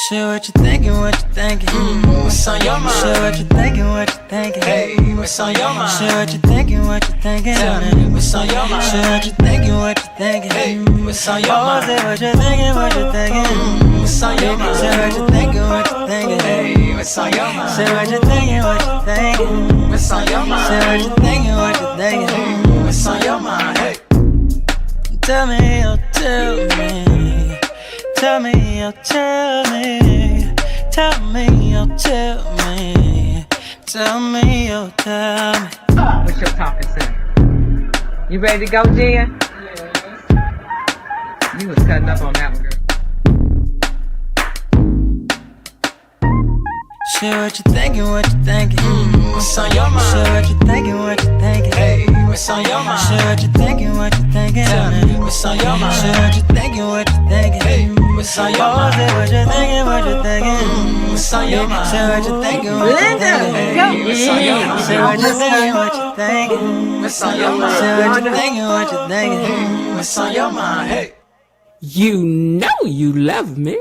Shit, what you thinking, what you thinking? What's on your mind? Shit, what you thinking, what you thinking? Hey, what's on your mind? Shit, what you thinking, what you thinking? Tell me, what's on your mind? Shit, what you thinking, what you thinking? Hey, what's on your mind? Say what you thinking, what you thinking? What's on your mind? Say what you thinking, what you thinking? Hey, what's on your mind? Say what you thinking, what you thinking? What's on your mind? Say what you thinking, what you thinking? What's on your mind? Hey, tell me, oh tell me, tell me, oh tell me, tell me, oh tell me, tell me, oh tell me. What's your talking to? You ready to go, Jen? Yes. You was cutting up on that one, girl. Shit, what you thinking, what you thinking? What's on your mind? Shit, what you thinking, what you thinking? Hey, what's on your mind? Shit, what you thinking, what you thinking? Tell me, what's on your mind? Shit, what you thinking, what you thinking? Hey, what's on your mind? Say what you thinking, what you thinking? What's on your mind? Say what you thinking, what you thinking? Hey, what's on your mind? Say what you thinking, what you thinking? What's on your mind? Say what you thinking, what you thinking? What's on your mind? Hey, You know you love me.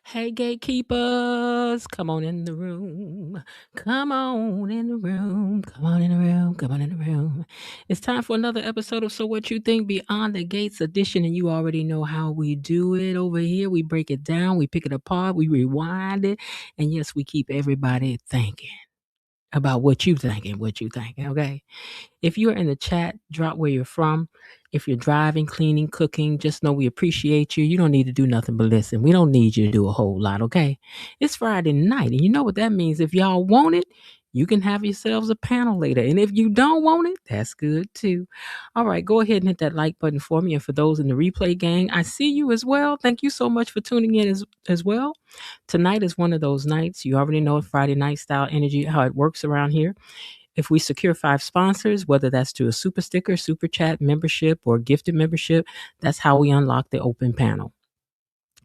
Hey, gatekeepers, come on in the room. Come on in the room. Come on in the room. Come on in the room. It's time for another episode of So What You Think Beyond the Gates edition, and you already know how we do it over here. We break it down, we pick it apart, we rewind it, and yes, we keep everybody thinking about what you thinking, okay? If you're in the chat, drop where you're from. If you're driving, cleaning, cooking, just know we appreciate you. You don't need to do nothing but listen. We don't need you to do a whole lot, okay? It's Friday night, and you know what that means. If y'all want it, you can have yourselves a panel later. And if you don't want it, that's good too. All right, go ahead and hit that like button for me. And for those in the replay gang, I see you as well. Thank you so much for tuning in as well. Tonight is one of those nights. You already know Friday night style energy, how it works around here. If we secure 5 sponsors, whether that's to a super sticker, super chat, membership, or gifted membership, that's how we unlock the open panel.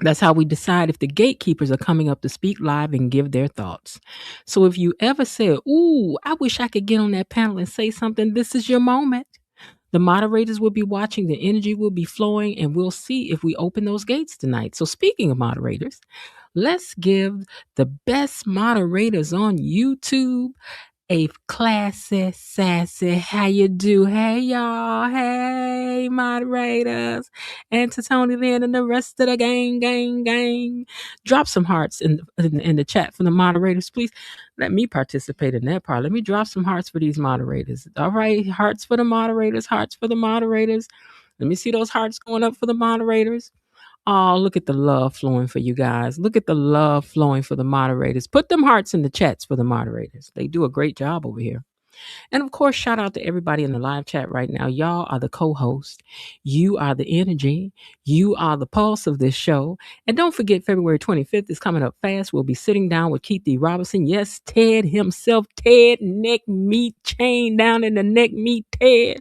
That's how we decide if the gatekeepers are coming up to speak live and give their thoughts. So if you ever said, ooh, I wish I could get on that panel and say something, this is your moment. The moderators will be watching, the energy will be flowing, and we'll see if we open those gates tonight. So speaking of moderators, let's give the best moderators on YouTube a classy, sassy, how you do? Hey, y'all. Hey, moderators. And to Tony Lynn and the rest of the gang. Drop some hearts in the chat for the moderators, please. Let me participate in that part. Let me drop some hearts for these moderators. All right, hearts for the moderators, hearts for the moderators. Let me see those hearts going up for the moderators. Oh, look at the love flowing for you guys. Look at the love flowing for the moderators. Put them hearts in the chats for the moderators. They do a great job over here. And of course, shout out to everybody in the live chat right now. Y'all are the co-hosts. You are the energy. You are the pulse of this show. And don't forget, February 25th is coming up fast. We'll be sitting down with Keith D. Robinson. Yes, Ted himself, Ted Neck Meat, chain down in the neck meat, Ted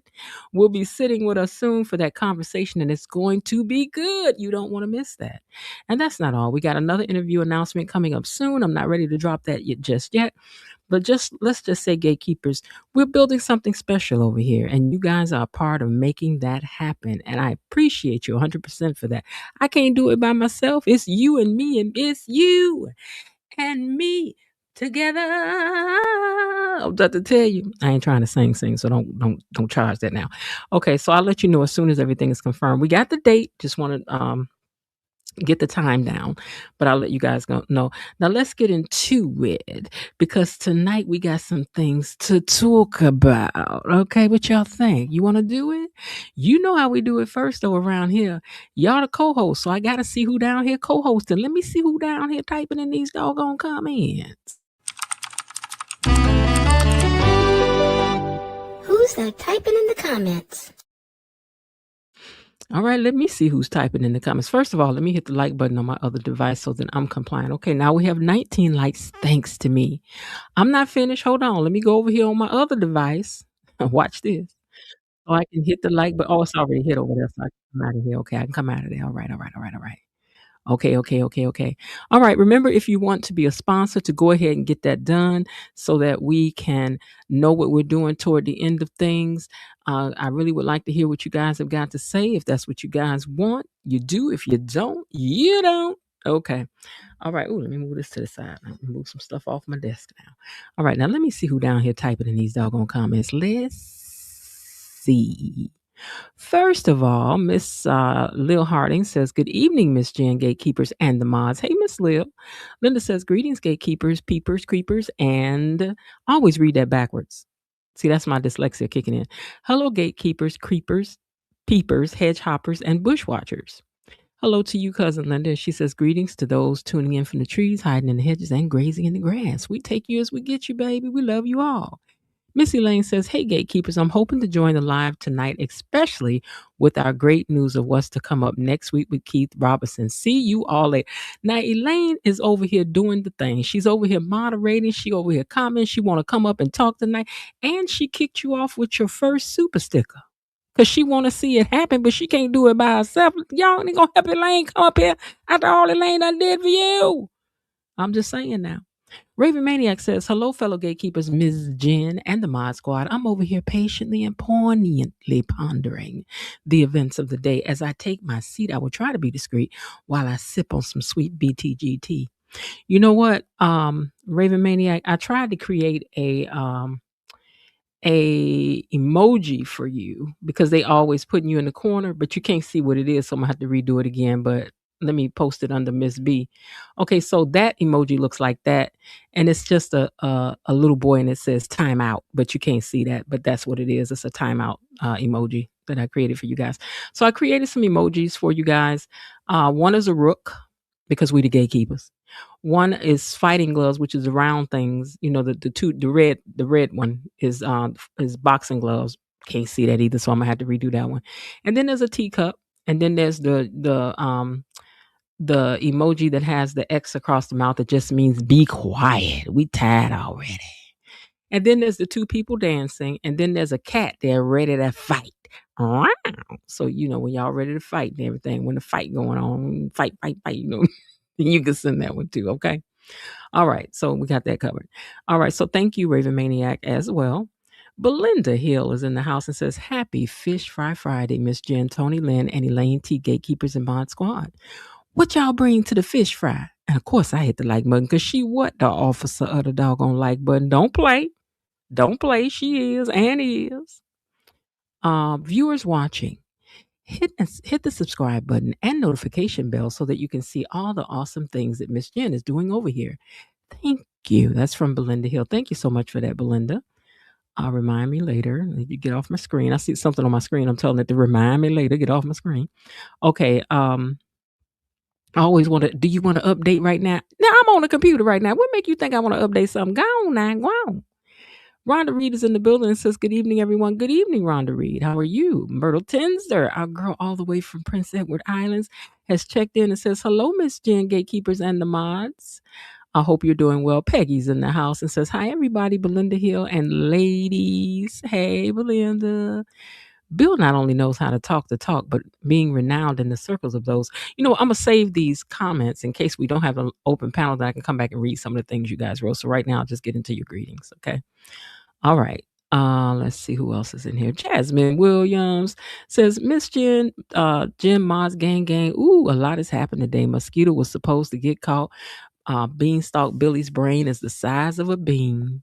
will be sitting with us soon for that conversation, and it's going to be good. You don't want to miss that. And that's not all. We got another interview announcement coming up soon. I'm not ready to drop that just yet. But let's just say, gatekeepers, we're building something special over here, and you guys are a part of making that happen. And I appreciate you 100% for that. I can't do it by myself. It's you and me, and it's you and me together. I'm about to tell you, I ain't trying to sing, so don't charge that now. Okay, so I'll let you know as soon as everything is confirmed. We got the date. Just want to get the time down, but I'll let you guys know. Now let's get into it, because tonight we got some things to talk about. Okay, what y'all think? You want to do it? You know how we do it first though around here. Y'all the co-host, so I gotta see who down here co-hosting. Let me see who down here typing in these doggone comments. Who's that typing in the comments? All right, let me see who's typing in the comments. First of all, let me hit the like button on my other device so that I'm compliant. Okay, now we have 19 likes thanks to me. I'm not finished. Hold on. Let me go over here on my other device. Watch this. So I can hit the like button. Oh, it's already hit over there, so I can come out of here. Okay, I can come out of there. All right. Okay. All right. Remember, if you want to be a sponsor, to go ahead and get that done so that we can know what we're doing toward the end of things. I really would like to hear what you guys have got to say. If that's what you guys want, you do. If you don't, you don't. Okay. All right. Ooh, let me move this to the side. Let me move some stuff off my desk now. All right. Now, let me see who down here typing in these doggone comments. Let's see. First of all, Miss Lil Harding says, "Good evening, Miss Jan, gatekeepers and the mods." Hey, Miss Lil. Linda says, "Greetings, gatekeepers, peepers, creepers," and always read that backwards. See, that's my dyslexia kicking in. Hello, gatekeepers, creepers, peepers, hedge hoppers, and bushwatchers. Hello to you, cousin Linda. She says, "Greetings to those tuning in from the trees, hiding in the hedges, and grazing in the grass. We take you as we get you, baby. We love you all." Missy Lane says, "Hey, gatekeepers, I'm hoping to join the live tonight, especially with our great news of what's to come up next week with Keith Robinson. See you all later." Now, Elaine is over here doing the thing. She's over here moderating. She over here commenting. She want to come up and talk tonight. And she kicked you off with your first super sticker. Because she want to see it happen, but she can't do it by herself. Y'all ain't going to help Elaine come up here after all Elaine done did for you. I'm just saying now. Raven Maniac says, "Hello, fellow gatekeepers, Ms. Jen and the Mod Squad. I'm over here patiently and poignantly pondering the events of the day. As I take my seat, I will try to be discreet while I sip on some sweet BTG tea." You know what, Raven Maniac, I tried to create a emoji for you because they always putting you in the corner, but you can't see what it is, so I'm gonna have to redo it again. But let me post it under Miss B. Okay, so that emoji looks like that, and it's just a little boy, and it says "time out," but you can't see that. But that's what it is. It's a timeout emoji that I created for you guys. So I created some emojis for you guys. One is a rook because we the gatekeepers. One is fighting gloves, which is the round things. You know, the red one is boxing gloves. Can't see that either, so I'm gonna have to redo that one. And then there's a teacup, and then there's the emoji that has the X across the mouth that just means be quiet. We tired already. And then there's the two people dancing, and then there's a cat there ready to fight. So you know when y'all ready to fight and everything, when the fight going on, fight, you know, you can send that one too. Okay. All right. So we got that covered. All right. So thank you, Raven Maniac, as well. Belinda Hill is in the house and says, "Happy Fish Fry Friday, Miss Jen, Tony Lynn, and Elaine T, Gatekeepers and Mod Squad. What y'all bring to the fish fry?" And of course, I hit the like button because she what the officer of the doggone like button. Don't play. Don't play. She is and is. Viewers watching, hit the subscribe button and notification bell so that you can see all the awesome things that Miss Jen is doing over here. Thank you. That's from Belinda Hill. Thank you so much for that, Belinda. Remind me later. You get off my screen. I see something on my screen. I'm telling it to remind me later. Get off my screen. Okay. I always want to. Do you want to update right now? Now I'm on the computer right now. What make you think I want to update something? Go on now. Go on. Rhonda Reed is in the building and says, "Good evening, everyone." Good evening, Rhonda Reed. How are you? Myrtle Tinster, our girl all the way from Prince Edward Islands, has checked in and says, "Hello, Miss Jen, gatekeepers and the mods. I hope you're doing well." Peggy's in the house and says, "Hi, everybody. Belinda Hill and ladies." Hey, Belinda. Bill not only knows how to talk the talk, but being renowned in the circles of those. You know, I'm going to save these comments in case we don't have an open panel that I can come back and read some of the things you guys wrote. So right now, I'll just get into your greetings. Okay. All right. Let's see who else is in here. Jasmine Williams says, "Miss Jen, Jen Mods Gang. Ooh, a lot has happened today. Mosquito was supposed to get caught. Beanstalk Billy's brain is the size of a bean.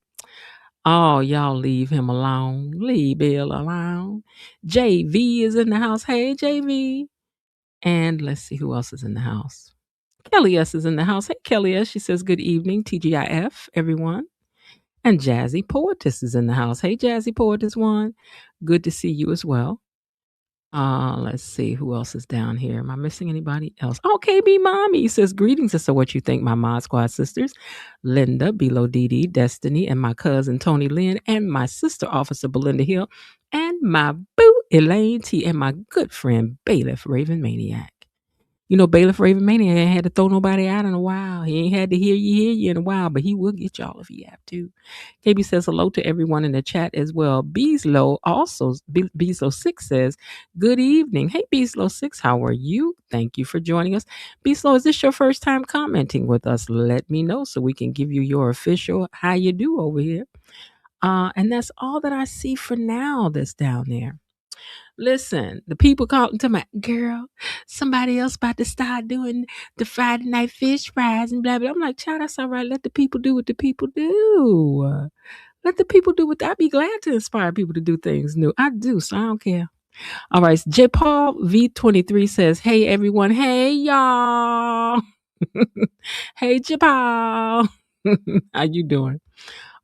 Oh, y'all leave him alone. Leave Bill alone." JV is in the house. Hey, JV. And let's see who else is in the house. Kelly S is in the house. Hey, Kelly S. She says, "Good evening, TGIF, everyone." And Jazzy Poetess is in the house. Hey, Jazzy Poetess one. Good to see you as well. Let's see who else is down here. Am I missing anybody else? Oh, KB Mommy says, "Greetings, sister. What you think, my Mod Squad sisters? Linda, Bilo Didi, Destiny, and my cousin Tony Lynn, and my sister Officer Belinda Hill, and my boo Elaine T, and my good friend Bailiff Raven Maniac." You know, Bailiff Ravenmania ain't had to throw nobody out in a while. He ain't had to hear you in a while, but he will get y'all if he have to. KB says hello to everyone in the chat as well. Beaslow also, Beaslow6 says, good evening. Hey, Beaslow6, how are you? Thank you for joining us. Beaslow, is this your first time commenting with us? Let me know so we can give you your official how you do over here. And that's all that I see for now that's down there. Listen, the people calling to my girl, somebody else about to start doing the Friday night fish fries and blah, blah. I'm like, child, that's all right. Let the people do what the people do. Let the people do what I'd be glad to inspire people to do things new. I do, so I don't care. All right. J. Paul V23 says, hey, everyone. Hey, y'all. Hey, J. Paul. How you doing?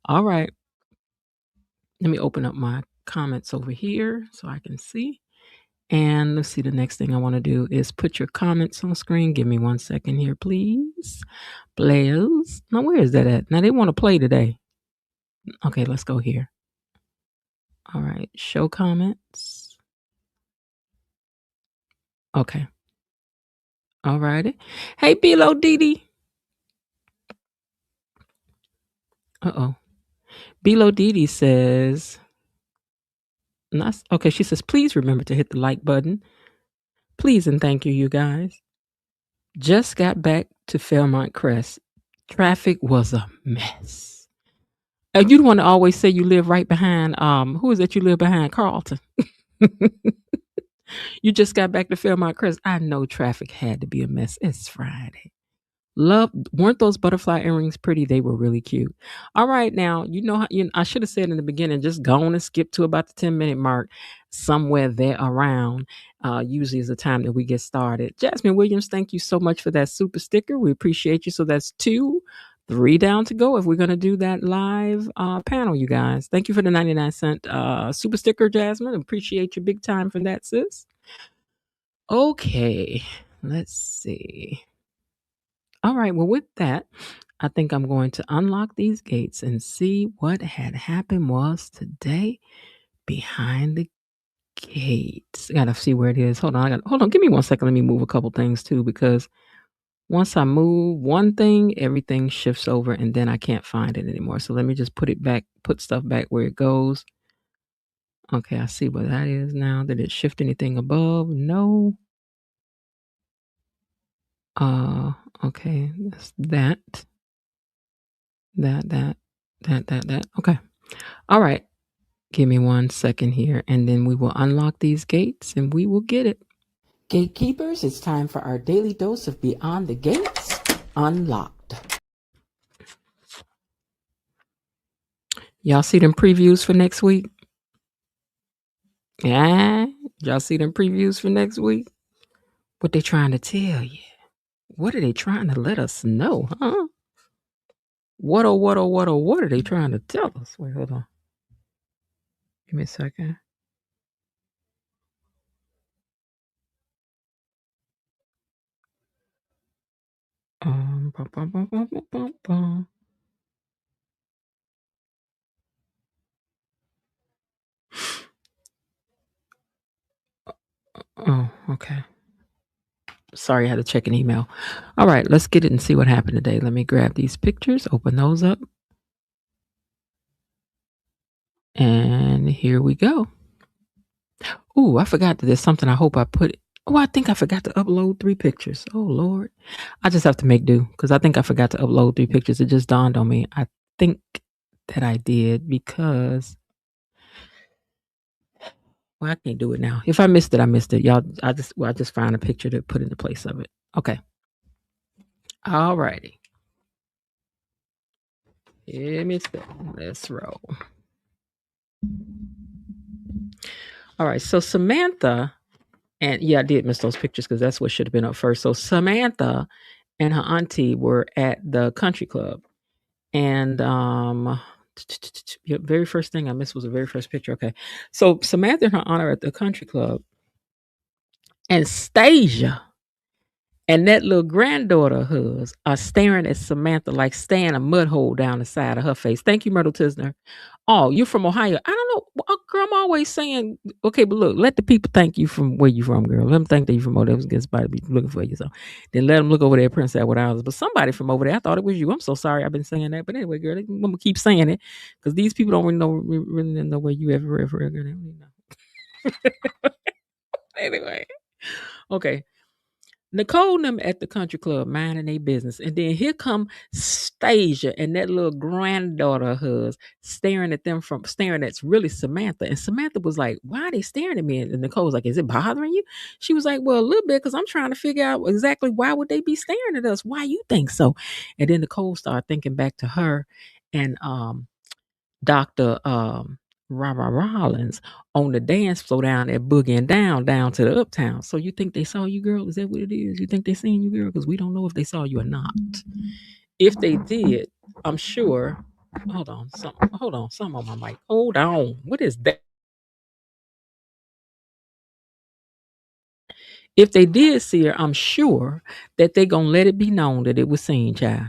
All right. Let me open up my comments over here so I can see. And let's see, the next thing I want to do is put your comments on screen. Give me 1 second here, please. Players. Now, where is that at? Now, they want to play today. Okay, let's go here. All right, show comments. Okay. All righty. Hey, Bilo Didi. Uh-oh. Bilo Didi says, okay, she says, please remember to hit the like button. Please and thank you, you guys. Just got back to Fairmont Crest. Traffic was a mess. And you want to always say you live right behind, who is it you live behind? Carlton. You just got back to Fairmont Crest. I know traffic had to be a mess. It's Friday. Weren't those butterfly earrings pretty? They were really cute. All right, now, I should have said in the beginning, just go on and skip to about the 10-minute mark, somewhere there around. Usually is the time that we get started. Jasmine Williams, thank you so much for that super sticker. We appreciate you. So that's 3 down to go if we're going to do that live panel, you guys. Thank you for the 99-cent super sticker, Jasmine. Appreciate you big time for that, sis. Okay, let's see. All right, well, with that, I think I'm going to unlock these gates and see what had happened was today behind the gates. I gotta see where it is. Hold on, give me 1 second. Let me move a couple things too, because once I move one thing, everything shifts over and then I can't find it anymore. So let me just put stuff back where it goes. Okay, I see where that is now. Did it shift anything above? No. Okay, that's that. That. Okay. All right. Give me 1 second here, and then we will unlock these gates, and we will get it. Gatekeepers, it's time for our daily dose of Beyond the Gates Unlocked. Y'all see them previews for next week? Yeah? Y'all see them previews for next week? What they trying to tell you? What are they trying to let us know, huh? What are they trying to tell us? Wait, hold on. Give me a second. Oh, okay. Sorry, I had to check an email. All right, let's get it and see what happened today. Let me grab these pictures, open those up. And here we go. Ooh, I forgot that there's something I hope I put. Oh, I think I forgot to upload 3 pictures. Oh, Lord. I just have to make do because I think I forgot to upload 3 pictures. It just dawned on me. I think that I did because, well, I can't do it now. If I missed it, I missed it. Y'all, I just found a picture to put in the place of it. Okay. All righty. Let me see. Let's roll. All right. So Samantha, and yeah, I did miss those pictures because that's what should have been up first. So Samantha and her auntie were at the country club. And the very first thing I missed was the very first picture. Okay. So Samantha and her aunt are at the country club. And Stasia and that little granddaughter of hers are staring at Samantha like staring a mud hole down the side of her face. Thank you, Myrtle Tisner. Oh, you're from Ohio. I don't know. Well, girl, I'm always saying, okay, but look, let the people think you from where you from, girl. Let them think that you from over there. Get somebody to be looking for you. So then let them look over there, Prince Edward Islands. But somebody from over there, I thought it was you. I'm so sorry I've been saying that. But anyway, girl, I'm gonna keep saying it because these people don't really know where you ever girl. They don't really know. Anyway, okay. Nicole and them at the country club minding their business. And then here come Stasia and that little granddaughter of hers staring at really Samantha. And Samantha was like, why are they staring at me? And Nicole was like, is it bothering you? She was like, well, a little bit, because I'm trying to figure out exactly why would they be staring at us? Why you think so? And then Nicole started thinking back to her and Dr. Robert Rollins on the dance floor down there boogieing down to the uptown. So you think they saw you, girl? Is that what it is? You think they seen you, girl? Because we don't know if they saw you or not. If they did, I'm sure. Hold on, something on my mic. Hold on. What is that? If they did see her, I'm sure that they gonna let it be known that it was seen, child.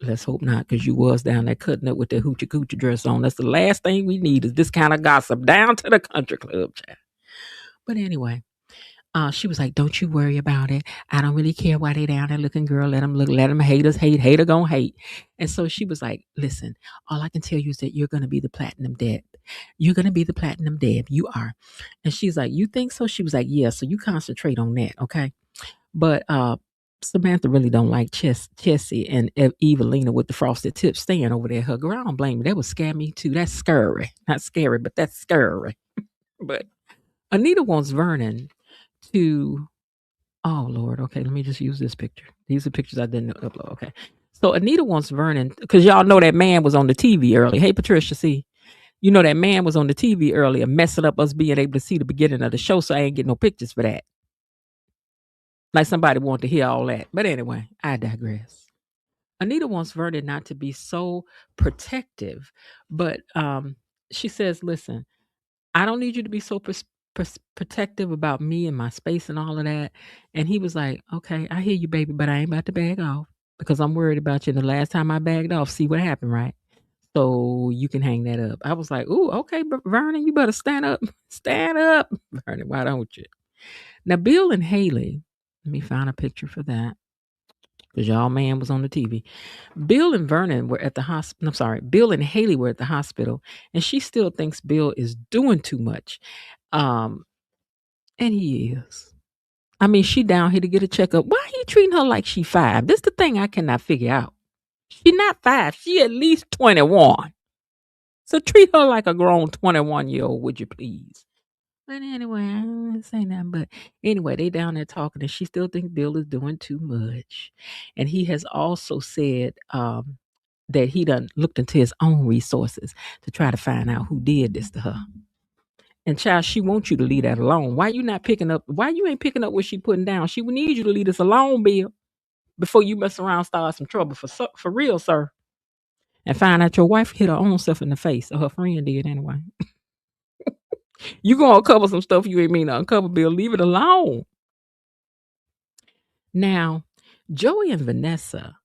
Let's hope not, because you was down there cutting up with that hoochie coochie dress on. That's the last thing we need is this kind of gossip down to the country club, child. But anyway, she was like, don't you worry about it. I don't really care why they down there looking, girl. Let them look, let them haters hate, hater gonna hate. And so she was like, listen, all I can tell you is that you're going to be the platinum deb. You're going to be the platinum deb. You are. And she's like, you think so? She was like, yeah. So you concentrate on that. Okay. But, Samantha really don't like Chessie and Evelina with the frosted tips staying over there. Her girl, I don't blame me. That would scare me too. That's scary. Not scary, but that's scary. But Anita wants Vernon to, oh Lord, okay, let me just use this picture. These are pictures I didn't upload. Okay. So Anita wants Vernon, because y'all know that man was on the TV early. Hey Patricia, see, you know that man was on the TV earlier, messing up us being able to see the beginning of the show, so I ain't getting no pictures for that. Like somebody wanted to hear all that. But anyway, I digress. Anita wants Vernon not to be so protective, but she says, listen, I don't need you to be so protective about me and my space and all of that. And he was like, okay, I hear you, baby, but I ain't about to bag off because I'm worried about you. And the last time I bagged off, see what happened, right? So you can hang that up. I was like, ooh, okay, but Vernon, you better stand up. Stand up. Vernon, why don't you? Now, Bill and Haley, let me find a picture for that because y'all man was on the TV. Bill and Vernon were at the hospital. I'm sorry, Bill and Haley were at the hospital, and she still thinks Bill is doing too much. And he is. I mean, she down here to get a checkup. Why are you treating her like she 5? This is the thing I cannot figure out. She not 5. She at least 21. So treat her like a grown 21-year-old, would you please? But anyway, I don't say nothing. But anyway, they down there talking, and she still thinks Bill is doing too much. And he has also said that he done looked into his own resources to try to find out who did this to her. And child, she wants you to leave that alone. Why you ain't picking up what she putting down? She would need you to leave this alone, Bill, before you mess around, start some trouble for real, sir. And find out your wife hit her own self in the face, or her friend did anyway. You gonna uncover some stuff you ain't mean to uncover, Bill. Leave it alone. Now, Joey and Vanessa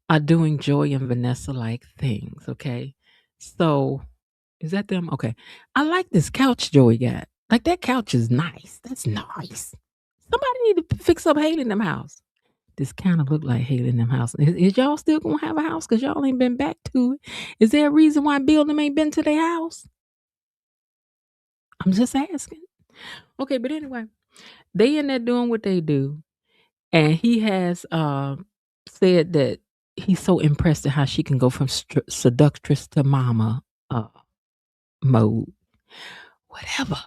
are doing Joey and Vanessa like things, okay? So, is that them? Okay. I like this couch Joey got. Like, that couch is nice. That's nice. Somebody need to fix up Haley in them house. This kind of look like Haley in them house. Is y'all still gonna have a house? Because y'all ain't been back to it. Is there a reason why Bill and them ain't been to their house? I'm just asking. Okay, but anyway, they in there doing what they do. And he has said that he's so impressed at how she can go from seductress to mama mode. Whatever.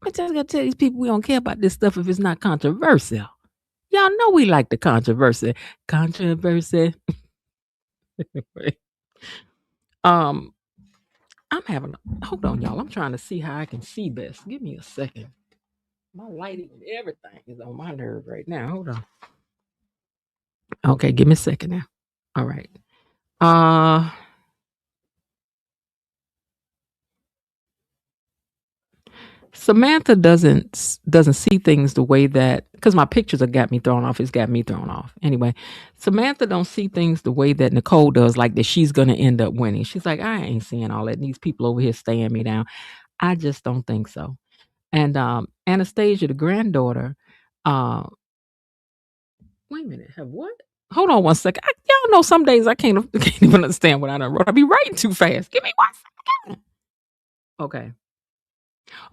I just gotta tell these people we don't care about this stuff if it's not controversial. Y'all know we like the controversy. Controversy. I'm having hold on, y'all. I'm trying to see how I can see best. Give me a second. My lighting and everything is on my nerve right now. Hold on. Okay, give me a second now. All right. Samantha doesn't see things the way that, because my pictures have got me thrown off. It's got me thrown off. Anyway, Samantha don't see things the way that Nicole does, like that she's gonna end up winning. She's like, I ain't seeing all that. These people over here staring me down. I just don't think so. And Anastasia, the granddaughter, uh, wait a minute, have what? Hold on one second. Y'all know some days I can't even understand what I done wrote. I be writing too fast. Give me 1 second. Okay.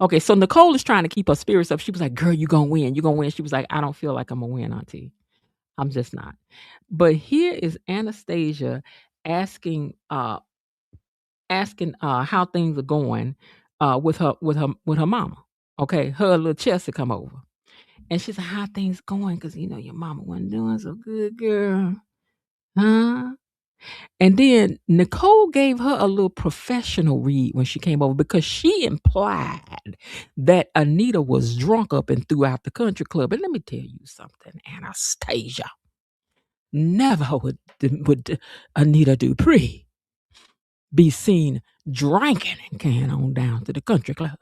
Okay, so Nicole is trying to keep her spirits up. She was like, girl, you gonna win. You gonna win. She was like, I don't feel like I'm gonna win, Auntie. I'm just not. But here is Anastasia asking how things are going with her mama. Okay, her little Chelsea come over. And she said, how things going? Because your mama wasn't doing so good, girl. Huh? And then Nicole gave her a little professional read when she came over, because she implied that Anita was drunk up and throughout the country club. And let me tell you something, Anastasia. Never would Anita Duprees be seen drinking and carrying on down to the country club.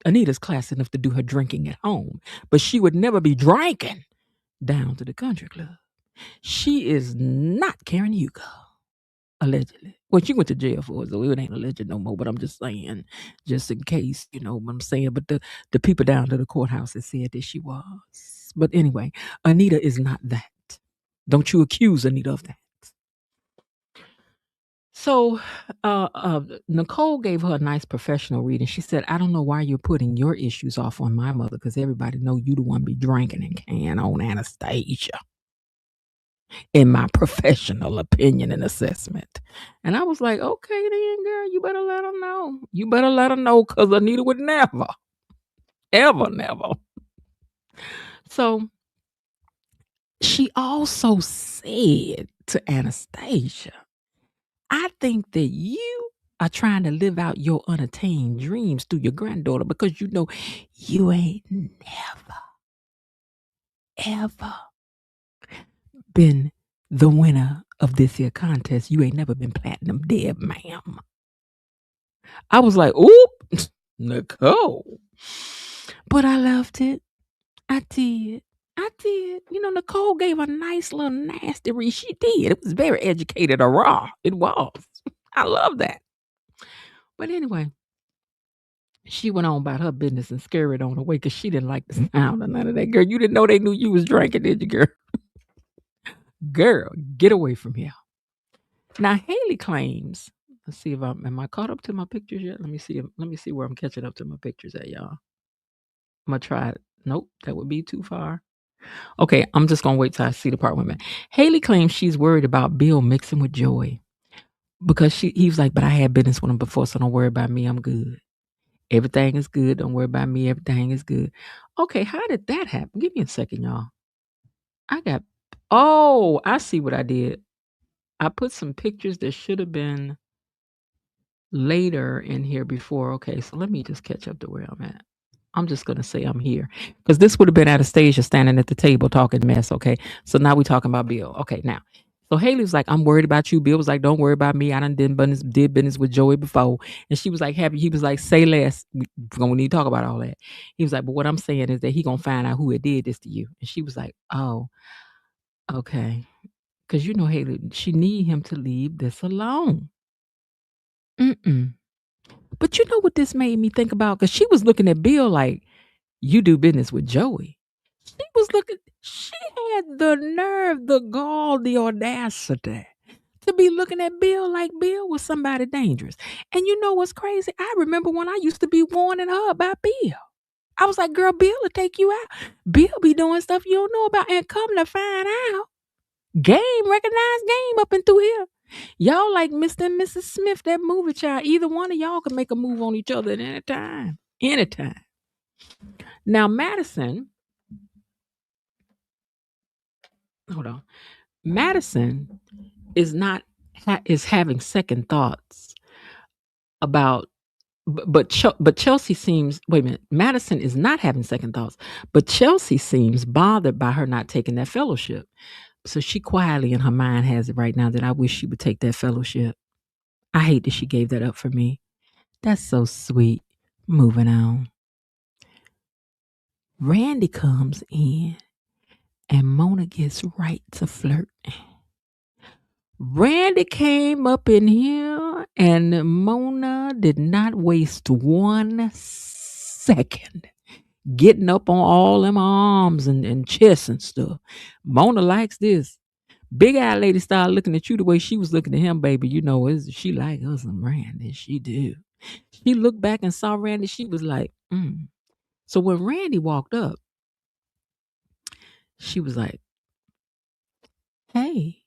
Anita's classy enough to do her drinking at home, but she would never be drinking down to the country club. She is not Karen Hugo. Allegedly. Well, she went to jail for it, so it ain't alleged no more, but I'm just saying, just in case, you know what I'm saying. But the people down to the courthouse had said that she was. But anyway, Anita is not that. Don't you accuse Anita of that. So Nicole gave her a nice professional reading. She said, I don't know why you're putting your issues off on my mother, because everybody know you the one be drinking and carrying on, Anastasia. In my professional opinion and assessment. And I was like, okay then, girl, you better let her know. You better let her know, because Anita would never, ever, never. So she also said to Anastasia, I think that you are trying to live out your unattained dreams through your granddaughter, because you ain't never, ever been the winner of this here contest. You ain't never been platinum dead, ma'am. I was like, oop, Nicole. But I loved it. I did. Nicole gave a nice little nasty read. She did. It was very educated or raw. It was. I love that. But anyway, she went on about her business and scurried on away, because she didn't like the sound of none of that. Girl, you didn't know they knew you was drinking, did you, girl? Girl, get away from here. Now, Haley claims, let's see if am I caught up to my pictures yet? Let me see where I'm catching up to my pictures at, y'all. I'm gonna try it. Nope, that would be too far. Okay, I'm just gonna wait till I see the part with me. Haley claims she's worried about Bill mixing with Joey, because he was like, but I had business with him before, so don't worry about me. I'm good. Everything is good. Don't worry about me. Everything is good. Okay, how did that happen? Give me a second, y'all. I see what I did. I put some pictures that should have been later in here before. Okay, so let me just catch up to where I'm at. I'm just going to say I'm here, because this would have been Anastasia standing at the table talking mess. Okay, so now we're talking about Bill. Okay, now, so Haley was like, I'm worried about you. Bill was like, don't worry about me. I done did business with Joey before. And she was like, happy. He was like, say less. We don't need to talk about all that. He was like, but what I'm saying is that he going to find out who it did this to you. And she was like, oh, okay. Because Haley, she need him to leave this alone. But you know what this made me think about? Because she was looking at Bill like, you do business with Joey. She had the nerve, the gall, the audacity to be looking at Bill like Bill was somebody dangerous. And you know what's crazy? I remember when I used to be warning her about Bill. I was like, girl, Bill will take you out. Bill be doing stuff you don't know about. And come to find out, recognized game up and through here. Y'all like Mr. and Mrs. Smith, that movie, child. Either one of y'all can make a move on each other at any time. Anytime. Now, Madison, hold on. Madison is having second thoughts about, but Chelsea seems, wait a minute, Madison is not having second thoughts, but Chelsea seems bothered by her not taking that fellowship. So she quietly in her mind has it right now that I wish she would take that fellowship. I hate that she gave that up for me. That's so sweet. Moving on. Randy comes in and Mona gets right to flirt. Randy came up in here and Mona did not waste 1 second getting up on all them arms and chests and stuff. Mona likes this. Big eyed lady started looking at you the way she was looking at him, baby. You know, she like us some Randy. She do. She looked back and saw Randy. She was like, So when Randy walked up, she was like, hey,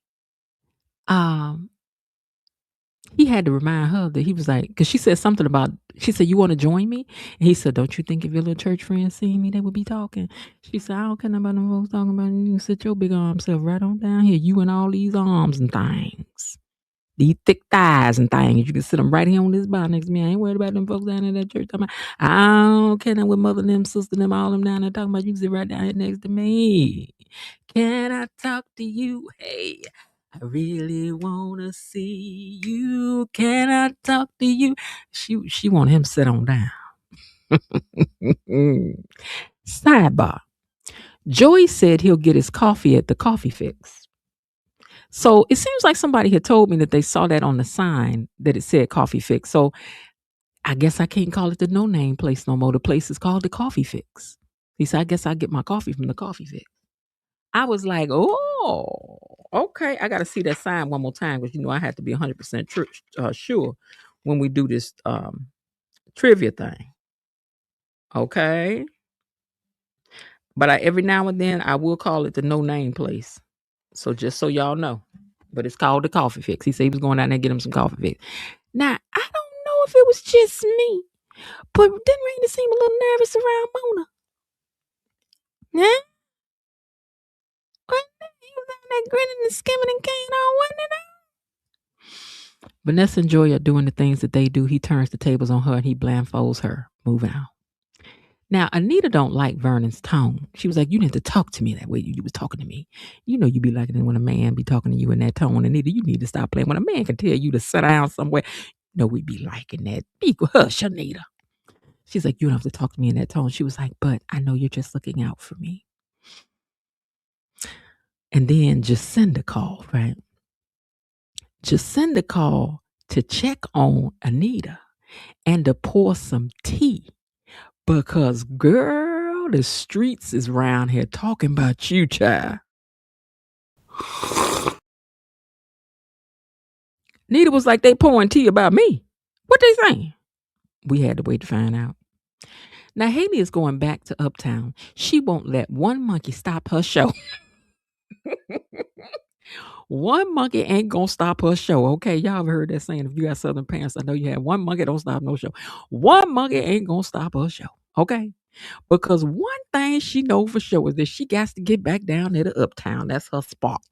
he had to remind her that he was like, because she said something about, she said, you want to join me? And he said, don't you think if your little church friends see me, they would be talking? She said, I don't care about them folks talking about you. You can sit your big arm self right on down here. You and all these arms and things. These thick thighs and things. You can sit them right here on this bar next to me. I ain't worried about them folks down in that church. I don't care now with mother and them, sister and them, all them down there talking about you can sit right down here next to me. Can I talk to you? Hey, I really want to see you. Can I talk to you? She wanted him to sit on down. Sidebar. Joey said he'll get his coffee at the Coffee Fix. So it seems like somebody had told me that they saw that on the sign that it said Coffee Fix. So I guess I can't call it the no name place no more. The place is called the Coffee Fix. He said, I guess I get my coffee from the Coffee Fix. I was like, oh, okay. I got to see that sign one more time because, you know, I had to be 100% sure when we do this trivia thing. Okay. But every now and then I will call it the no name place. So just so y'all know. But it's called the Coffee Fix. He said he was going down there and get him some coffee fix. Now, I don't know if it was just me, but didn't Randy seem a little nervous around Mona? Yeah? He was down there grinning and skimming and carrying on, wasn't it? Vanessa and Joy are doing the things that they do. He turns the tables on her and he blindfolds her. Moving on. Now, Anita don't like Vernon's tone. She was like, you need to talk to me that way you was talking to me. You know you be liking it when a man be talking to you in that tone. Anita, you need to stop playing. When a man can tell you to sit down somewhere, no, we be liking that. Be hush, Anita. She's like, you don't have to talk to me in that tone. She was like, but I know you're just looking out for me. And then Jacinda called, right? Jacinda called to check on Anita and to pour some tea. Because, girl, the streets is round here talking about you, child. Nita was like, they pouring tea about me. What they saying? We had to wait to find out. Now, Haley is going back to Uptown. She won't let one monkey stop her show. One monkey ain't gonna stop her show. Okay, y'all have heard that saying. If you got Southern parents, I know you have. One monkey don't stop no show. One monkey ain't gonna stop her show. Okay, because one thing she know for sure is that she got to get back down there to Uptown. That's her spot.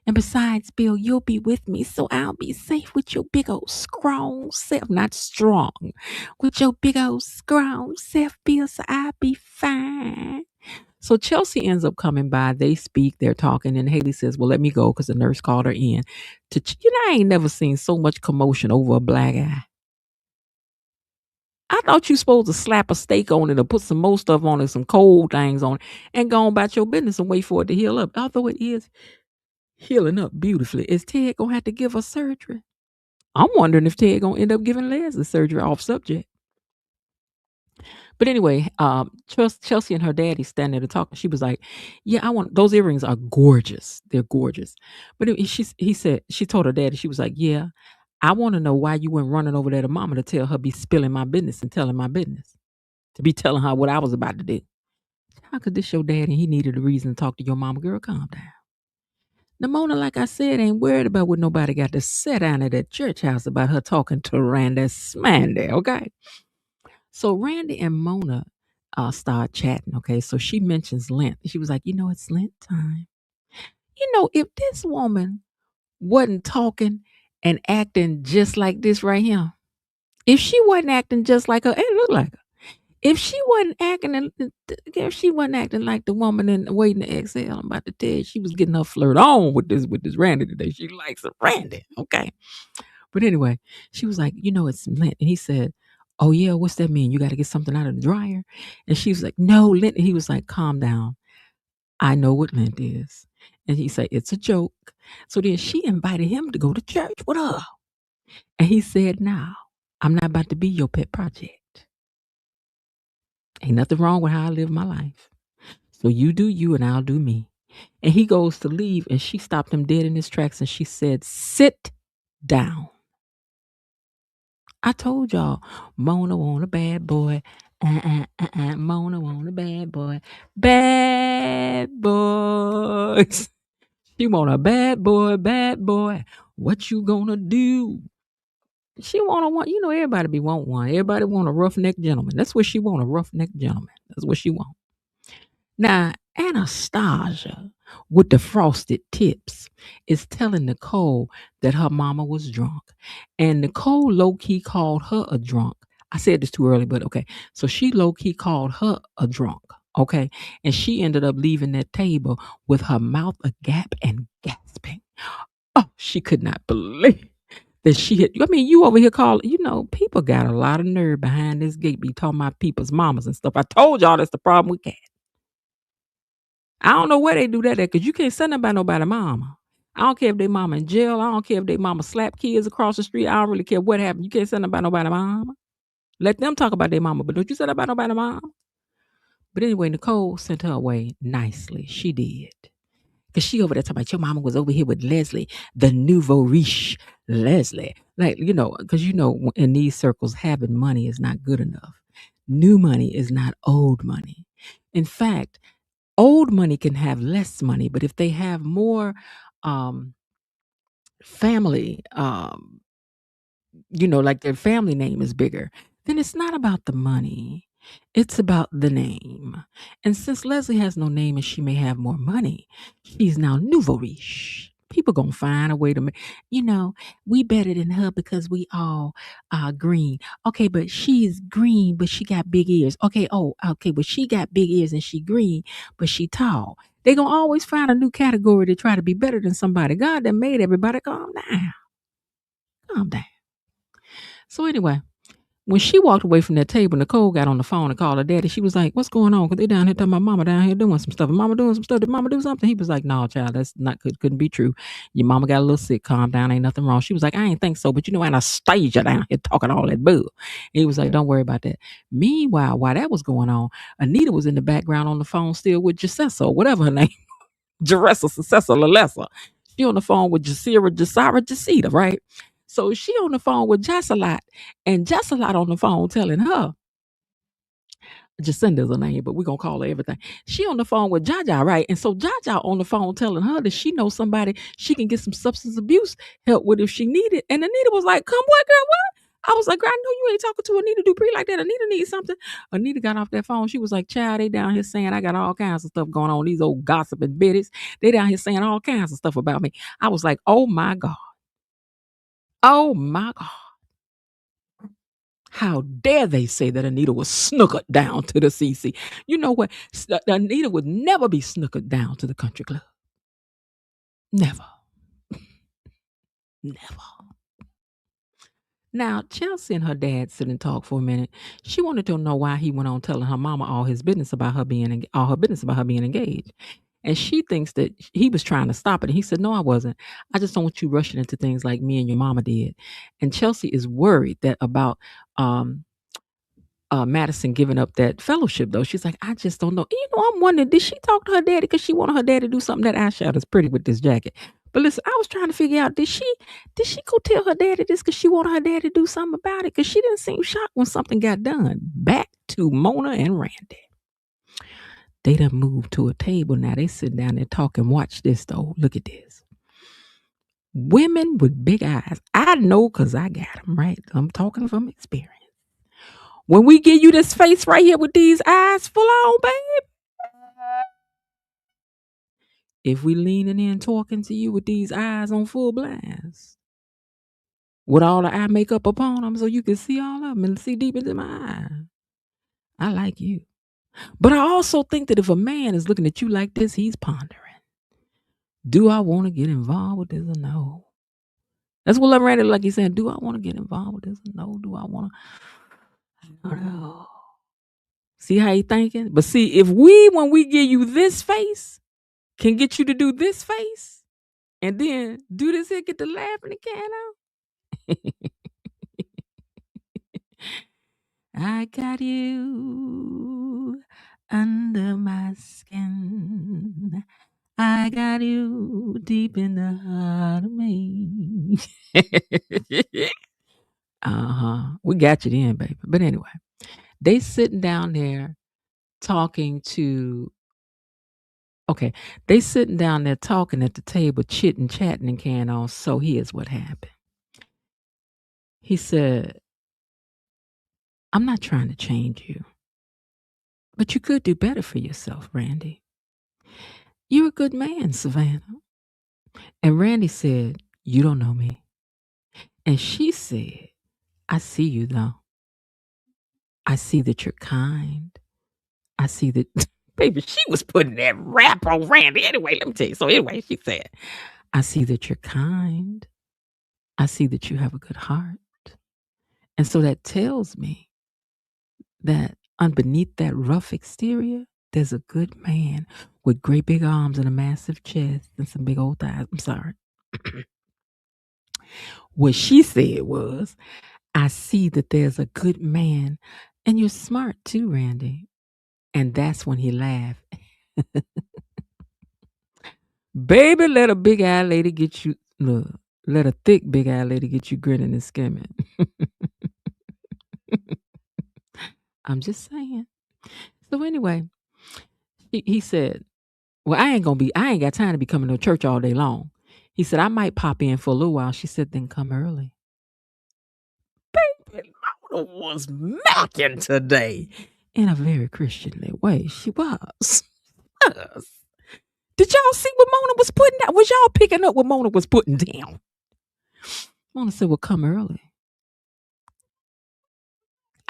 And besides, Bill, you'll be with me, so I'll be safe with your big old strong self. Not strong. With your big old strong self, Bill, so I'll be fine. So Chelsea ends up coming by. They speak, they're talking, and Haley says, well, let me go because the nurse called her in. I ain't never seen so much commotion over a black eye. I thought you supposed to slap a steak on it or put some more stuff on it, some cold things on it, and go on about your business and wait for it to heal up. Although it is healing up beautifully. Is Ted going to have to give her surgery? I'm wondering if Ted going to end up giving Leslie surgery off subject. But anyway, Chelsea and her daddy standing there to talk. She was like, yeah, I want, those earrings are gorgeous. They're gorgeous. But she told her daddy, she was like, yeah, I want to know why you went running over there to mama to tell her be spilling my business and telling my business. To be telling her what I was about to do. How could this your daddy? He needed a reason to talk to your mama. Girl, calm down. Now, Mona, like I said, ain't worried about what nobody got to sit down at that church house about her talking to Randy Smandy, okay? So Randy and Mona start chatting, okay? So she mentions Lent. She was like, it's Lent time. If this woman wasn't talking and acting just like this right here, if she wasn't acting just like her, it looked like her. If she wasn't acting like the woman in Waiting to Exhale, I'm about to tell you, she was getting her flirt on with this Randy today. She likes a Randy, okay? But anyway, she was like, it's Lent. And he said, Oh, yeah, what's that mean? You got to get something out of the dryer? And she was like, no, lint. He was like, calm down. I know what lint is. And he said, it's a joke. So then she invited him to go to church with her. And he said, now, I'm not about to be your pet project. Ain't nothing wrong with how I live my life. So you do you and I'll do me. And he goes to leave and she stopped him dead in his tracks and she said, sit down. I told y'all, Mona want a bad boy. Mona want a bad boy. Bad boys. She want a bad boy, bad boy. What you gonna do? She want, everybody be want one. Everybody want a roughneck gentleman. That's what she want, a roughneck gentleman. That's what she want. Now, Anastasia with the frosted tips is telling Nicole that her mama was drunk. And Nicole low-key called her a drunk. I said this too early, but okay. So she low-key called her a drunk. Okay. And she ended up leaving that table with her mouth agape and gasping. Oh, she could not believe that she had. I mean, you over here calling, people got a lot of nerve behind this gate be talking about people's mamas and stuff. I told y'all that's the problem we got. I don't know where they do that at, because you can't say nothing about nobody's mama. I don't care if they mama in jail. I don't care if they mama slap kids across the street. I don't really care what happened. You can't say nothing about nobody's mama. Let them talk about their mama, but don't you say that about nobody's mama. But anyway, Nicole sent her away nicely. She did. Because she over there talking about your mama was over here with Leslie, the nouveau riche Leslie. Like, because in these circles, having money is not good enough. New money is not old money. In fact, old money can have less money, but if they have more family, like their family name is bigger, then it's not about the money. It's about the name. And since Leslie has no name and she may have more money, she's now nouveau riche. People gonna find a way to make, we better than her because we all are green. Okay, but she's green, but she got big ears. Okay, but she got big ears and she green, but she tall. They gonna always find a new category to try to be better than somebody. God that made everybody, calm down. Calm down. So anyway, when she walked away from that table, Nicole got on the phone and called her daddy. She was like, what's going on? Because they down here talking about mama down here doing some stuff. And mama doing some stuff. Did mama do something? He was like, no, child, that's not good. Couldn't be true. Your mama got a little sick. Calm down. Ain't nothing wrong. She was like, I ain't think so. But Anastasia down here talking all that boo. He was like, don't worry about that. Meanwhile, while that was going on, Anita was in the background on the phone still with Jessessa or whatever her name. Jeressa, Successa, Lalessa. She on the phone with Jasira, right? So she on the phone with Jessalot, and Jessalot on the phone telling her, Jacinda's her name, but we're going to call her everything. She on the phone with Jaja, right? And so Jaja on the phone telling her that she knows somebody she can get some substance abuse help with if she needed. And Anita was like, come what, girl, what? I was like, girl, I know you ain't talking to Anita Duprees like that. Anita needs something. Anita got off that phone. She was like, child, they down here saying I got all kinds of stuff going on. These old gossiping biddies. They down here saying all kinds of stuff about me. I was like, oh my God. Oh my God. How dare they say that Anita was snookered down to the CC? You know what? Anita would never be snookered down to the country club. Never. Never. Now, Chelsea and her dad sit and talk for a minute. She wanted to know why he went on telling her mama all her business about her being engaged. And she thinks that he was trying to stop it. And he said, no, I wasn't. I just don't want you rushing into things like me and your mama did. And Chelsea is worried that about Madison giving up that fellowship, though. She's like, I just don't know. I'm wondering, did she talk to her daddy because she wanted her daddy to do something? That eyeshadow's pretty with this jacket. But listen, I was trying to figure out, did she go tell her daddy this because she wanted her daddy to do something about it? Because she didn't seem shocked when something got done. Back to Mona and Randy. They done moved to a table now. They sit down there talking. Watch this, though. Look at this. Women with big eyes. I know because I got them, right? I'm talking from experience. When we give you this face right here with these eyes full on, babe. If we leaning in talking to you with these eyes on full blast, with all the eye makeup upon them so you can see all of them and see deep into my eye, I like you. But I also think that if a man is looking at you like this, he's pondering. Do I want to get involved with this or no? That's what I'm ready, like he's saying, do I want to get involved with this or no? Do I want to? I don't know. See how you thinking? But see, if we, when we give you this face, can get you to do this face, and then do this here, get the laughing again out. I got you under my skin. I got you deep in the heart of me. We got you then, baby. But anyway, they sitting down there talking to. Okay, they sitting down there talking at the table, chitting, chatting, and carrying on. So here's what happened. He said, "I'm not trying to change you, but you could do better for yourself, Randy. You're a good man, Savannah." And Randy said, "You don't know me." And she said, "I see you, though. I see that you're kind. I see that," baby, she was putting that rap on Randy. Anyway, let me tell you. So anyway, she said, "I see that you're kind. I see that you have a good heart. And so that tells me that underneath that rough exterior, there's a good man with great big arms and a massive chest and some big old thighs." I'm sorry. What she said was, "I see that there's a good man and you're smart too, Randy." And that's when he laughed. Baby, let a big eyed lady get you, look, let a thick big eyed lady get you grinning and skimming. I'm just saying. So anyway, he said, "Well, I ain't got time to be coming to church all day long." He said, "I might pop in for a little while." She said, "Then come early." Baby, Mona was macking today in a very Christianly way. She was. Did y'all see what Mona was putting down? Was y'all picking up what Mona was putting down? Mona said, "Well, come early."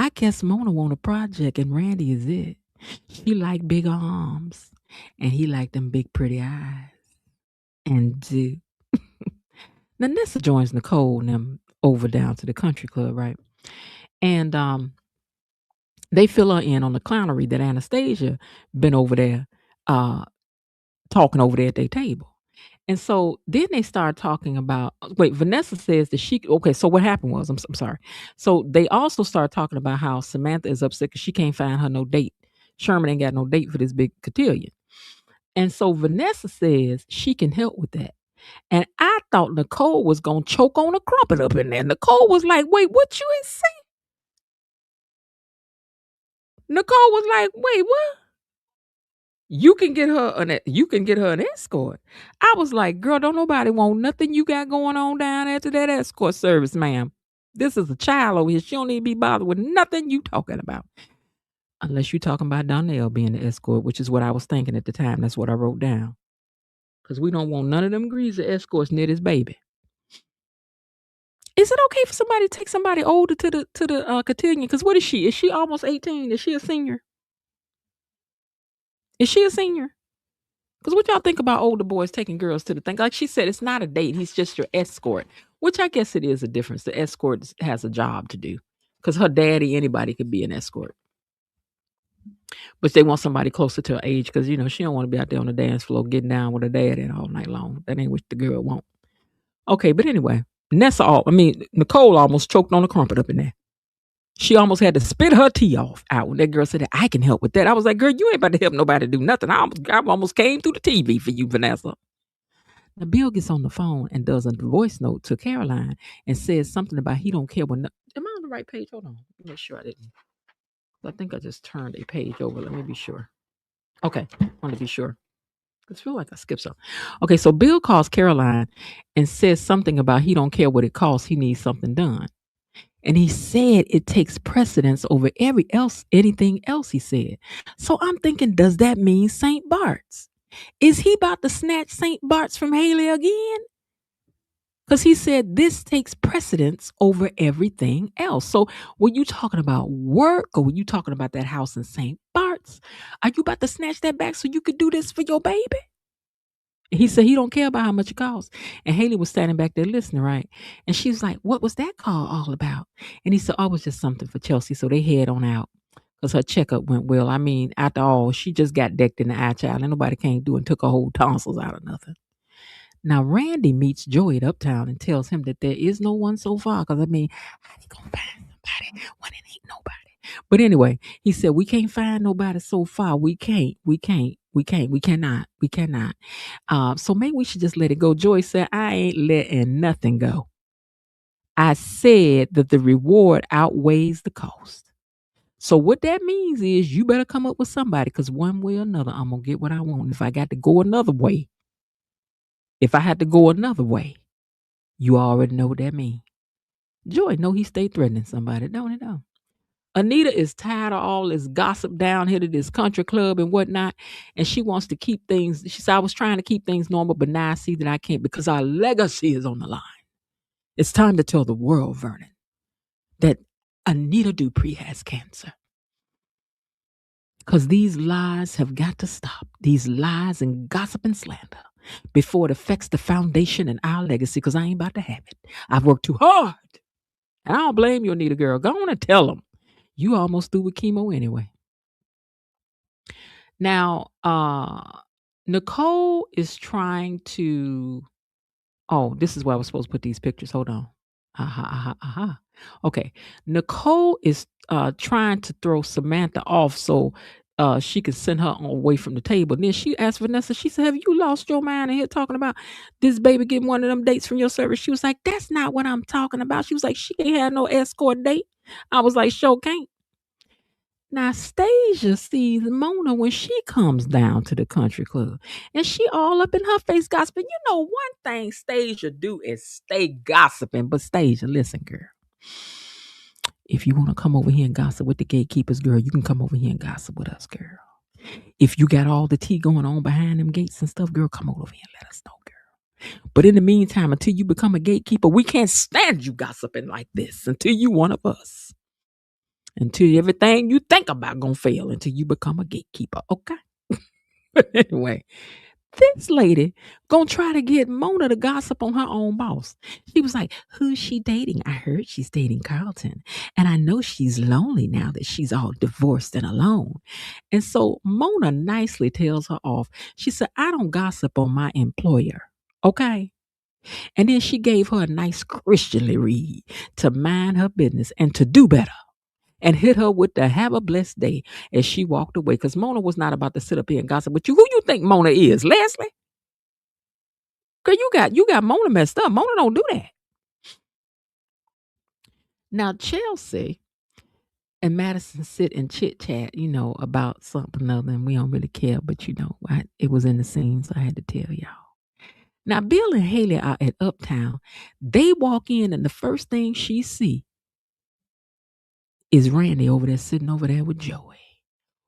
I guess Mona want a project and Randy is it. She like big arms and he like them big pretty eyes. And now Nessa joins Nicole and them over down to the country club, right? And they fill her in on the clownery that Anastasia been over there talking over there at their table. And so then they start talking about, Vanessa says that so what happened was, I'm sorry. So they also start talking about how Samantha is upset because she can't find her no date. Sherman ain't got no date for this big cotillion. And so Vanessa says she can help with that. And I thought Nicole was going to choke on a crumpet up in there. Nicole was like, "Wait, what you ain't say?" Nicole was like, "Wait, what? You can get her an escort." I was like, "Girl, don't nobody want nothing you got going on down after that escort service, ma'am. This is a child over here. She don't need to be bothered with nothing you talking about. Unless you talking about Donnell being the escort," which is what I was thinking at the time. That's what I wrote down. Because we don't want none of them greasy escorts near this baby. Is it okay for somebody to take somebody older to the cotillion? Because what is she? Is she almost 18? Is she a senior? Is she a senior? Because what y'all think about older boys taking girls to the thing? Like she said, it's not a date. He's just your escort, which I guess it is a difference. The escort has a job to do because her daddy, anybody could be an escort. But they want somebody closer to her age because, she don't want to be out there on the dance floor getting down with her daddy all night long. That ain't what the girl want. Okay, but anyway, Nicole almost choked on a crumpet up in there. She almost had to spit her tea out when that girl said, "I can help with that." I was like, "Girl, you ain't about to help nobody do nothing. I almost came through the TV for you, Vanessa." Now, Bill gets on the phone and does a voice note to Caroline and says something about he don't care what. Am I on the right page? Hold on. Let me make sure I didn't. I think I just turned a page over. Let me be sure. Okay, I want to be sure. I feel like I skipped something. Okay, so Bill calls Caroline and says something about he don't care what it costs. He needs something done. And he said it takes precedence over anything else, he said. So I'm thinking, does that mean St. Bart's? Is he about to snatch St. Bart's from Haley again? Because he said this takes precedence over everything else. So were you talking about work or were you talking about that house in St. Bart's? Are you about to snatch that back so you could do this for your baby? He said he don't care about how much it costs. And Haley was standing back there listening, right? And she was like, what was that call all about? And he said, oh, it was just something for Chelsea. So they head on out because her checkup went well. I mean, after all, she just got decked in the eye, child, and nobody came through and took her whole tonsils out of nothing. Now, Randy meets Joey at Uptown and tells him that there is no one so far. Because, I mean, how you going to find somebody when it ain't nobody? But anyway, he said, we can't find nobody so far. We cannot. So maybe we should just let it go. Joy said, I ain't letting nothing go. I said that the reward outweighs the cost. So what that means is you better come up with somebody, because one way or another, I'm going to get what I want. If I got to go another way, if I had to go another way, you already know what that means. Joy know he stay threatening somebody, don't it? Though? Anita is tired of all this gossip down here to this country club and whatnot, and she wants to keep things. She said, I was trying to keep things normal, but now I see that I can't because our legacy is on the line. It's time to tell the world, Vernon, that Anita Dupree has cancer. Because these lies have got to stop. These lies and gossip and slander before it affects the foundation and our legacy, because I ain't about to have it. I've worked too hard. And I don't blame you, Anita girl. Go on and tell them. You almost through with chemo anyway. Now, Nicole is trying to. Oh, this is where I was supposed to put these pictures. Hold on. Okay. Nicole is trying to throw Samantha off so she can send her away from the table. And then she asked Vanessa, she said, have you lost your mind in here talking about this baby getting one of them dates from your service? She was like, that's not what I'm talking about. She was like, she ain't had no escort date. I was like, sure can't. Now, Stasia sees Mona when she comes down to the country club, and she all up in her face gossiping. You know, one thing Stasia do is stay gossiping. But Stasia, listen, girl. If you want to come over here and gossip with the gatekeepers, girl, you can come over here and gossip with us, girl. If you got all the tea going on behind them gates and stuff, girl, come over here and let us know, girl. But in the meantime, until you become a gatekeeper, we can't stand you gossiping like this until you one of us. Until everything you think about gonna fail until you become a gatekeeper, okay? But anyway, this lady gonna try to get Mona to gossip on her own boss. She was like, who's she dating? I heard she's dating Carlton. And I know she's lonely now that she's all divorced and alone. And so Mona nicely tells her off. She said, I don't gossip on my employer, okay? And then she gave her a nice Christianly read to mind her business and to do better. And hit her with the have a blessed day as she walked away. Because Mona was not about to sit up here and gossip with you. Who you think Mona is? Leslie? Girl, you got Mona messed up. Mona don't do that. Now, Chelsea and Madison sit and chit chat, about something other, and we don't really care, but it was in the scene, so I had to tell y'all. Now, Bill and Haley are at Uptown. They walk in, and the first thing she see is Randy over there sitting over there with Joey.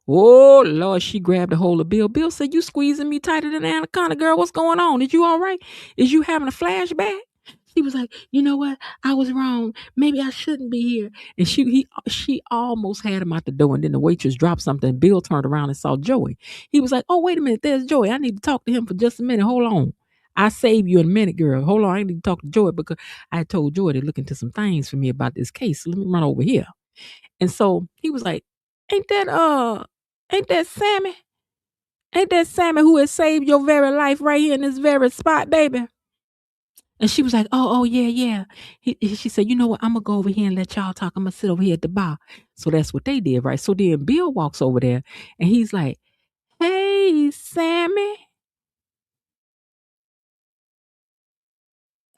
Oh, Lord, she grabbed a hold of Bill. Bill said, you squeezing me tighter than anaconda, girl. What's going on? Is you all right? Is you having a flashback? She was like, you know what? I was wrong. Maybe I shouldn't be here. And she almost had him out the door. And then the waitress dropped something. Bill turned around and saw Joey. He was like, oh, wait a minute. There's Joey. I need to talk to him for just a minute. Hold on. I save you in a minute, girl. Hold on. I need to talk to Joey because I told Joey to look into some things for me about this case. So let me run over here. And so he was like, ain't that Sammy? Ain't that Sammy who has saved your very life right here in this very spot, baby? And she was like, oh, yeah. She said, you know what? I'm going to go over here and let y'all talk. I'm going to sit over here at the bar. So that's what they did, right? So then Bill walks over there and he's like, hey, Sammy.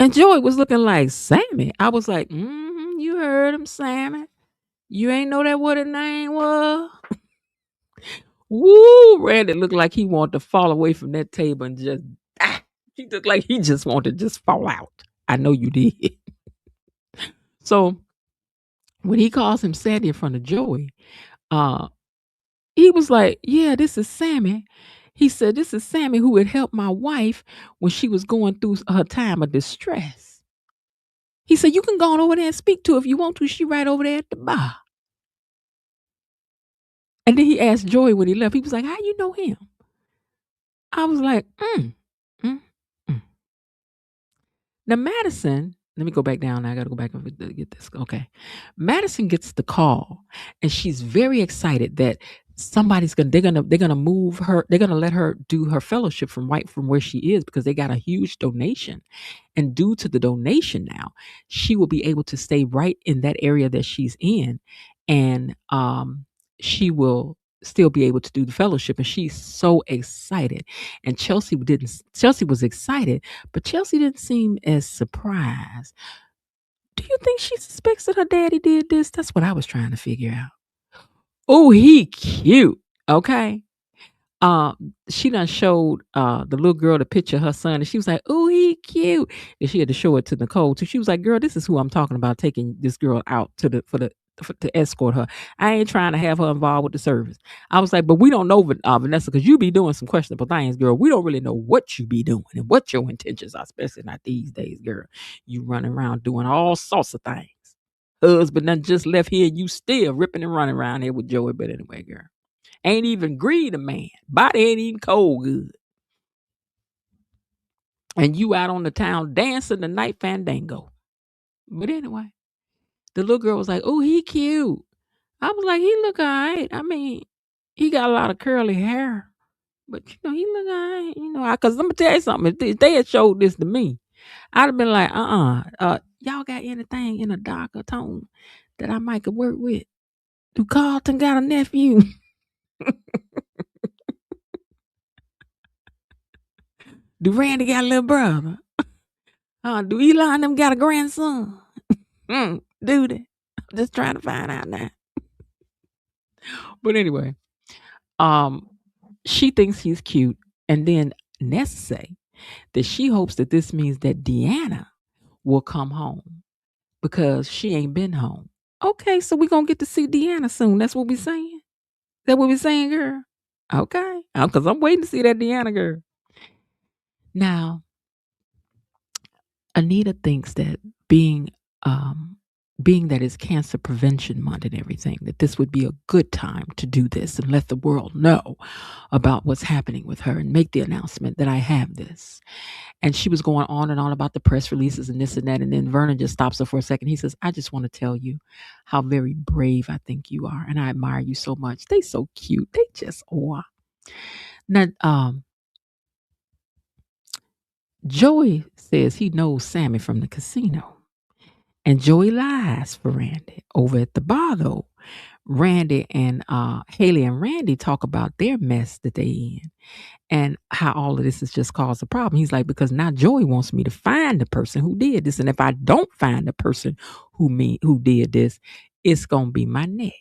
And Joey was looking like, Sammy. I was like, you heard him, Sammy. You ain't know that what his name was? Woo, Randy looked like he wanted to fall away from that table and just he looked like he just wanted to just fall out. I know you did. So when he calls him Sandy in front of Joey, he was like, yeah, this is Sammy. He said, this is Sammy who had helped my wife when she was going through her time of distress. He said, you can go on over there and speak to her if you want to. She right over there at the bar. And then he asked Joey when he left, he was like, how you know him? I was like, Mm, mm. Now, Madison, let me go back down. I got to go back and get this. Okay. Madison gets the call and she's very excited that they're gonna move her, they're gonna let her do her fellowship from where she is because they got a huge donation. And due to the donation now, she will be able to stay right in that area that she's in. And she will still be able to do the fellowship. And she's so excited. And Chelsea was excited, but Chelsea didn't seem as surprised. Do you think she suspects that her daddy did this? That's what I was trying to figure out. Oh, he cute. Okay. She done showed the little girl the picture of her son, and she was like, "Oh, he cute." And she had to show it to Nicole too. She was like, "Girl, this is who I'm talking about. Taking this girl out to escort her. I ain't trying to have her involved with the service." I was like, "But we don't know Vanessa, because you be doing some questionable things, girl. We don't really know what you be doing and what your intentions are, especially not these days, girl. You running around doing all sorts of things. Husband done just left here, you still ripping and running around here with Joey. But anyway, girl." Ain't even greed a man. Body ain't even cold good. And you out on the town dancing the night fandango. But anyway, the little girl was like, "Oh, he cute." I was like, "He look all right. I mean, he got a lot of curly hair. But, he look all right. Because I'm going to tell you something. If they had showed this to me, I'd have been like, y'all got anything in a darker tone that I might could work with? Do Carlton got a nephew? Do Randy got a little brother? Do Eli and them got a grandson? Do they? I'm just trying to find out now. But anyway, she thinks he's cute. And then Ness say that she hopes that this means that Deanna will come home because she ain't been home. Okay, so we're going to get to see Deanna soon. That's what we're saying? That what we're saying, girl? Okay. Because I'm waiting to see that Deanna girl. Now, Anita thinks that being that it's Cancer Prevention Month and everything, that this would be a good time to do this and let the world know about what's happening with her and make the announcement that I have this. And she was going on and on about the press releases and this and that. And then Vernon just stops her for a second. He says, "I just want to tell you how very brave I think you are. And I admire you so much. They so cute. They just are." Now, Joey says he knows Sammy from the casino. And Joey lies for Randy. Over at the bar, though, Randy and Haley and Randy talk about their mess that they in and how all of this has just caused a problem. He's like, because now Joey wants me to find the person who did this. And if I don't find the person who did this, it's going to be my neck.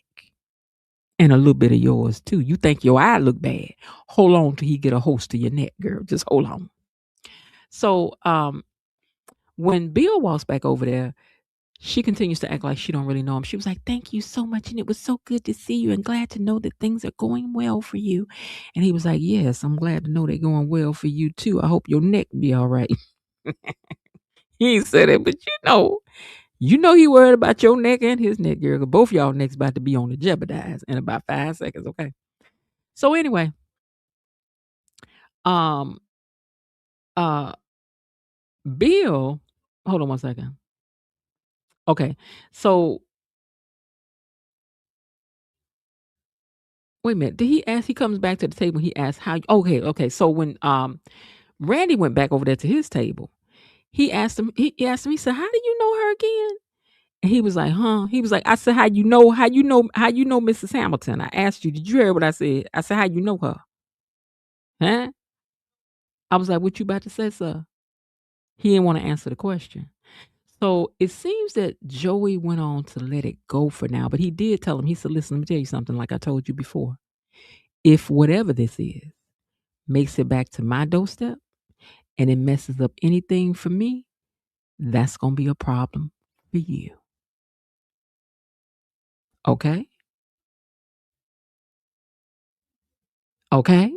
And a little bit of yours, too. You think your eye look bad. Hold on till he get a host to your neck, girl. Just hold on. So when Bill walks back over there, she continues to act like she don't really know him. She was like, "Thank you so much. And it was so good to see you and glad to know that things are going well for you." And he was like, "Yes, I'm glad to know they're going well for you too. I hope your neck be all right." He ain't said it, but you know he worried about your neck and his neck, girl. Both y'all necks about to be on the jeopardize in about 5 seconds, okay? So anyway, um, Bill, hold on one second. Okay, so wait a minute. Did he ask? He comes back to the table. He asked how. Okay. So when Randy went back over there to his table, he asked him. He asked him. He said, "How do you know her again?" And he was like, "Huh?" He was like, "I said, how you know Mrs. Hamilton? I asked you. Did you hear what I said? I said, how you know her? Huh?" I was like, "What you about to say, sir?" He didn't want to answer the question. So it seems that Joey went on to let it go for now, but he did tell him. He said, "Listen, let me tell you something. Like I told you before, if whatever this is makes it back to my doorstep and it messes up anything for me, that's going to be a problem for you." Okay? Okay?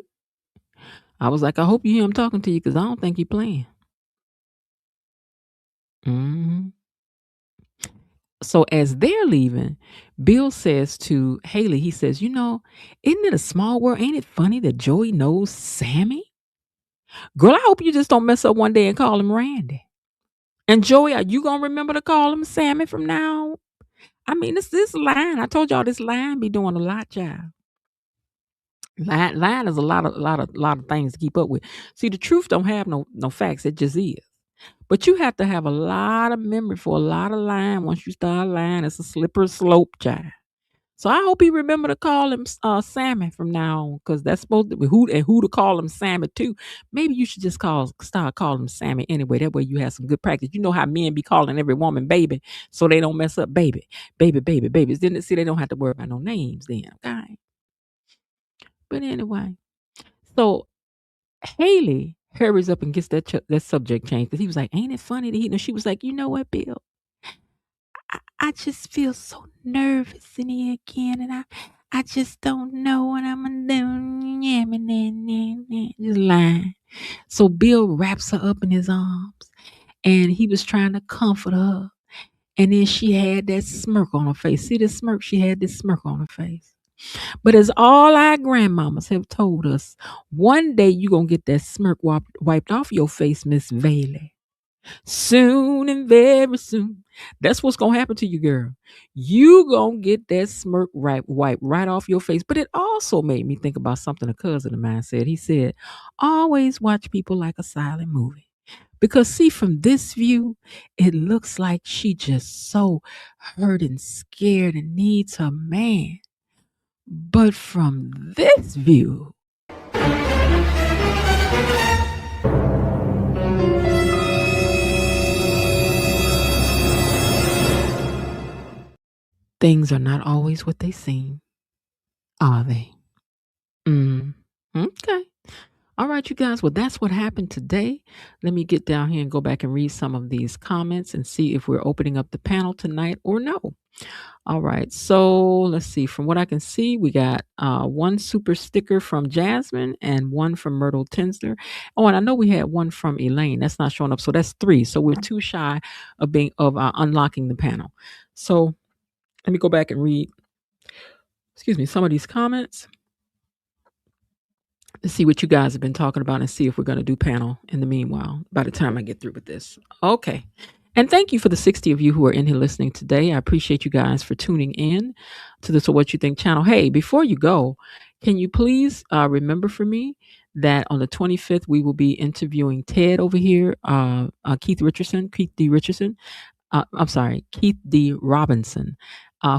I was like, "I hope you hear him talking to you because I don't think he's playing." hmm So as they're leaving, Bill says to Haley, he says, "Isn't it a small world? Ain't it funny that Joey knows Sammy?" Girl, I hope you just don't mess up one day and call him Randy. And Joey, are you gonna remember to call him Sammy from now on? I mean, this line. I told y'all this line be doing a lot, child. Line is a lot of things to keep up with. See, the truth don't have no facts. It just is. But you have to have a lot of memory for a lot of line. Once you start lying, it's a slippery slope, child. So I hope he remember to call him Sammy from now on, because that's supposed to be who to call him Sammy too. Maybe you should just start calling him Sammy anyway. That way you have some good practice. You know how men be calling every woman baby, so they don't mess up baby, baby, baby, babies. Then see they don't have to worry about no names then. Okay. But anyway, so Haley hurries up and gets that subject changed because he was like, "Ain't it funny that he?" And she was like, "You know what, Bill? I just feel so nervous in here again, and I just don't know what I'm gonna do." Just lying. So Bill wraps her up in his arms, and he was trying to comfort her. And then she had that smirk on her face. See the smirk? She had this smirk on her face. But as all our grandmamas have told us, one day you gonna get that smirk wiped off your face, Miss Valley. Soon and very soon. That's what's gonna happen to you, girl. You gonna get that smirk wiped right off your face. But it also made me think about something a cousin of mine said. He said, always watch people like a silent movie. Because see, from this view, it looks like she just so hurt and scared and needs her man. But from this view, things are not always what they seem, are they? Okay. All right, you guys. Well, that's what happened today. Let me get down here and go back and read some of these comments and see if we're opening up the panel tonight or no. All right. So let's see. From what I can see, we got one super sticker from Jasmine and one from Myrtle Tinsler. Oh, and I know we had one from Elaine. That's not showing up. So that's 3. So we're too shy of unlocking the panel. So let me go back and read, some of these comments. To see what you guys have been talking about and see if we're going to do panel in the meanwhile by the time I get through with this. Okay. And thank you for the 60 of you who are in here listening today. I appreciate you guys for tuning in to the So What You Think channel. Hey, before you go, can you please remember for me that on the 25th, we will be interviewing Ted over here, Keith D. Robinson,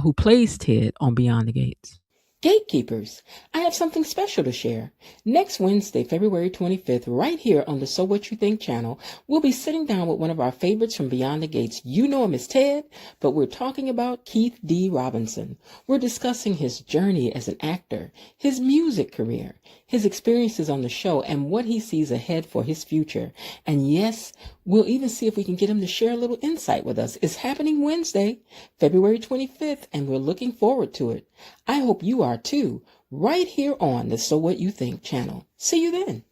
who plays Ted on Beyond the Gates. Gatekeepers, I have something special to share. Next Wednesday, February 25th, right here on the So What You Think channel, we'll be sitting down with one of our favorites from Beyond the Gates. You know him as Ted, but we're talking about Keith D. Robinson. We're discussing his journey as an actor, his music career, his experiences on the show, and what he sees ahead for his future. And yes, we'll even see if we can get him to share a little insight with us. It's happening Wednesday, February 25th, and we're looking forward to it. I hope you are too, right here on the So What You Think channel. See you then.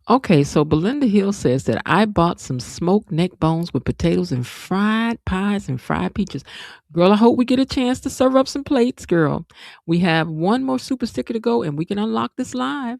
Okay, so Belinda Hill says that I bought some smoked neck bones with potatoes and fried pies and fried peaches. Girl, I hope we get a chance to serve up some plates, girl. We have one more super sticker to go and we can unlock this live.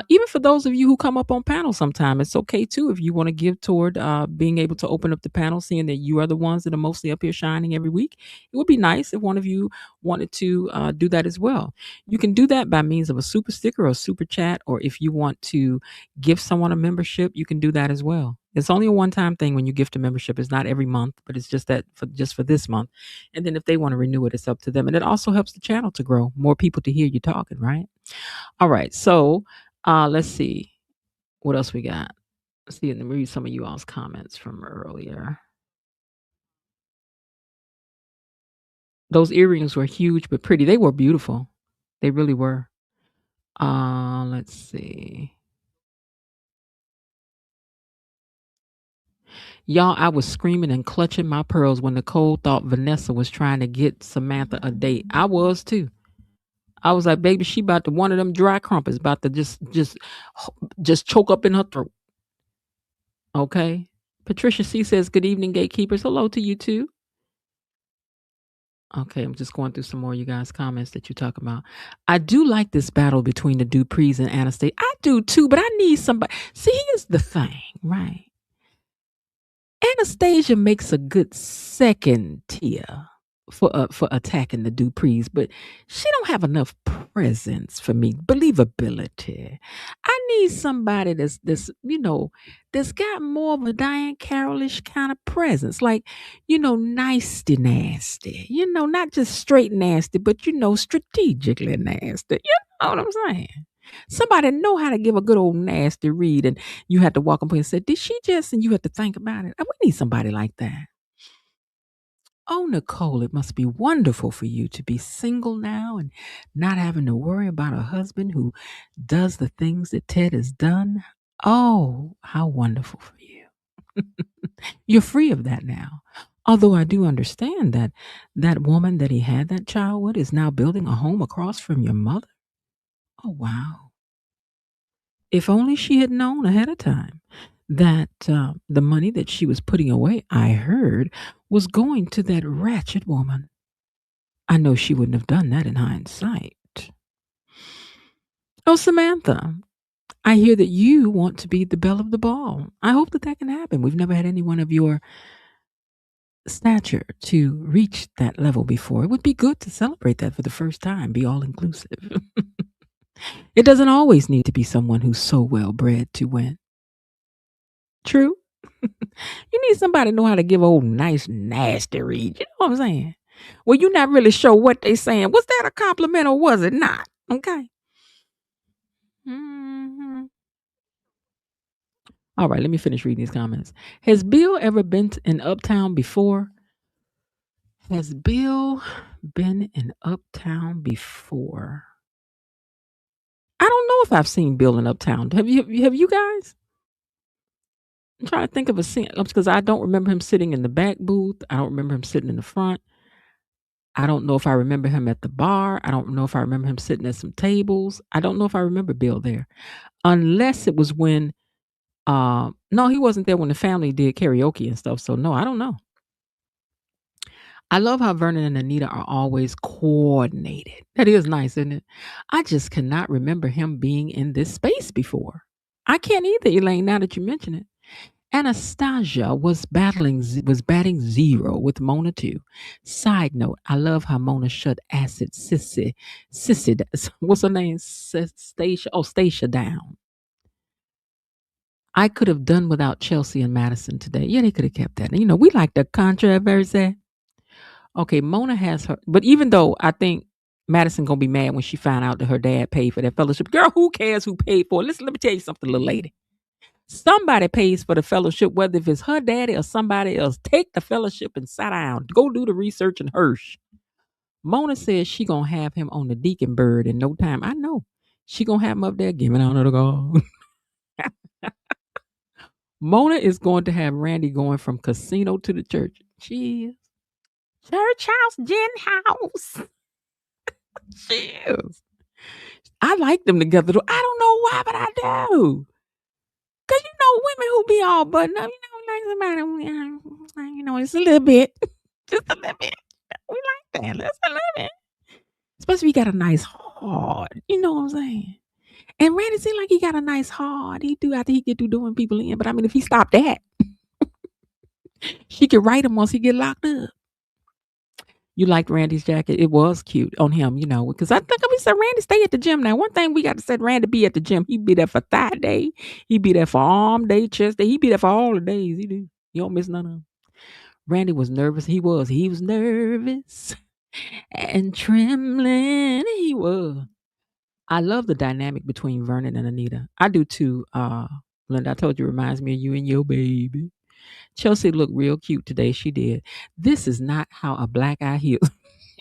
Even for those of you who come up on panel sometime, it's okay too if you want to give toward being able to open up the panel, seeing that you are the ones that are mostly up here shining every week. It would be nice if one of you wanted to do that as well. You can do that by means of a super sticker or a super chat, or if you want to give someone a membership, you can do that as well. It's only a one-time thing when you gift a membership. It's not every month, but it's just for this month. And then if they want to renew it, it's up to them. And it also helps the channel to grow, more people to hear you talking, right? All right. So let's see what else we got. Let's see, and then read some of you all's comments from earlier. Those earrings were huge but pretty. They were beautiful. They really were. Let's see. Y'all, I was screaming and clutching my pearls when Nicole thought Vanessa was trying to get Samantha a date. I was too. I was like, baby, she about to one of them dry crumpets, about to just choke up in her throat. Okay. Patricia C says, good evening, gatekeepers. Hello to you too. Okay, I'm just going through some more of you guys' comments that you talk about. I do like this battle between the Duprees and Anastasia. I do too, but I need somebody. See, here's the thing, right? Anastasia makes a good second tier for attacking the Duprees, but she don't have enough presence for me, believability. I need somebody that's got more of a Diane Carrollish kind of presence, like nasty, not just straight nasty, but strategically nasty. You know what I'm saying? Somebody know how to give a good old nasty read, and you had to walk up and say, "Did she just?" And you had to think about it. We need somebody like that. Oh, Nicole, it must be wonderful for you to be single now and not having to worry about a husband who does the things that Ted has done. Oh, how wonderful for you. You're free of that now. Although I do understand that that woman that he had that child with is now building a home across from your mother. Oh, wow. If only she had known ahead of time that the money that she was putting away, I heard, was going to that wretched woman. I know she wouldn't have done that in hindsight. Oh, Samantha, I hear that you want to be the belle of the ball. I hope that that can happen. We've never had anyone of your stature to reach that level before. It would be good to celebrate that for the first time, be all inclusive. It doesn't always need to be someone who's so well bred to win. True. You need somebody to know how to give old nice nasty read. You know what I'm saying? Well, you're not really sure what they saying. Was that a compliment or was it not? Okay. hmm All right, let me finish reading these comments. Has Bill ever been in Uptown before? Has Bill been in Uptown before? I don't know if I've seen Bill in Uptown. Have you guys? I'm trying to think of a scene because I don't remember him sitting in the back booth. I don't remember him sitting in the front. I don't know if I remember him at the bar. I don't know if I remember him sitting at some tables. I don't know if I remember Bill there. Unless it was when no, he wasn't there when the family did karaoke and stuff. So no, I don't know. I love how Vernon and Anita are always coordinated. That is nice, isn't it? I just cannot remember him being in this space before. I can't either, Elaine, now that you mention it. Anastasia was batting zero with Mona too. Side note, I love how Mona shut acid sissy, what's her name? Stacia down. I could have done without Chelsea and Madison today. Yeah, they could have kept that. We like the controversy. Okay, Mona has her, but even though I think Madison gonna be mad when she find out that her dad paid for that fellowship. Girl, who cares who paid for it? Listen, let me tell you something, little lady. Somebody pays for the fellowship, whether if it's her daddy or somebody else. Take the fellowship and sit down. Go do the research in Hirsch. Mona says she gonna have him on the deacon bird in no time. I know. She gonna have him up there giving honor to God. Mona is going to have Randy going from casino to the church. She is. Church house, gin house. She is. I like them together. I don't know why, but I do. Cause women who be all buttoned up, like somebody, it's a little bit, just a little bit. We like that, just a little bit. Especially if he got a nice heart, you know what I'm saying? And Randy seemed like he got a nice heart. He do after he get through doing people in, but I mean, if he stopped that, she could write him once he get locked up. You liked Randy's jacket? It was cute on him, because I think we said Randy stay at the gym now. One thing we got to say, Randy be at the gym. He be there for thigh day. He be there for arm day, chest day. He be there for all the days. He do. You don't miss none of them. Randy was nervous. He was nervous and trembling. He was. I love the dynamic between Vernon and Anita. I do too. Linda, I told you, it reminds me of you and your baby. Chelsea looked real cute today. She did. This is not how a black eye heals.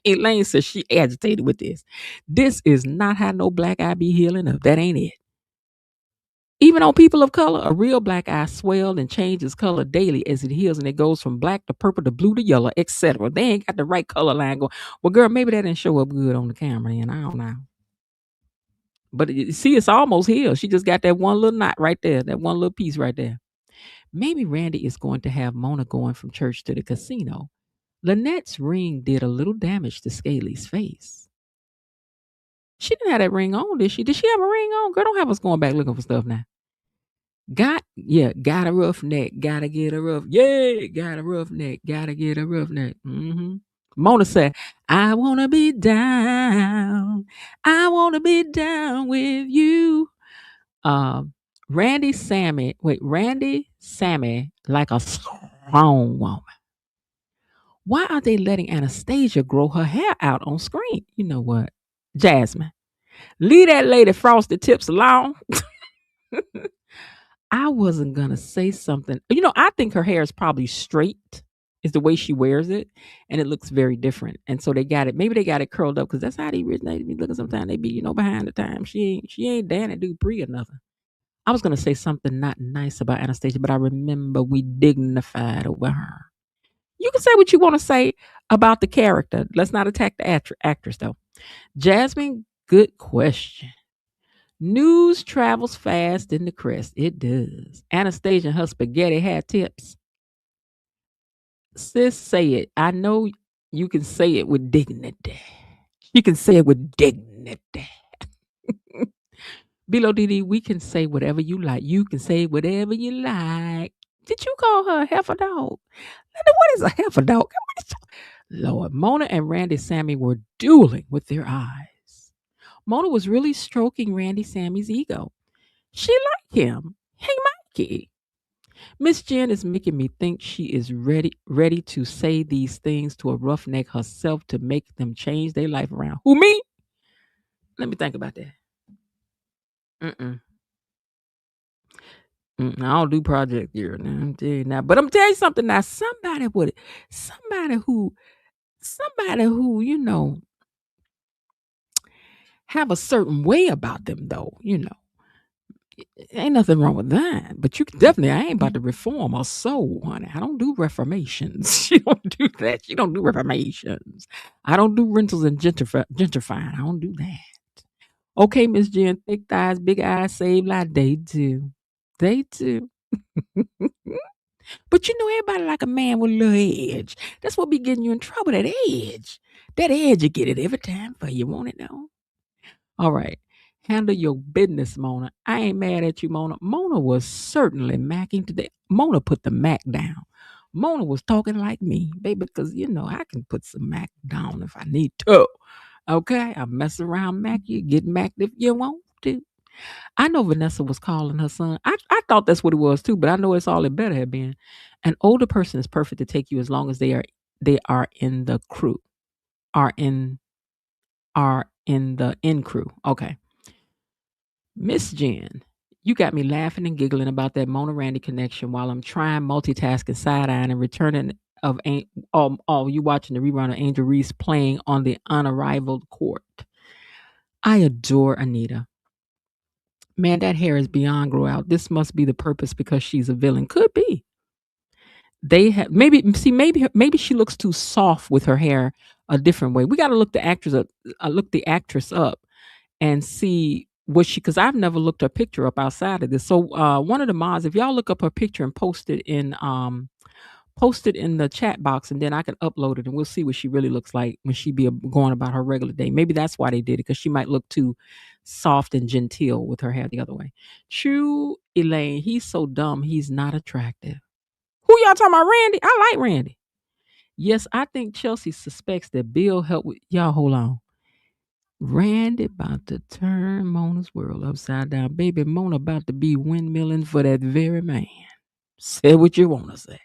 Elaine says she agitated with this. This is not how no black eye be healing up. That ain't it. Even on people of color, a real black eye swells and changes color daily as it heals, and it goes from black to purple to blue to yellow, etc. They ain't got the right color line going. Well, girl, maybe that didn't show up good on the camera, and I don't know. But see, it's almost healed. She just got that one little knot right there, that one little piece right there. Maybe Randy is going to have Mona going from church to the casino. Lynette's ring did a little damage to Scaly's face. She didn't have that ring on, did she? Did she have a ring on? Girl, don't have us going back looking for stuff now. Got a rough neck, gotta get a rough, got a rough neck, gotta get a rough neck. Mona said, I wanna be down with you. Randy Sammy, like a strong woman. Why are they letting Anastasia grow her hair out on screen? You know what, Jasmine, leave that lady frosted tips alone. I wasn't gonna say something. I think her hair is probably straight, is the way she wears it, and it looks very different. And so they got it. Maybe they got it curled up because that's how they originally be looking. Sometimes they be, behind the time. She ain't Danny Dupree or nothing. I was gonna say something not nice about Anastasia, but I remember we dignified over her. You can say what you want to say about the character. Let's not attack the actress though. Jasmine, good question. News travels fast in the crest. It does. Anastasia and her spaghetti had tips. Sis, say it. I know you can say it with dignity. You can say it with dignity. Below DD, we can say whatever you like. You can say whatever you like. Did you call her a heifer dog? What is a heifer dog? Lord, Mona and Randy Sammy were dueling with their eyes. Mona was really stroking Randy Sammy's ego. She liked him. Hey, Mikey. Miss Jen is making me think she is ready to say these things to a roughneck herself to make them change their life around. Who, me? Let me think about that. I don't do project year now. I'm telling you now. But I'm telling you something now. Somebody who, have a certain way about them though, ain't nothing wrong with that. But you can definitely, I ain't about to reform a soul, honey. I don't do reformations. She don't do that. She don't do reformations. I don't do rentals and gentrifying. I don't do that. Okay, Miss Jen, thick thighs, big eyes, save life. They do. They do. But everybody like a man with a little edge. That's what be getting you in trouble, that edge. That edge, you get it every time for you. Want it though? All right. Handle your business, Mona. I ain't mad at you, Mona. Mona was certainly macking today. Mona put the Mac down. Mona was talking like me, baby, because, I can put some Mac down if I need to. Okay? I mess around Mac. You get Mac if you want to. I know Vanessa was calling her son. I thought that's what it was too, but I know it's all it better have been. An older person is perfect to take you as long as they are in the crew. Are in the in crew. Okay. Miss Jen, you got me laughing and giggling about that Mona Randy connection while I'm trying multitasking side eyeing and returning of you watching the rerun of Angel Reese playing on the unrivaled court. I adore Anita. Man, that hair is beyond grow out. This must be the purpose because she's a villain. Could be. They have maybe she looks too soft with her hair a different way. We got to look the actress up and see what she, because I've never looked her picture up outside of this. So one of the mods, if y'all look up her picture and post it in the chat box, and then I can upload it and we'll see what she really looks like when she be going about her regular day. Maybe that's why they did it, because she might look too soft and genteel with her hair the other way. True, Elaine, he's so dumb he's not attractive. Who y'all talking about? Randy? I like Randy. Yes, I think Chelsea suspects that Bill helped with y'all. Hold on. Randy about to turn Mona's world upside down. Baby, Mona about to be windmilling for that very man. Say what you want to say.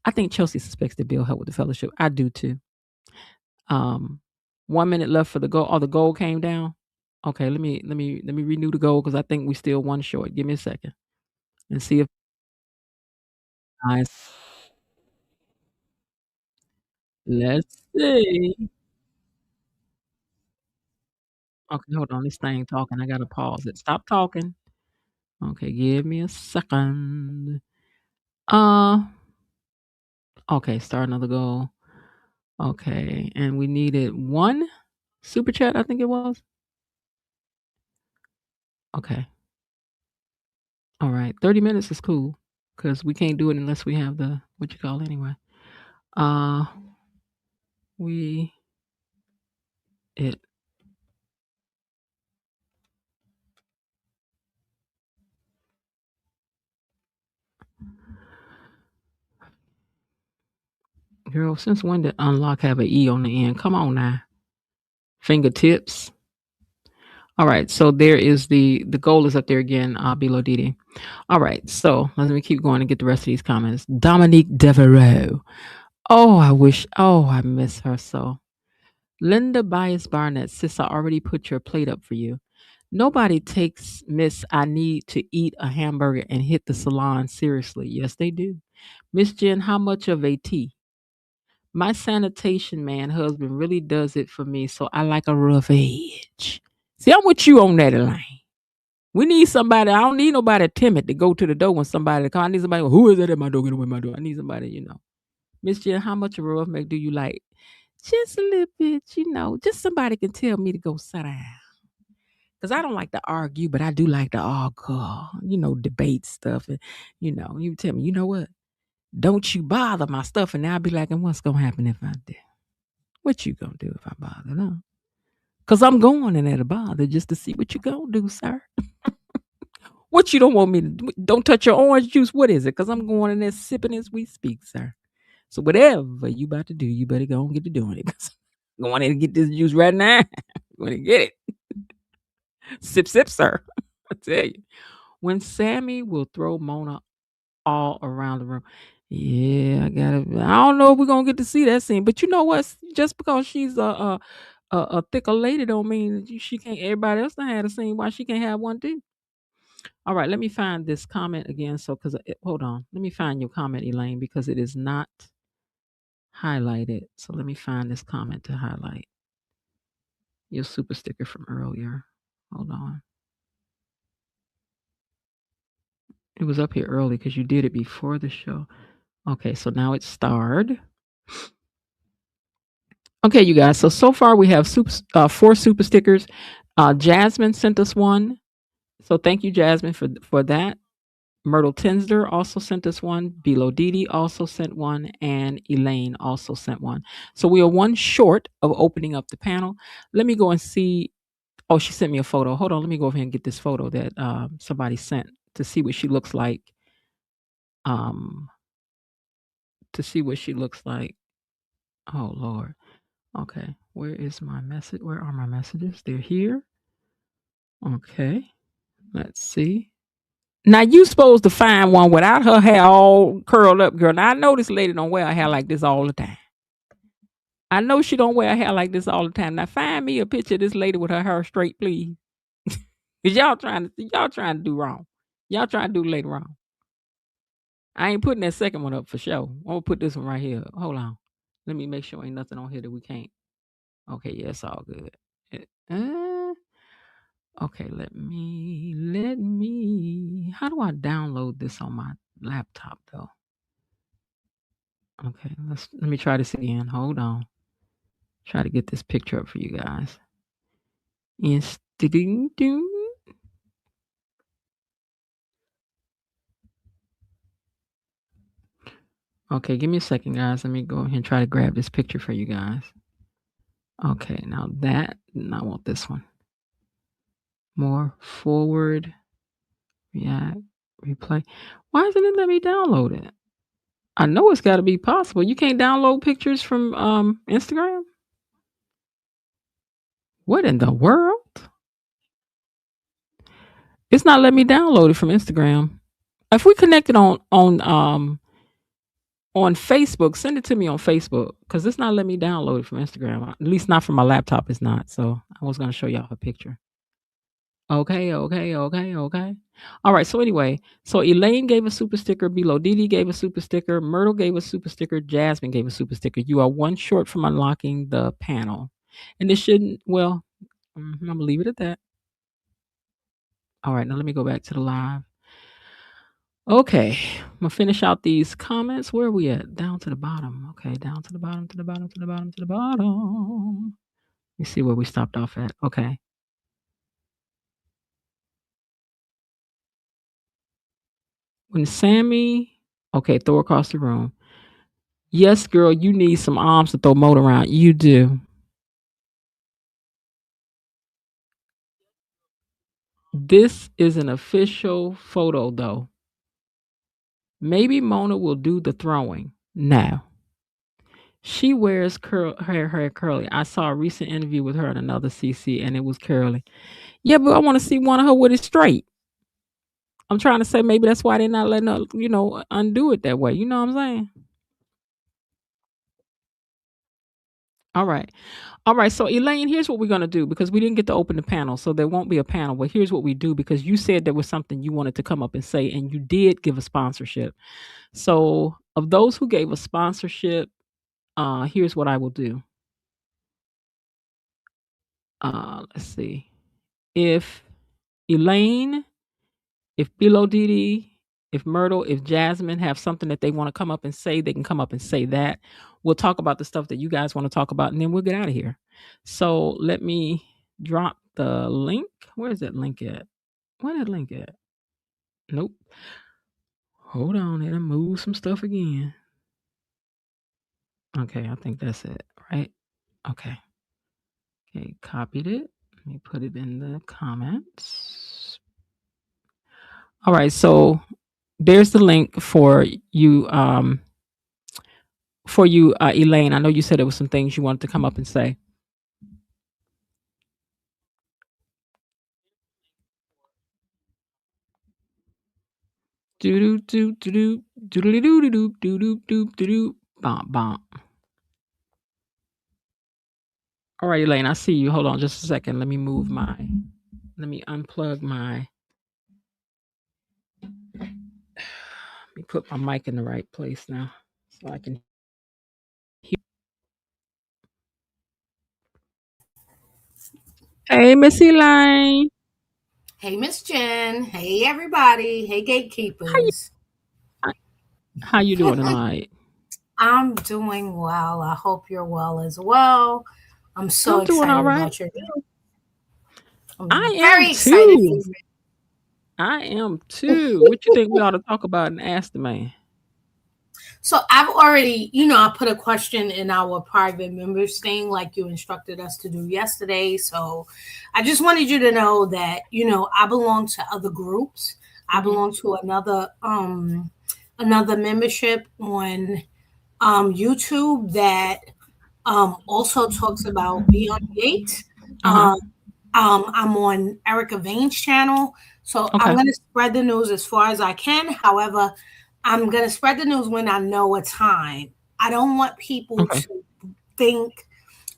I think Chelsea suspects that Bill helped with the fellowship. I do too. 1 minute left for the goal. Oh, the goal came down. Okay, let me renew the goal because I think we still one short. Give me a second and see if nice. Let's see. Okay, hold on. This thing talking. I gotta pause it. Stop talking. Okay, give me a second. Okay, start another goal. Okay, and we needed one super chat, I think it was. Okay. All right, 30 minutes is cool because we can't do it unless we have the what you call it anyway. It. Girl, since when did unlock have an E on the end? Come on now. Fingertips. All right, so there is the goal is up there again, below Didi. All right, so let me keep going and get the rest of these comments. Dominique Devereaux. Oh, I miss her so. Linda Bias Barnett, sis, I already put your plate up for you. Nobody takes Miss I need to eat a hamburger and hit the salon seriously. Yes, they do. Miss Jen, how much of a tea? My sanitation man husband really does it for me, so I like a rough edge. See, I'm with you on that, Elaine. We need somebody. I don't need nobody timid to go to the door when somebody call. I need somebody. Who is that at my door? Get away my door. I need somebody, Miss Jen, how much of a rough make do you like? Just a little bit, Just somebody can tell me to go sit down. Because I don't like to argue, but I do like to argue, debate stuff. And, you tell me, you know what? Don't you bother my stuff. And I'll be like, and what's going to happen if I do? What you going to do if I bother? No. Because I'm going in there to bother just to see what you going to do, sir. What you don't want me to do? Don't touch your orange juice. What is it? Because I'm going in there sipping as we speak, sir. So whatever you about to do, you better go and get to doing it. I'm going in to get this juice right now. I'm going to get it. Sip, sip, sir. I tell you. When Sammy will throw Mona all around the room. Yeah, I don't know if we're gonna get to see that scene, but you know what? Just because she's a thicker lady don't mean she can't. Everybody else done had a scene. Why she can't have one too? All right, let me find this comment again. So, hold on, let me find your comment, Elaine, because it is not highlighted. So let me find this comment to highlight your super sticker from earlier. Hold on. It was up here early because you did it before the show. Okay, so now it's starred. Okay, you guys. So far we have 4 super stickers. Jasmine sent us one. So thank you, Jasmine, for that. Myrtle Tinsder also sent us one. Bilo Didi also sent one. And Elaine also sent one. So we are one short of opening up the panel. Let me go and see. Oh, she sent me a photo. Hold on. Let me go over here and get this photo that somebody sent to see what she looks like. To see what she looks like. Oh, Lord. Okay. Where is my message? Where are my messages? They're here. Okay. Let's see. Now you supposed to find one without her hair all curled up, girl. Now I know this lady don't wear her hair like this all the time. I know she don't wear her hair like this all the time. Now find me a picture of this lady with her hair straight, please. Cause y'all trying to do wrong. Y'all trying to do the lady wrong. I ain't putting that second one up for sure. I'm gonna put this one right here. Hold on. Let me make sure ain't nothing on here that we can't. Okay, yeah, it's all good. Okay, let me. How do I download this on my laptop though? Okay, let me try this again. Hold on. Try to get this picture up for you guys. Okay, give me a second, guys. Let me go ahead and try to grab this picture for you guys. Okay, now I want this one. More forward, react, replay. Why doesn't it let me download it? I know it's got to be possible. You can't download pictures from Instagram? What in the world? It's not letting me download it from Instagram. If we connected on Facebook, send it to me on Facebook because it's not letting me download it from Instagram. At least not from my laptop. It's not. So I was going to show y'all a picture. Okay. All right. So anyway, Elaine gave a super sticker. Bilo Didi gave a super sticker. Myrtle gave a super sticker. Jasmine gave a super sticker. You are one short from unlocking the panel. And this shouldn't, well, I'm going to leave it at that. All right. Now let me go back to the live. Okay. I'm going to finish out these comments. Where are we at? Down to the bottom. Okay. Down to the bottom, to the bottom, to the bottom, to the bottom. Let me see where we stopped off at. Okay. When Sammy, okay, throw across the room. Yes, girl, you need some arms to throw motor around. You do. This is an official photo, though. Maybe Mona will do the throwing. No. She wears her hair curly. I saw a recent interview with her in another CC, and it was curly. Yeah, but I want to see one of her with it straight. I'm trying to say maybe that's why they're not letting her, undo it that way. You know what I'm saying? All right. All right. So, Elaine, here's what we're going to do because we didn't get to open the panel. So, there won't be a panel. But here's what we do because you said there was something you wanted to come up and say, and you did give a sponsorship. So, of those who gave a sponsorship, here's what I will do. Let's see. If Elaine, if Bilo Didi, if Myrtle, if Jasmine have something that they want to come up and say, they can come up and say that. We'll talk about the stuff that you guys want to talk about, and then we'll get out of here. So let me drop the link. Where's that link at? Where's that link at? Nope. Hold on, it'll move some stuff again. Okay, I think that's it, right? Okay. Okay, copied it. Let me put it in the comments. All right, so there's the link for you, Elaine. I know you said there was some things you wanted to come up and say. Do do do do do do do do do do do do do bom bom. All right, Elaine, I see you. Hold on just a second. Let me unplug my. Let me put my mic in the right place now so I can hear. Hey, Miss Elaine. Hey, Miss Jen. Hey, everybody. Hey, gatekeepers. How you doing tonight? I'm doing well. I hope you're well as well. I'm so excited doing all right. about your video. I very am excited. too. I am too. What you think we ought to talk about and ask the man? So I've already, I put a question in our private members thing like you instructed us to do yesterday. So I just wanted you to know that, I belong to other groups. I belong to another membership on YouTube that also talks about Beyond Gates. I'm on Erica Vane's channel. So I'm going to spread the news as far as I can. However, I'm going to spread the news when I know a time. I don't want people to think,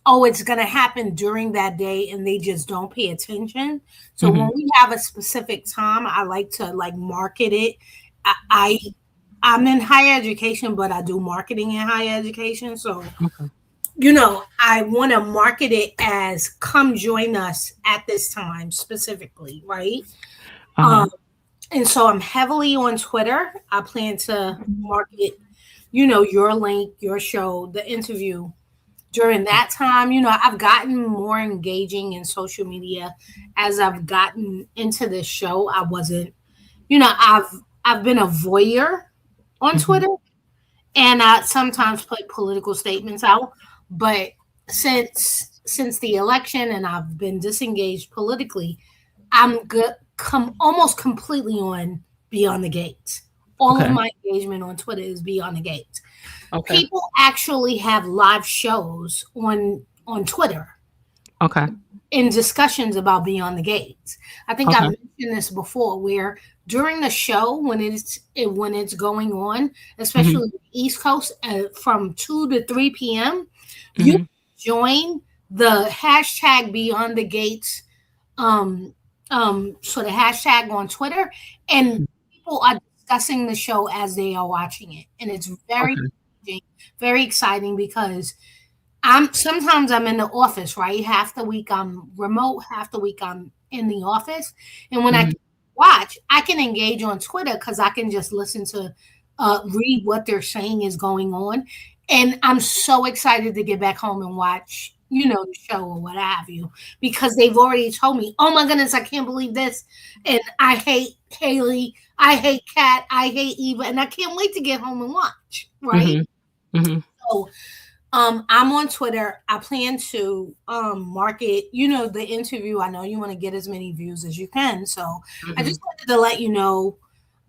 oh, it's going to happen during that day and they just don't pay attention. So when we have a specific time, I like to market it. I'm in higher education, but I do marketing in higher education. So, I want to market it as come join us at this time specifically, right? And so I'm heavily on Twitter. I plan to market, your link, your show, the interview during that time. I've gotten more engaging in social media as I've gotten into this show. I wasn't, I've been a voyeur on Twitter, and I sometimes put political statements out. But since the election, and I've been disengaged politically, I'm almost completely on Beyond the Gates. All of my engagement on Twitter is Beyond the Gates. People actually have live shows on Twitter. In discussions about Beyond the Gates. I think I mentioned this before, where during the show when it's going on, especially the East Coast, from 2 to 3 p.m., you join the hashtag Beyond the Gates sort of hashtag on Twitter, and people are discussing the show as they are watching it, and it's very exciting because sometimes I'm in the office, right? Half the week I'm remote, half the week I'm in the office, and when I watch, I can engage on Twitter because I can just listen to read what they're saying is going on, and I'm so excited to get back home and watch the show or what have you, because they've already told me, oh my goodness, I can't believe this. And I hate Haley. I hate Kat. I hate Eva. And I can't wait to get home and watch. Right. Mm-hmm. So I'm on Twitter. I plan to market, the interview. I know you want to get as many views as you can. So I just wanted to let you know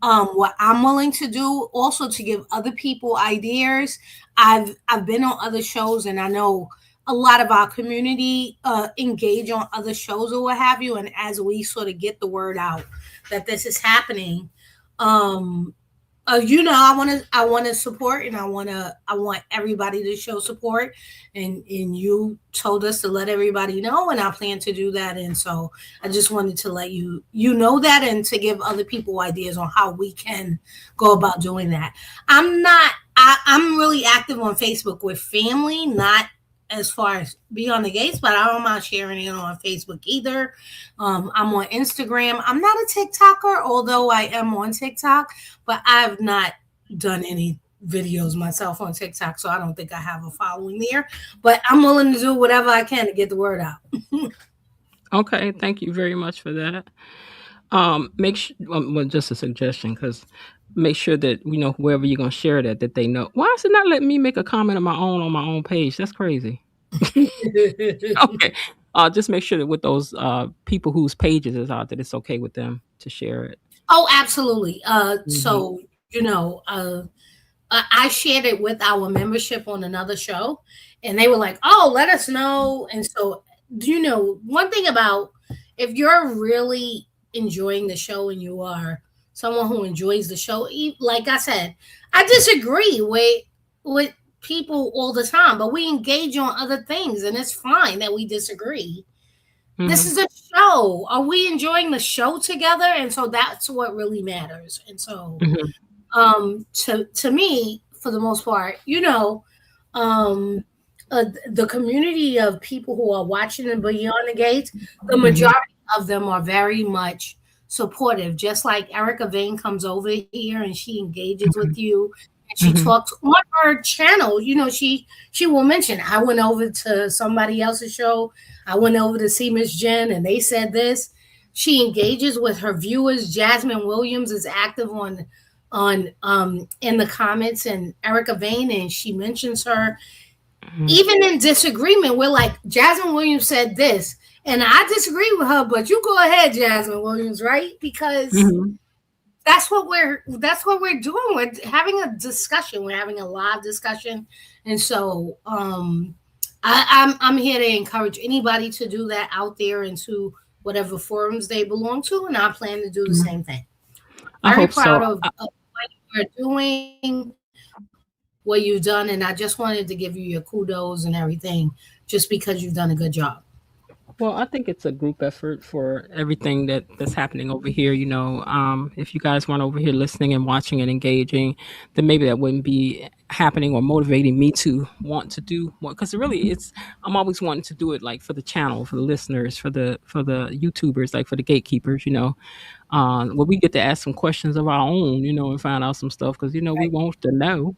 what I'm willing to do, also to give other people ideas. I've been on other shows, and I know a lot of our community engage on other shows or what have you. And as we sort of get the word out that this is happening, I want to support, and I want everybody to show support, and you told us to let everybody know, and I plan to do that. And so I just wanted to let you know that, and to give other people ideas on how we can go about doing that. I'm really active on Facebook with family, not as far as Beyond the Gates, but I don't mind sharing it on Facebook either. I'm on Instagram. I'm not a TikToker, although I am on TikTok, but I've not done any videos myself on TikTok, so I don't think I have a following there. But I'm willing to do whatever I can to get the word out. Okay, thank you very much for that. Make sure, well, just a suggestion, because make sure that whoever you're gonna share that they know. Why is it not letting me make a comment on my own page? That's crazy. Okay, just make sure that with those people whose pages is out, that it's okay with them to share it. Oh, absolutely. So I shared it with our membership on another show, and they were like, "Oh, let us know." And so, one thing about, if you're really enjoying the show and you are someone who enjoys the show, like I said, I disagree with people all the time, but we engage on other things, and it's fine that we disagree. Mm-hmm. This is a show. Are we enjoying the show together? And so that's what really matters. And so, to me, for the most part, the community of people who are watching and Beyond the Gates, the majority of them are very much supportive. Just like Erica Vane comes over here and she engages with you, and she talks on her channel. She will mention, I went over to somebody else's show. I went over to see Miss Jen, and they said this. She engages with her viewers. Jasmine Williams is active on in the comments, and Erica Vane, and she mentions her. Even in disagreement, we're like, Jasmine Williams said this, and I disagree with her, but you go ahead, Jasmine Williams, right? Because that's what we're doing. We're having a discussion. We're having a live discussion, and so I'm here to encourage anybody to do that out there into whatever forums they belong to, and I plan to do the same thing. Very proud of what you're doing, what you've done, and I just wanted to give you your kudos and everything, just because you've done a good job. Well, I think it's a group effort for everything that's happening over here. If you guys weren't over here listening and watching and engaging, then maybe that wouldn't be happening or motivating me to want to do more. Because really, I'm always wanting to do it, like, for the channel, for the listeners, for the YouTubers, like for the gatekeepers. Where we get to ask some questions of our own, and find out some stuff, because we want to know.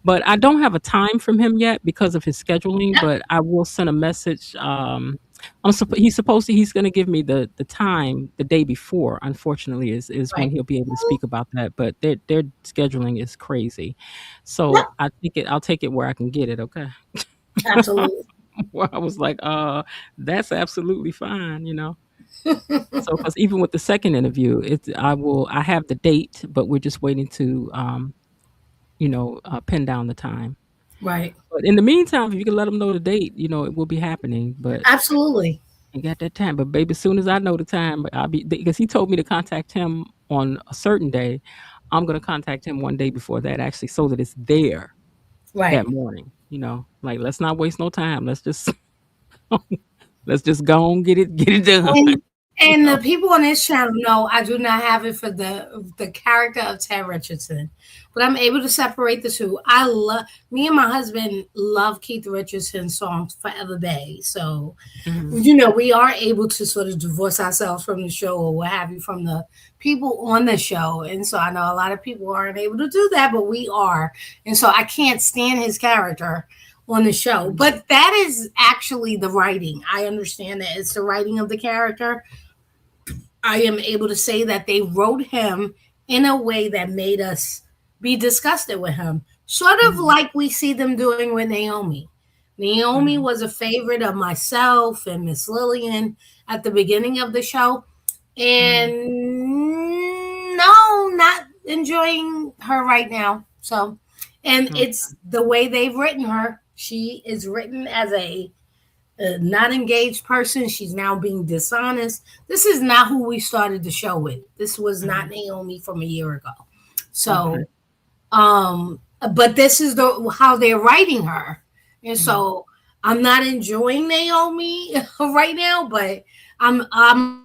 But I don't have a time from him yet because of his scheduling, but I will send a message. He's going to give me the time the day before, unfortunately, is when he'll be able to speak about that, but their scheduling is crazy. So I'll take it where I can get it. Okay. Absolutely. Well, I was like, that's absolutely fine, So, because even with the second interview, I have the date, but we're just waiting to pin down the time. Right. But in the meantime, if you can let them know the date, it will be happening. But absolutely, I got that time. But baby, as soon as I know the time, because he told me to contact him on a certain day. I'm going to contact him one day before that, actually, so that it's there that morning. Like, let's not waste no time. Let's just go and get it done. And the people on this channel know I do not have it for the character of Ted Richardson, but I'm able to separate the two. Me and my husband love Keith Richardson's songs Forever Bay. So, we are able to sort of divorce ourselves from the show or what have you, from the people on the show. And so I know a lot of people aren't able to do that, but we are. And so I can't stand his character on the show. But that is actually the writing. I understand that it's the writing of the character. I am able to say that they wrote him in a way that made us be disgusted with him. sort of like we see them doing with Naomi. Naomi was a favorite of myself and Miss Lillian at the beginning of the show. And no, not enjoying her right now. So, and it's the way they've written her. She is written as a not engaged person. She's now being dishonest. This is not who we started the show with. This was not Naomi from a year ago. So, but this is how they're writing her, and so I'm not enjoying Naomi right now. But I'm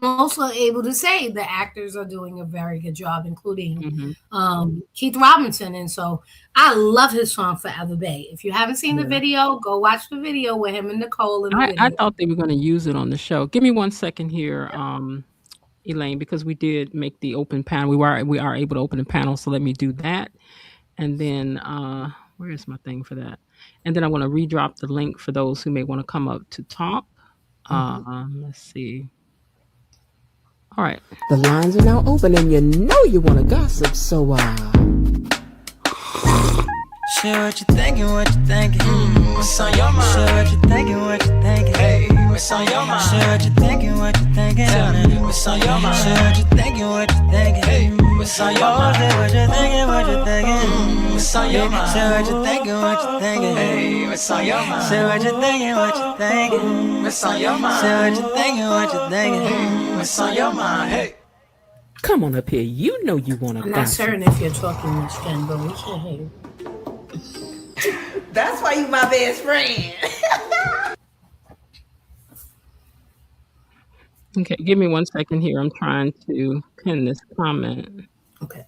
also able to say the actors are doing a very good job, including Keith Robinson, and so I love his song "Forever Bay." If you haven't seen the video, go watch the video with him and Nicole. I thought they were going to use it on the show. Give me 1 second here, Elaine, because we did make the open panel. We are able to open a panel, so let me do that. And then where is my thing for that? And then I want to redrop the link for those who may want to come up to talk. Let's see. All right. The lines are now open, and you know you want to gossip, so share what you thinking, what you thinking. What's on your mind? Share what you thinking, what you thinking. Hey, what's on your mind? Share what you thinking, what you thinking. Tell me, what's on your mind? Share what you thinking, what you thinking. Hey, what's on your mind? Say what you thinking, what you thinking. What's on your mind? Share what you thinking, what you thinking. Hey, what's on your mind? Say what you thinking, what you thinking. What's on your mind? Say what you thinking, what you thinking. What's on your mind? Hey. come on up here. You know you want to I'm not gossip. certain if you're talking, Miss Jen, but we can't hear you. That's why you my best friend. Okay, give me 1 second here. I'm trying to pin this comment. Okay.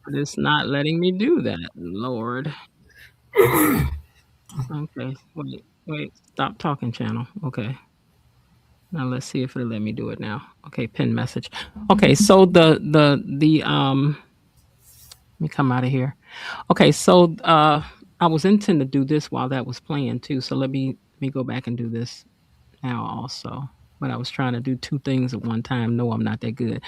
But it's not letting me do that, Lord. Okay, wait, stop talking, channel. Okay. Now let's see if it'll let me do it now. Okay, pin message. Okay, so the let me come out of here. Okay, so I was intending to do this while that was playing too. So let me go back and do this now also. But I was trying to do two things at one time. No, I'm not that good.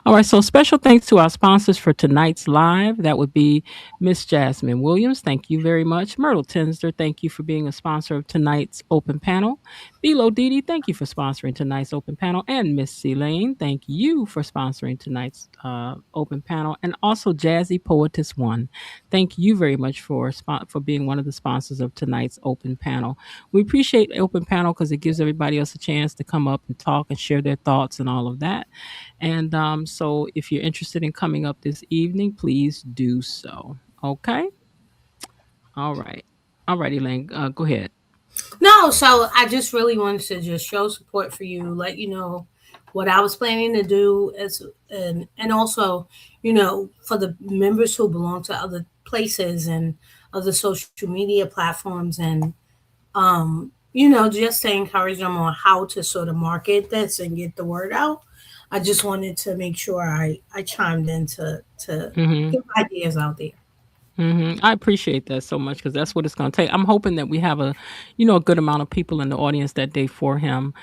All right, so special thanks to our sponsors for tonight's live. That would be Miss Jasmine Williams. Thank you very much. Myrtle Tinsler, thank you for being a sponsor of tonight's open panel. Bilo Didi, thank you for sponsoring tonight's open panel. And Miss C. Lane, thank you for sponsoring tonight's open panel. And also Jazzy Poetess One, thank you very much for being one of the sponsors of tonight's open panel. We appreciate the open panel because it gives everybody else a chance to come up and talk and share their thoughts and all of that. And so if you're interested in coming up this evening, please do so. Okay? All right. All right, Elaine, go ahead. No, so I just really wanted to just show support for you, let you know what I was planning to do, and also, you know, for the members who belong to other places and other social media platforms, and you know, just to encourage them on how to sort of market this and get the word out. I just wanted to make sure I chimed in to get ideas out there. I appreciate that so much because that's what it's going to take. I'm hoping that we have a good amount of people in the audience that day for him,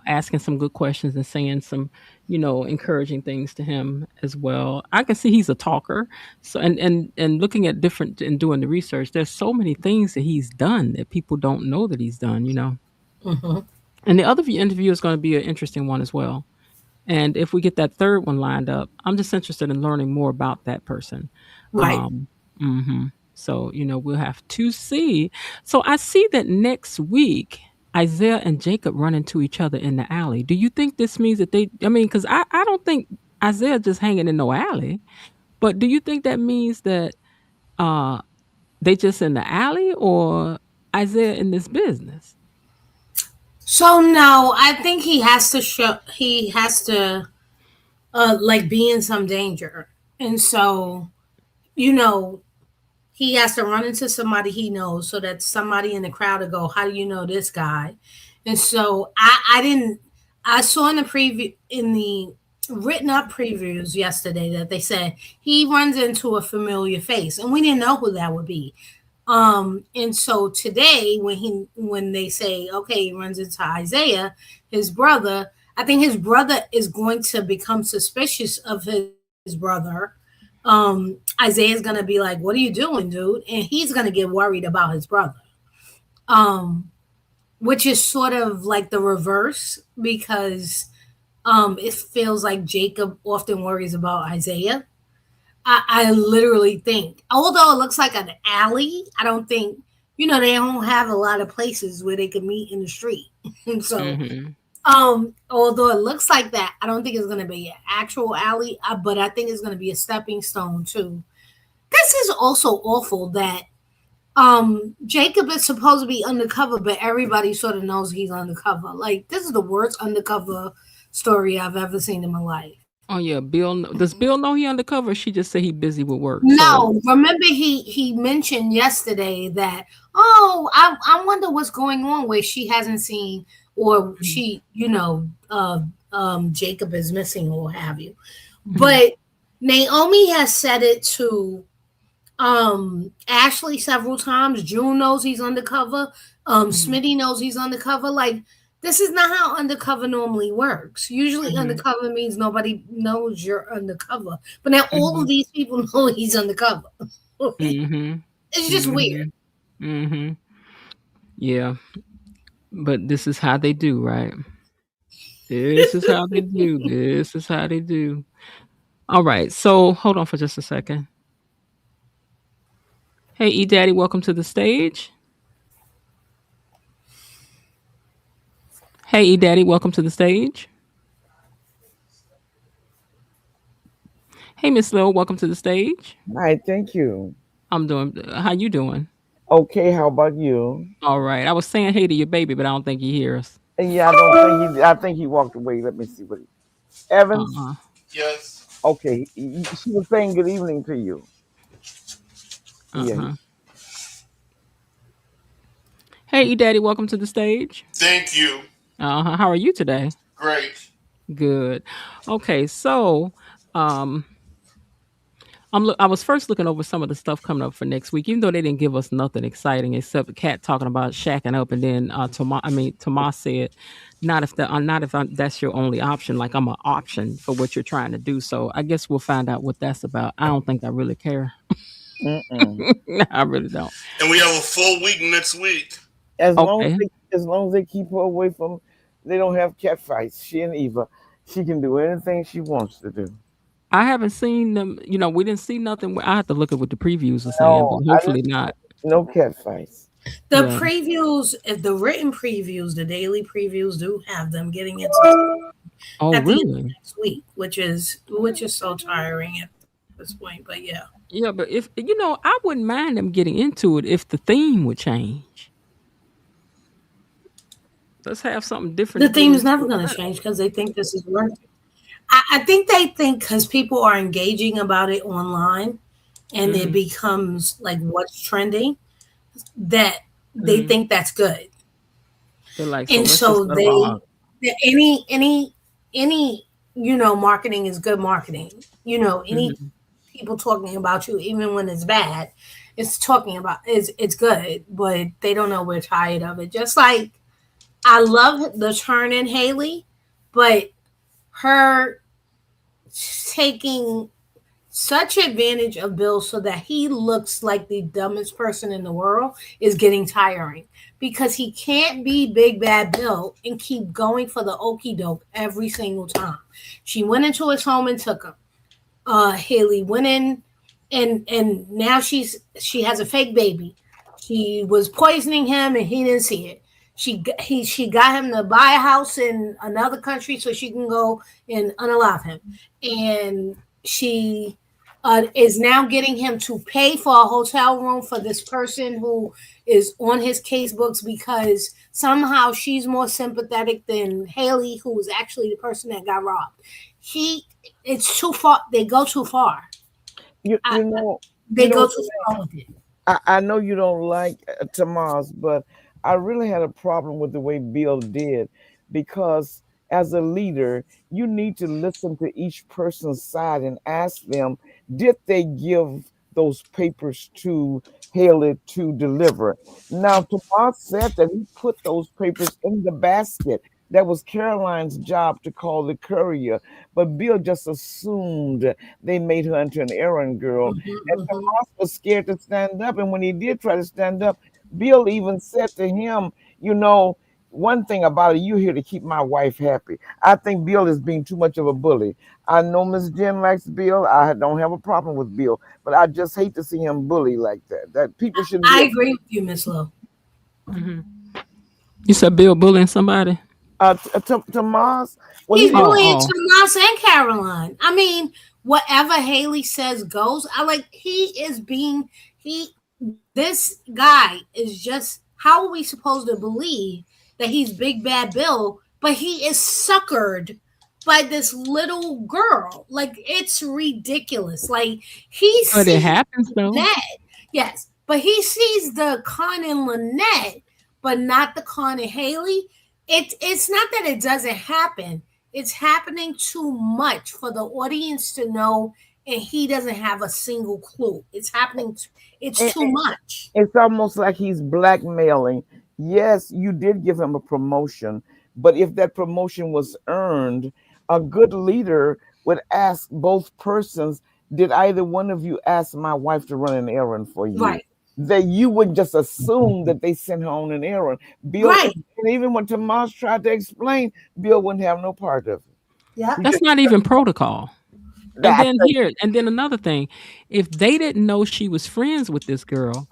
asking some good questions and saying some, encouraging things to him as well. I can see he's a talker. So, and looking at different and doing the research, there's so many things that he's done that people don't know that he's done, And the other interview is going to be an interesting one as well. And if we get that third one lined up, I'm just interested in learning more about that person. Right. So, we'll have to see. So I see that next week, Isaiah and Jacob run into each other in the alley. Do you think this means that because I don't think Isaiah just hanging in no alley, but do you think that means that they just in the alley or Isaiah in this business? So no, I think he has to like be in some danger. And so, he has to run into somebody he knows so that somebody in the crowd will go, how do you know this guy? And so I saw in the preview, in the written up previews yesterday, that they said he runs into a familiar face, and we didn't know who that would be. And so today when they say, okay, he runs into Isaiah, his brother, I think his brother is going to become suspicious of his brother Isaiah's gonna be like, "What are you doing, dude?" And he's gonna get worried about his brother. Um, which is sort of like the reverse because it feels like Jacob often worries about Isaiah. I literally think, although it looks like an alley, I don't think, they don't have a lot of places where they can meet in the street. And so, Mm-hmm. although it looks like that, I don't think it's going to be an actual alley, but I think it's going to be a stepping stone too. This is also awful that Jacob is supposed to be undercover, but everybody sort of knows he's undercover. Like, this is the worst undercover story I've ever seen in my life. Oh yeah, Bill. Does Bill know he undercover? She just say he busy with work. So No, remember he mentioned yesterday that, I wonder what's going on where she hasn't seen, or she, Jacob is missing or what have you. Mhm. But Naomi has said it to Ashley several times. June knows he's undercover. Mhm. Smitty knows he's undercover. Like, this is not how undercover normally works. Usually Mhm. undercover means nobody knows you're undercover. But now all of Mhm. these people know he's undercover. Mhm. It's just weird. Mhm. Mhm. Yeah, but this is how they do, right? This is how they do. This is how they do. All right. So hold on for just a second. Hey, E Daddy, welcome to the stage. Hey, E Daddy, welcome to the stage. Hey, Miss Lil, welcome to the stage. Hi, thank you. I'm doing. How you doing? Okay, how about you? All right. I was saying hey to your baby, but I don't think he hears. Yeah, I don't think he. I think he walked away. Let me see what. Evans. Uh-uh. Okay, she was saying good evening to you. Yeah. Uh-huh. Hey, E Daddy, welcome to the stage. Uh-huh. How are you today? Good. Okay, so um I was first looking over some of the stuff coming up for next week, even though they didn't give us nothing exciting except the cat talking about shacking up, and then Tomas said, not if that's your only option. Like I'm an option for what you're trying to do. So I guess we'll find out what that's about. I don't think I really care. Mm-mm. I really don't. As long as Okay, they keep her away from, they don't have cat fights. She and Eva, she can do anything she wants to do. I haven't seen them. We didn't see nothing. I have to look at what the previews are saying, but No, I didn't. hopefully not. No cat fights. The Yeah. previews, if the written previews, the daily previews do have them getting into Oh, at the end of really? next week, which is so tiring at this point. But yeah. Yeah, but if I wouldn't mind them getting into it if the theme would change. Let's have something different The to get theme is into never it. going to change because they think this is worth it. I think they think because people are engaging about it online and it Mm-hmm. becomes like what's trending, that they Mm-hmm. think that's good. They're like, so And let's just so let them all. any marketing is good marketing. Any Mm-hmm. people talking about you, even when it's bad, it's good, but they don't know we're tired of it. Just like I love the turn in Haley, but her taking such advantage of Bill so that he looks like the dumbest person in the world is getting tiring because he can't be big bad Bill and keep going for the okey doke every single time. She went into his home and took him. Haley went in and now she has a fake baby. She was poisoning him and he didn't see it. She got him to buy a house in another country so she can go and unalive him. And she is now getting him to pay for a hotel room for this person who is on his case books because somehow she's more sympathetic than Haley, who was actually the person that got robbed. He, it's too far. They go too far. You I, you know you they know go too far with it. I know you don't like Tomas, but I really had a problem with the way Bill did because as a leader, you need to listen to each person's side and ask them, did they give those papers to Haley to deliver? Now, Tomas said that he put those papers in the basket. That was Caroline's job to call the courier, but Bill just assumed they made her into an errand girl. And Tomas was scared to stand up. And when he did try to stand up, Bill even said to him, you know, one thing about it, you're here to keep my wife happy. I think Bill is being too much of a bully. I know Miss Jen likes Bill. I don't have a problem with Bill, but I just hate to see him bully like that. That people should. I agree with you, Miss Lowe. You said Bill bullying somebody? Tomas. Well, He's bullying Oh. Tomas and Caroline. I mean, whatever Haley says goes. This guy is just, how are we supposed to believe that he's Big Bad Bill, but he is suckered by this little girl? Like, it's ridiculous. Like, But it happens though. Lynette, yes, but he sees the con in Lynette, but not the con in Haley. It's not that it doesn't happen. It's happening too much for the audience to know, and he doesn't have a single clue. It's happening. It's too much. It's almost like he's blackmailing. Yes, you did give him a promotion, but if that promotion was earned, a good leader would ask both persons, did either one of you ask my wife to run an errand for you? Right. That you would just assume that they sent her on an errand. Bill, Right. and even when Tomas tried to explain, Bill wouldn't have no part of it. Yeah. That's not even protocol. And then another thing, if they didn't know she was friends with this girl,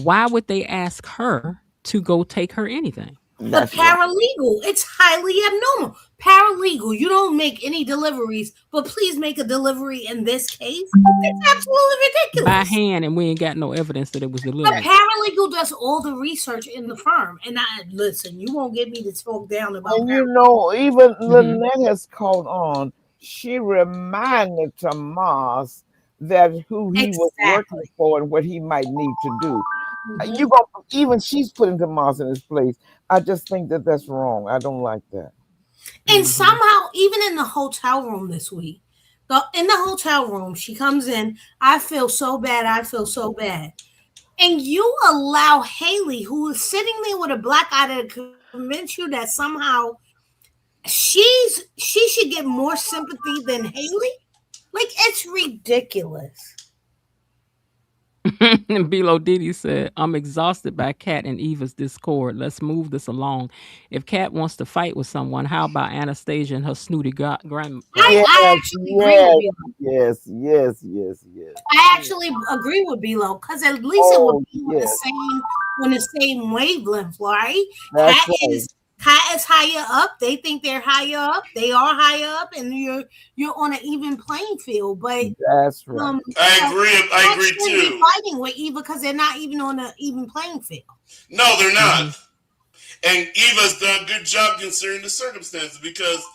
why would they ask her to go take her anything? The paralegal, it's highly abnormal. Paralegal, you don't make any deliveries, but please make a delivery in this case. It's absolutely ridiculous. By hand, and we ain't got no evidence that it was The delivered. paralegal does all the research in the firm. And listen, you won't get me to talk down about And paralegal. you know, even Lynette has caught on. She reminded Tomas that who he was working for and what he might need to do. You go, even she's putting Tomas in his place. I just think that that's wrong. I don't like that. And somehow, even in the hotel room this week, in the hotel room, she comes in, I feel so bad, I feel so bad. And you allow Haley, who is sitting there with a black eye, to convince you that somehow she should get more sympathy than Haley? Like, it's ridiculous. And Bilo Diddy said, I'm exhausted by Kat and Eva's discord. Let's move this along. If Kat wants to fight with someone, how about Anastasia and her snooty grandma? I actually agree with Bilo. Yes. I actually agree with Bilo, because at least it would be on the same wavelength, right? Kat is higher up. They think they're higher up. They are higher up, and you're on an even playing field. But that's right. I agree too. Fighting with Eva because they're not even on an even playing field. No, they're not. And Eva's done a good job considering the circumstances, because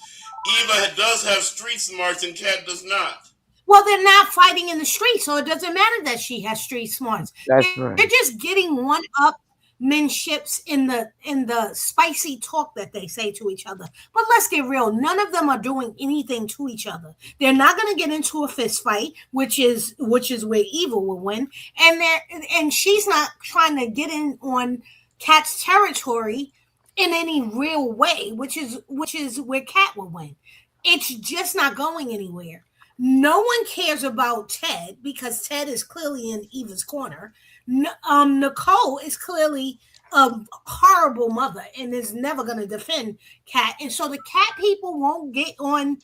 Eva does have street smarts and Kat does not. Well, they're not fighting in the street, so it doesn't matter that she has street smarts. That's right. They're just getting one up menships in the spicy talk that they say to each other. But let's get real, none of them are doing anything to each other. They're not going to get into a fist fight, which is where Eva will win, and she's not trying to get in on Kat's territory in any real way, which is where Kat will win. It's just not going anywhere. No one cares about Ted because Ted is clearly in Eva's corner. Nicole is clearly a horrible mother and is never going to defend Kat. And so the Kat people won't get on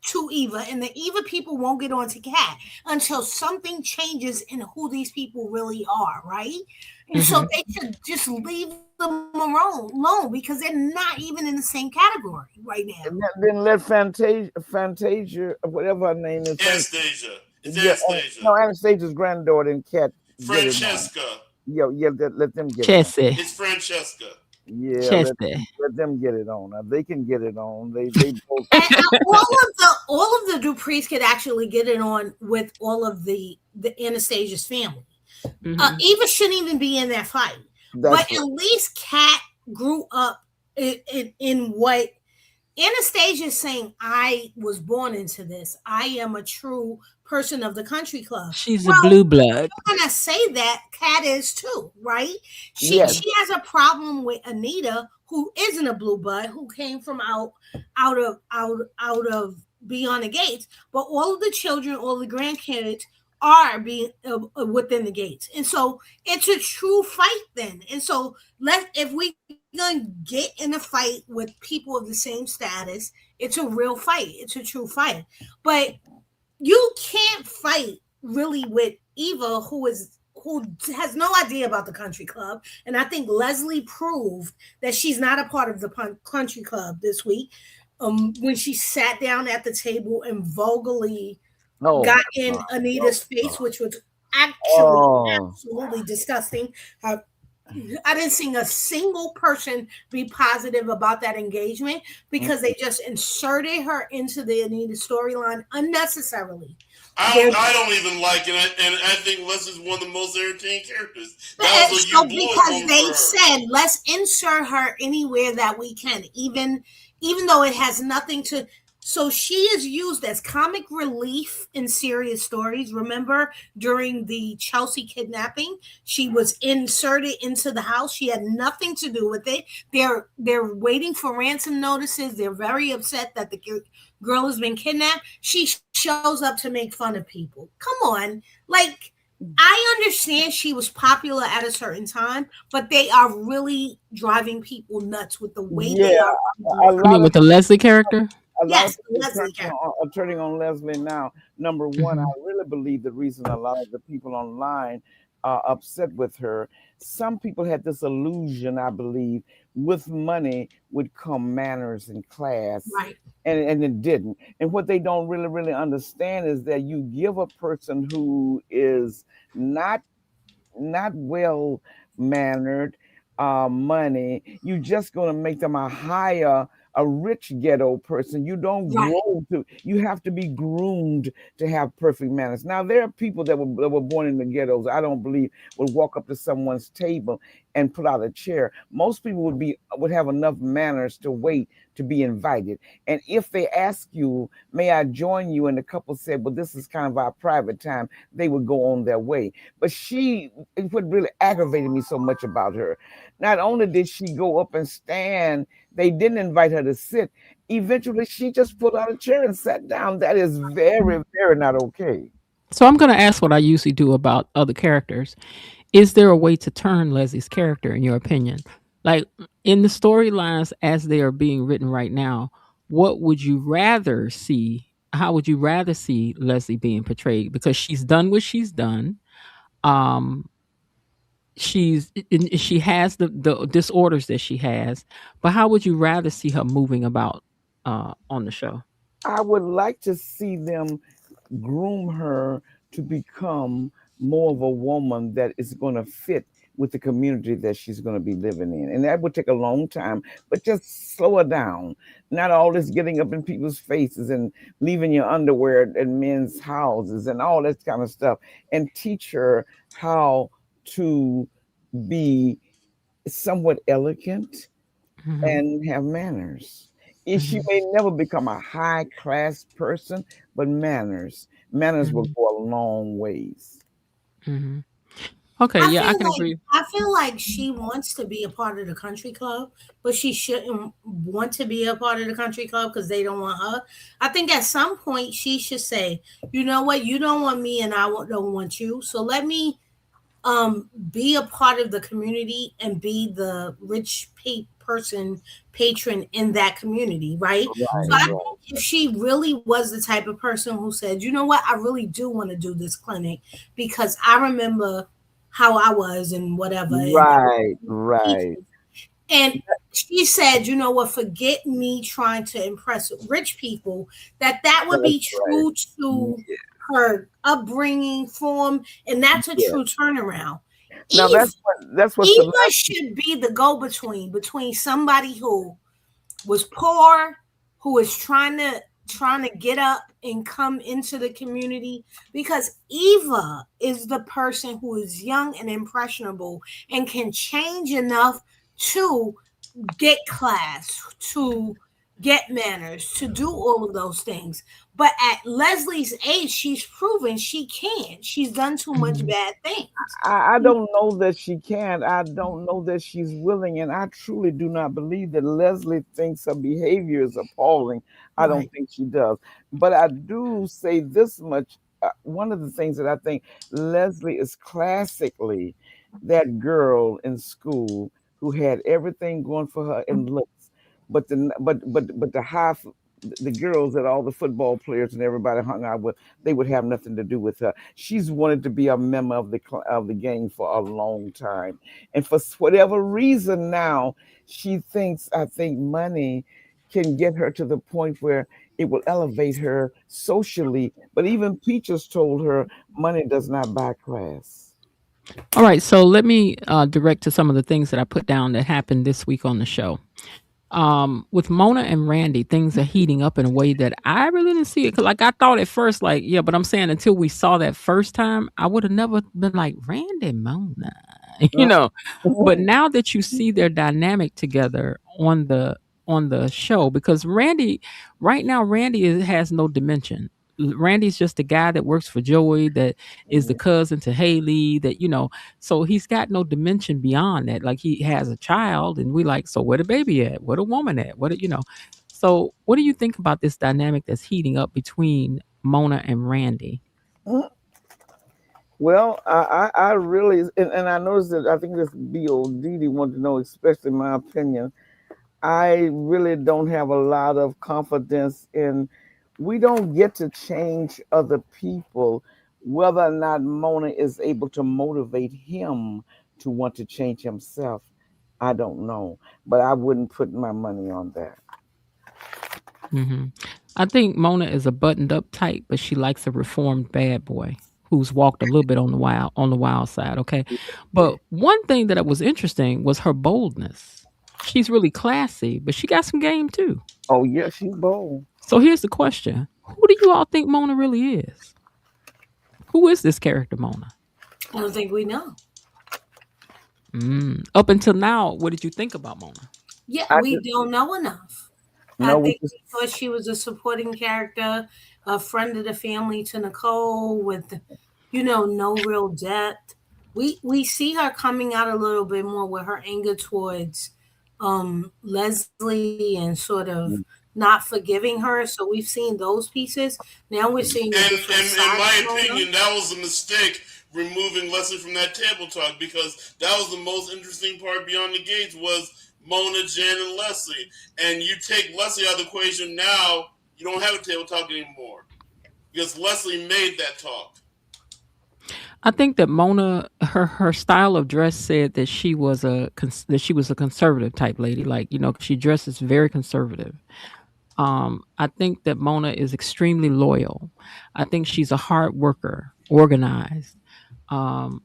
to Eva, and the Eva people won't get on to Kat until something changes in who these people really are, right? And so they should just leave them alone because they're not even in the same category right now. And then let Fantasia, whatever her name is. Anastasia. It's Anastasia. No, Anastasia's granddaughter and Kat. Francesca. Let them get it on. It's Francesca. Yeah, let them get it on. They can get it on. They both. all of the Duprees could actually get it on with all of the Anastasia's family. Eva shouldn't even be in that fight. At least Kat grew up in what Anastasia is saying. I was born into this. I am a true person of the country club. She's a blue blood. When I say that, Kat is too, right? She has a problem with Anita, who isn't a blue blood, who came from out of beyond the gates. But all of the children, all the grandkids are being within the gates, and so it's a true fight then. And so if we gonna get in a fight with people of the same status, it's a real fight. It's a true fight. But you can't fight really with Eva, who has no idea about the country club. And I think Leslie proved that she's not a part of the country club this week, when she sat down at the table and vulgarly got in Anita's face, which was actually absolutely disgusting. I didn't see a single person be positive about that engagement, because they just inserted her into the Anita storyline unnecessarily. I don't even like it, and I think Les is one of the most irritating characters. Because they said, let's insert her anywhere that we can, even though it has nothing to. So she is used as comic relief in serious stories. Remember, during the Chelsea kidnapping, she was inserted into the house. She had nothing to do with it. They're waiting for ransom notices. They're very upset that the girl has been kidnapped. She shows up to make fun of people. Come on. Like, I understand she was popular at a certain time, but they are really driving people nuts with the way they are. You mean with the Leslie character? Yes, turning on Leslie now. Number one, I really believe the reason a lot of the people online are upset with her, some people had this illusion, I believe, with money would come manners and class. Right. And it didn't. And what they don't really understand is that you give a person who is not well mannered money, you're just going to make them a rich ghetto person. You don't grow to, you have to be groomed to have perfect manners. Now, there are people that were born in the ghettos, I don't believe, would walk up to someone's table and pull out a chair. Most people would have enough manners to wait to be invited. And if they ask you, may I join you? And the couple said, well, this is kind of our private time, they would go on their way. But what really aggravated me so much about her, not only did she go up and stand, they didn't invite her to sit. Eventually, she just pulled out a chair and sat down. That is very, very not okay. So I'm going to ask what I usually do about other characters. Is there a way to turn Leslie's character, in your opinion? Like, in the storylines as they are being written right now, what would you rather see? How would you rather see Leslie being portrayed? Because she's done what she's done. She has the disorders that she has, but how would you rather see her moving about on the show? I would like to see them groom her to become more of a woman that is going to fit with the community that she's going to be living in. And that would take a long time, but just slow her down. Not all this getting up in people's faces and leaving your underwear in men's houses and all that kind of stuff, and teach her how to be somewhat elegant and have manners. She may never become a high class person, but manners will go a long ways. Okay, I can agree. I feel like she wants to be a part of the country club, but she shouldn't want to be a part of the country club because they don't want her. I think at some point she should say, you know what, you don't want me and I don't want you, so let me be a part of the community and be the rich patron in that community, right? So I think if she really was the type of person who said, you know what, I really do want to do this clinic because I remember how I was and whatever. Right. And she said, you know what, forget me trying to impress rich people, that would be true to her upbringing form, and that's a true turnaround. Now that's what Eva should be the go-between between somebody who was poor, who is trying to get up and come into the community, because Eva is the person who is young and impressionable and can change enough to get class, to get manners, to do all of those things. But at Leslie's age, she's proven she can't. She's done too much bad things. I don't know that she can. I don't know that she's willing, and I truly do not believe that Leslie thinks her behavior is appalling. I don't Right. think she does. But I do say this much. One of the things that I think Leslie is classically that girl in school who had everything going for her in looks, but the girls that all the football players and everybody hung out with, they would have nothing to do with her. She's wanted to be a member of the gang for a long time, and for whatever reason now, she thinks I think money can get her to the point where it will elevate her socially. But even Peaches told her money does not buy class. All right, so let me direct to some of the things that I put down that happened this week on the show. With Mona and Randy, things are heating up in a way that I really didn't see it. Cause like I thought at first, like, yeah, but I'm saying until we saw that first time, I would have never been like Randy Mona, you know. But now that you see their dynamic together on the show, because Randy, right now, has no dimension. Randy's just a guy that works for Joey, that is the cousin to Haley, that so he's got no dimension beyond that. Like he has a child, and we like, so where the baby at? Where the woman at? So what do you think about this dynamic that's heating up between Mona and Randy? Well, I really, and I noticed that I think this BOD wanted to know, especially my opinion. I really don't have a lot of confidence in. We don't get to change other people. Whether or not Mona is able to motivate him to want to change himself, I don't know. But I wouldn't put my money on that. hmm I think Mona is a buttoned up type, but she likes a reformed bad boy who's walked a little bit on the wild side. Okay, but one thing that was interesting was her boldness. She's really classy, but she got some game too. Oh yeah, she's bold. So here's the question: who do you all think Mona really is? Who is this character, Mona? I don't think we know. Up until now, what did you think about Mona? Yeah, I we just don't know enough. I no, we think just we thought she was a supporting character, a friend of the family to Nicole with, no real depth. We see her coming out a little bit more with her anger towards Leslie and sort of not forgiving her. So we've seen those pieces. Now we're seeing a different And in side of my Mona. opinion, that was a mistake removing Leslie from that table talk, because that was the most interesting part beyond the gates was Mona, Jen, and Leslie. And you take Leslie out of the equation now, you don't have a table talk anymore because Leslie made that talk. I think that Mona, her style of dress said that she was a conservative type lady. Like she dresses very conservative. I think that Mona is extremely loyal. I think she's a hard worker, organized. Um,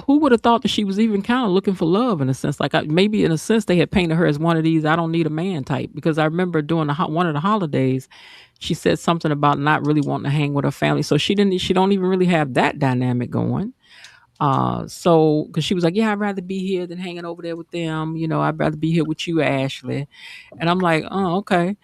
who would have thought that she was even kind of looking for love in a sense? Like maybe in a sense they had painted her as one of these "I don't need a man" type. Because I remember during one of the holidays, she said something about not really wanting to hang with her family. So she didn't. She don't even really have that dynamic going. So because she was like, yeah, I'd rather be here than hanging over there with them. I'd rather be here with you, Ashley. And I'm like, oh, okay.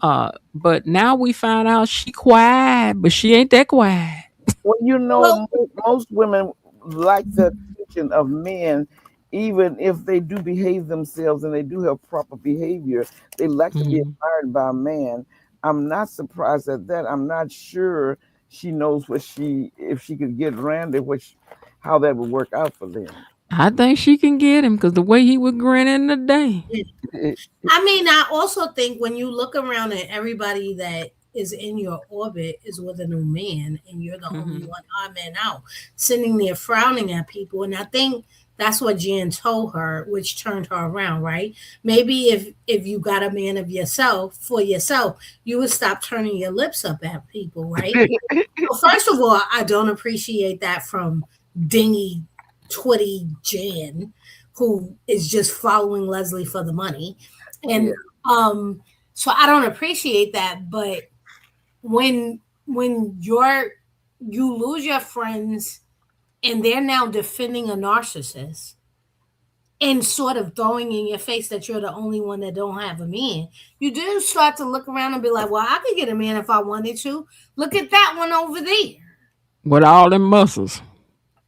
But now we find out she quiet, but she ain't that quiet. Well, Well, most women like the attention of men, even if they do behave themselves and they do have proper behavior. They like to be Mhm. admired by a man. I'm not surprised at that. I'm not sure she knows if she could get Randy, how that would work out for them. I think she can get him because the way he was grinning today. I mean, I also think when you look around at everybody that is in your orbit is with a new man, and you're the only hmm one odd man out, sitting there frowning at people. And I think that's what Jen told her, which turned her around, right? Maybe if you got a man of yourself for yourself, you would stop turning your lips up at people, right? Well, first of all, I don't appreciate that from dingy, twitty Jan, who is just following Leslie for the money. Yeah. And so I don't appreciate that. But when you lose your friends and they're now defending a narcissist, and sort of throwing in your face that you're the only one that don't have a man, you do start to look around and be like, well, I could get a man if I wanted to. Look at that one over there. With all them muscles.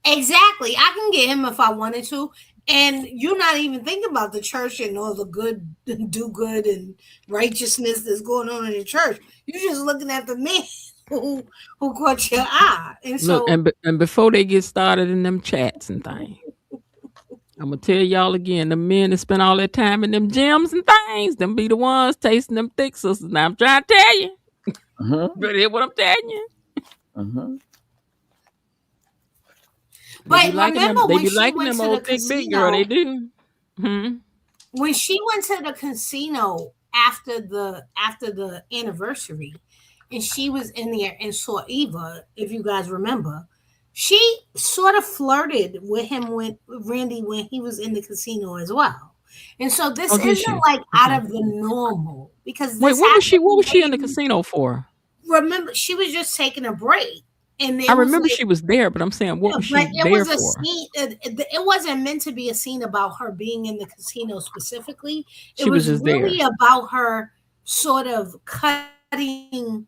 Exactly. I can get him if I wanted to. And you're not even thinking about the church and all the good, do good and righteousness that's going on in the church. You're just looking at the man who caught your eye. And Look, so, and before they get started in them chats and things, I'm gonna tell y'all again, the men that spend all their time in them gyms and things, them be the ones tasting them thick sisters. Now I'm trying to tell you. But hear what I'm telling you. but They remember when be she liking went them to the old thick big girl. casino, They do. when she went to the casino after the anniversary, and she was in there and saw Eva, if you guys remember, she sort of flirted with him with Randy when he was in the casino as well. And so this Oh, did isn't she? like out Okay. of the normal because Wait, this what was she? happened What was she in the way- casino for? Remember, she was just taking a break, and I it was remember like, she was there, but I'm saying, what was but she it there was a for? scene. It wasn't meant to be a scene about her being in the casino specifically. It She was was just really there. about her sort of cutting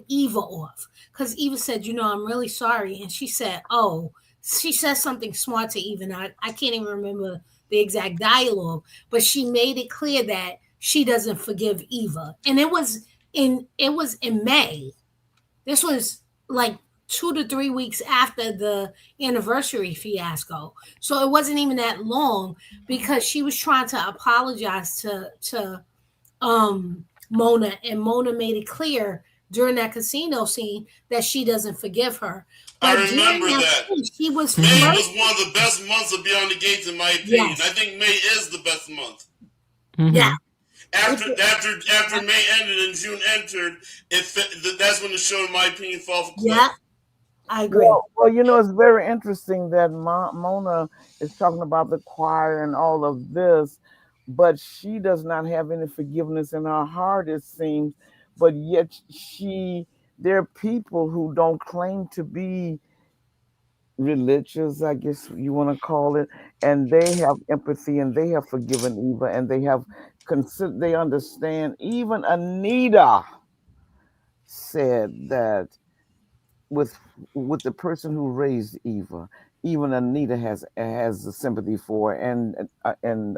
Eva off because Eva said, I'm really sorry," and she said, "Oh." She said something smart to Eva. And I can't even remember the exact dialogue, but she made it clear that she doesn't forgive Eva. And it was in May. This was like 2 to 3 weeks after the anniversary fiasco. So it wasn't even that long because she was trying to apologize to Mona, and Mona made it clear during that casino scene that she doesn't forgive her. I But during remember that. scene, she was May flirting. was one of the best months of Beyond the Gates, in my opinion. Yes. I think May is the best month. Yeah. After May ended and June entered, that's when the show, in my opinion, fell off a cliff. Yeah. I agree. Well, it's very interesting that Mona is talking about the choir and all of this, but she does not have any forgiveness in her heart, it seems. But yet there are people who don't claim to be religious, I guess you want to call it, and they have empathy and they have forgiven Eva and they understand. Even Anita said that with the person who raised Eva, even Anita has the sympathy for her, and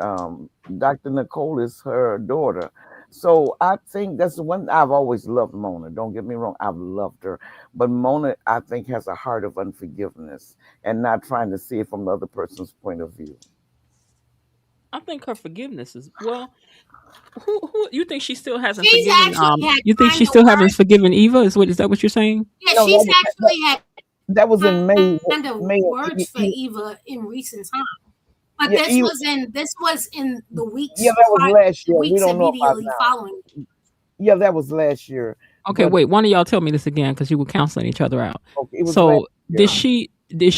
Dr. Nicole is her daughter. So I think that's the one. I've always loved Mona. Don't get me wrong, I've loved her, but Mona, I think, has a heart of unforgiveness and not trying to see it from the other person's point of view. I think her forgiveness is who you think she still hasn't She's forgiven? actually had You think she kind still of hasn't words. forgiven Eva? Is that what you're saying? Yeah, No, she's actually had that was in May. kind of words for Eva in recent times. But Yeah, this was in the weeks that was last year. We weeks don't know about immediately now. following. Yeah, that was last year. Okay, But wait. One of y'all tell me this again because you were canceling each other out. okay, it was So last year. is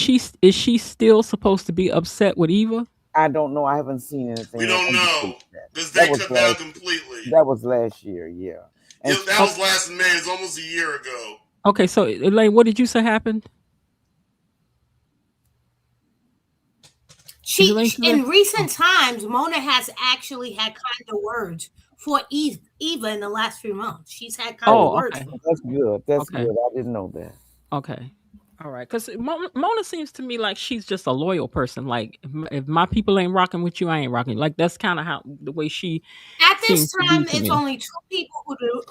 she still supposed to be upset with Eva? I don't know. I haven't seen anything. We don't know because That they was cut that out last- completely. That was last year, yeah. And That was last May. It's almost a year ago. Okay, so Elaine, what did you say happened? She Elaine still in there? recent times, Mona has actually had kind of words for Eva in the last few months. She's had kind of words. Okay. For her. that's good. That's Okay. good. I didn't know that. Okay. All right. Because Mona seems to me like she's just a loyal person. Like, if my people ain't rocking with you, I ain't rocking. Like, that's kind of the way she At this seems to be time, to it's me. only two people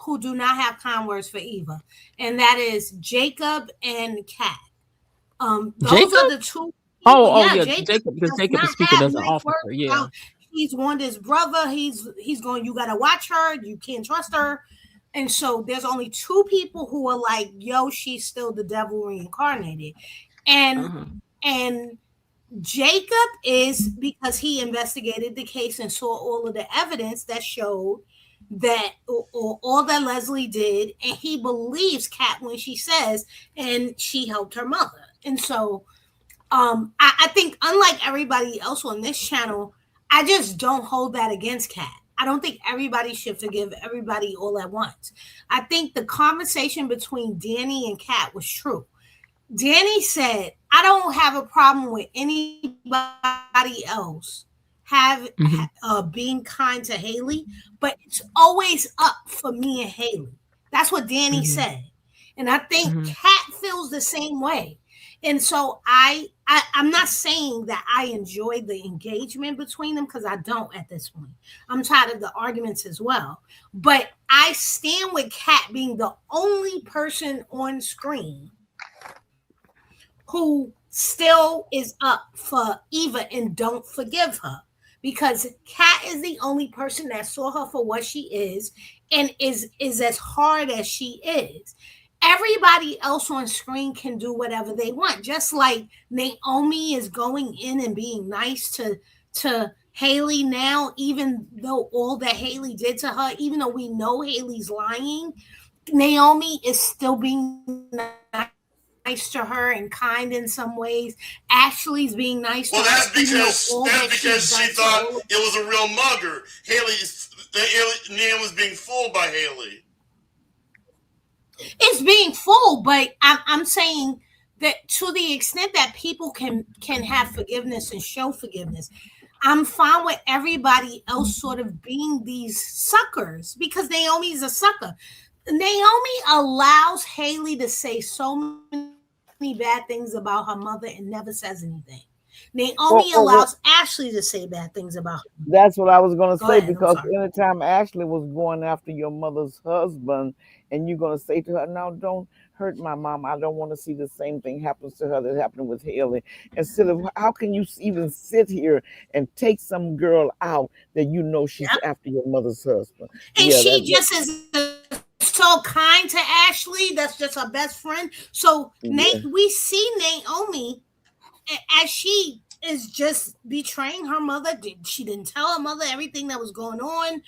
who do not have kind words for Eva, and that is Jacob and Kat. Those Jacob? are the two. Yeah, Jacob, because does Jacob, the not speaker, have doesn't nice offer words her. Yeah. about- He's warned his brother. He's going. You gotta watch her. You can't trust her. And so there's only two people who are like, "Yo, she's still the devil reincarnated," and Jacob is because he investigated the case and saw all of the evidence that showed that or all that Leslie did, and he believes Kat when she says, and she helped her mother. And so I think unlike everybody else on this channel, I just don't hold that against Kat. I don't think everybody should forgive everybody all at once. I think the conversation between Danny and Kat was true. Danny said, I don't have a problem with anybody else being kind to Haley, but it's always up for me and Haley. That's what Danny said. And I think Kat feels the same way. And so I'm not saying that I enjoy the engagement between them, because I don't at this point. I'm tired of the arguments as well. But I stand with Kat being the only person on screen who still is up for Eva and don't forgive her. Because Kat is the only person that saw her for what she is and is as hard as she is. Everybody else on screen can do whatever they want. Just like Naomi is going in and being nice to Haley now, even though all that Haley did to her, even though we know Haley's lying, Naomi is still being nice to her and kind in some ways. Ashley's being nice to her. That's because she thought it was a real mugger. Nan was being fooled by Haley. It's being fooled, but I'm saying that to the extent that people can have forgiveness and show forgiveness, I'm fine with everybody else sort of being these suckers, because Naomi's a sucker. Naomi allows Haley to say so many bad things about her mother and never says anything. Naomi allows Ashley to say bad things about her. That's what I was going to say, because anytime Ashley was going after your mother's husband, and you're going to say to her, "Now, don't hurt my mom. I don't want to see the same thing happens to her that happened with Haley." Instead of, how can you even sit here and take some girl out that you know she's after your mother's husband? And she just is so kind to Ashley. That's just her best friend. So we see Naomi as she is just betraying her mother. She didn't tell her mother everything that was going on.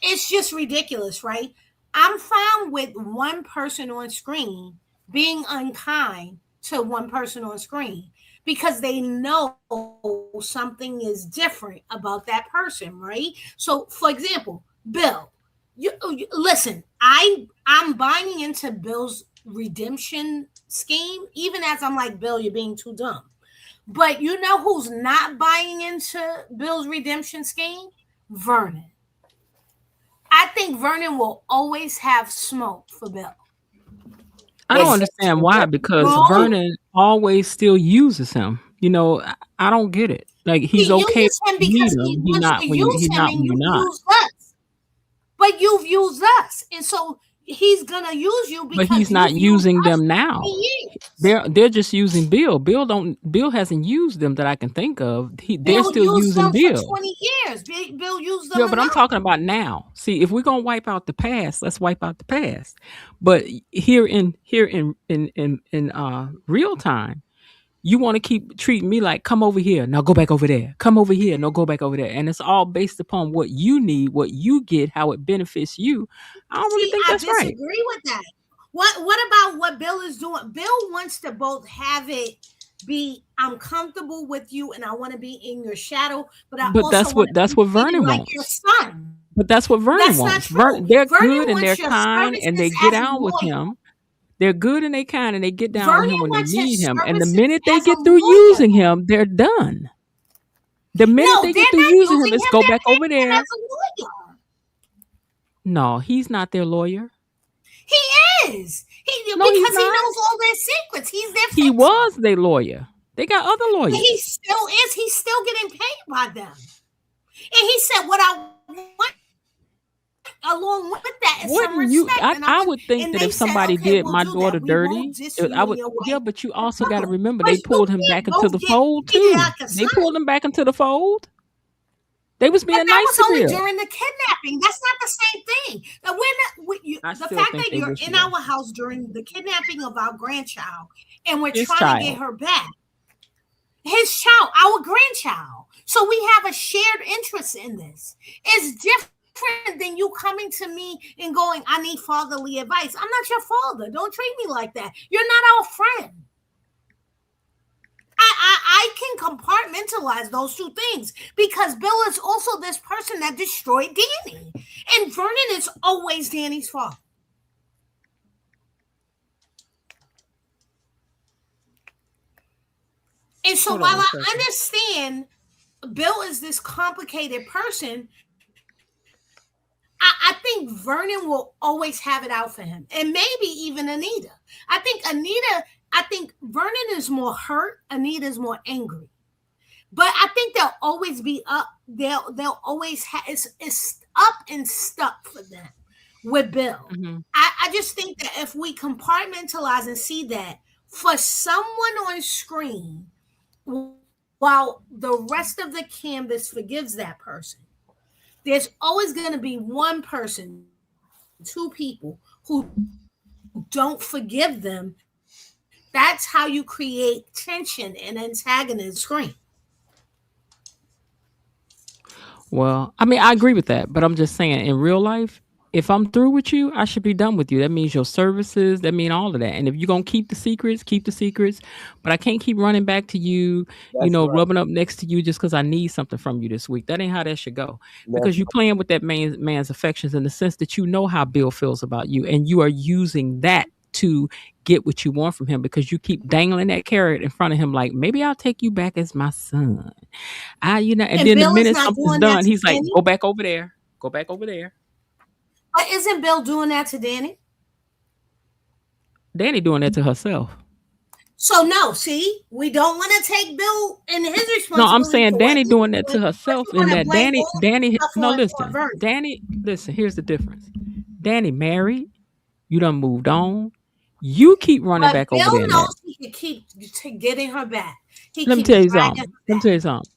It's just ridiculous, right? I'm fine with one person on screen being unkind to one person on screen because they know something is different about that person, right? So, for example, Bill, you listen, I'm buying into Bill's redemption scheme, even as I'm like, Bill, you're being too dumb. But you know who's not buying into Bill's redemption scheme? Vernon. I think Vernon will always have smoke for Bill. I don't understand why, because Vernon always still uses him. You know, I don't get it. Like, he's okay uses him because he wants to use him, and you used us. But you've used us, and so he's gonna use you. Because but he's not using them now. They're just using Bill. Bill hasn't used them that I can think of. They're still using Bill. For 20 years. Bill used them. Yeah, but I'm talking about now. See, if we're gonna wipe out the past, let's wipe out the past. But here in real time, you want to keep treating me like, come over here, now go back over there. Come over here, no, go back over there. And it's all based upon what you need, what you get, how it benefits you. I don't really think that's right. I disagree with that. What about what Bill is doing? Bill wants to both have it be, I'm comfortable with you and I want to be in your shadow, but that's what Vernon wants. Like your son. But that's what Vernon wants. They're good and they're kind and they get out with him. They're good and they kind and they get down with him when they need him. And the minute they get through using him, they're done. The minute they get through using him, it's go back over there. No, he's not their lawyer. He is. Because he knows all their secrets. He's their fixer. He was their lawyer. They got other lawyers. But he still is. He's still getting paid by them. And he said, what I want along with that is some respect. I would think that if somebody did my daughter dirty, I would. Yeah, but you also got to remember they pulled him back into the fold too. They pulled him back into the fold. They was being nice to Bill. That was only during the kidnapping. That's not the same thing. The fact that you're in our house during the kidnapping of our grandchild and we're trying to get her back. His child, our grandchild. So we have a shared interest in this. It's different than you coming to me and going, I need fatherly advice. I'm not your father. Don't treat me like that. You're not our friend. I can compartmentalize those two things because Bill is also this person that destroyed Danny. And Vernon is always Danny's fault. And so while I understand Bill is this complicated person. I think Vernon will always have it out for him, and maybe even Anita. I think Vernon is more hurt. Anita is more angry. But I think they'll always be up. They'll always have it's up and stuck for them with Bill. Mm-hmm. I just think that if we compartmentalize and see that for someone on screen, while the rest of the canvas forgives that person, there's always going to be one person, two people who don't forgive them. That's how you create tension and antagonism screen. Well, I mean, I agree with that, but I'm just saying in real life, if I'm through with you, I should be done with you. That means your services, that mean all of that. And if you're going to keep the secrets, keep the secrets. But I can't keep running back to you, That's right. rubbing up next to you just because I need something from you this week. That ain't how that should go. Because you're playing with that man's affections in the sense that you know how Bill feels about you. And you are using that to get what you want from him because you keep dangling that carrot in front of him like, maybe I'll take you back as my son. And then Bill the minute is not something's doing done, that to he's like, Danny. go back over there. Go back over there. But isn't Bill doing that to Danny? Danny doing that to herself. So no, see, we don't want to take Bill and his responsibility. No, I'm saying Danny doing that to herself, but you and wanna that blame Danny, all Danny. stuff No, on listen, Vernon. Danny. Listen, here's the difference. Danny married. You done moved on. You keep running But back Bill over there. knows he can keep getting her back. Let me tell you something.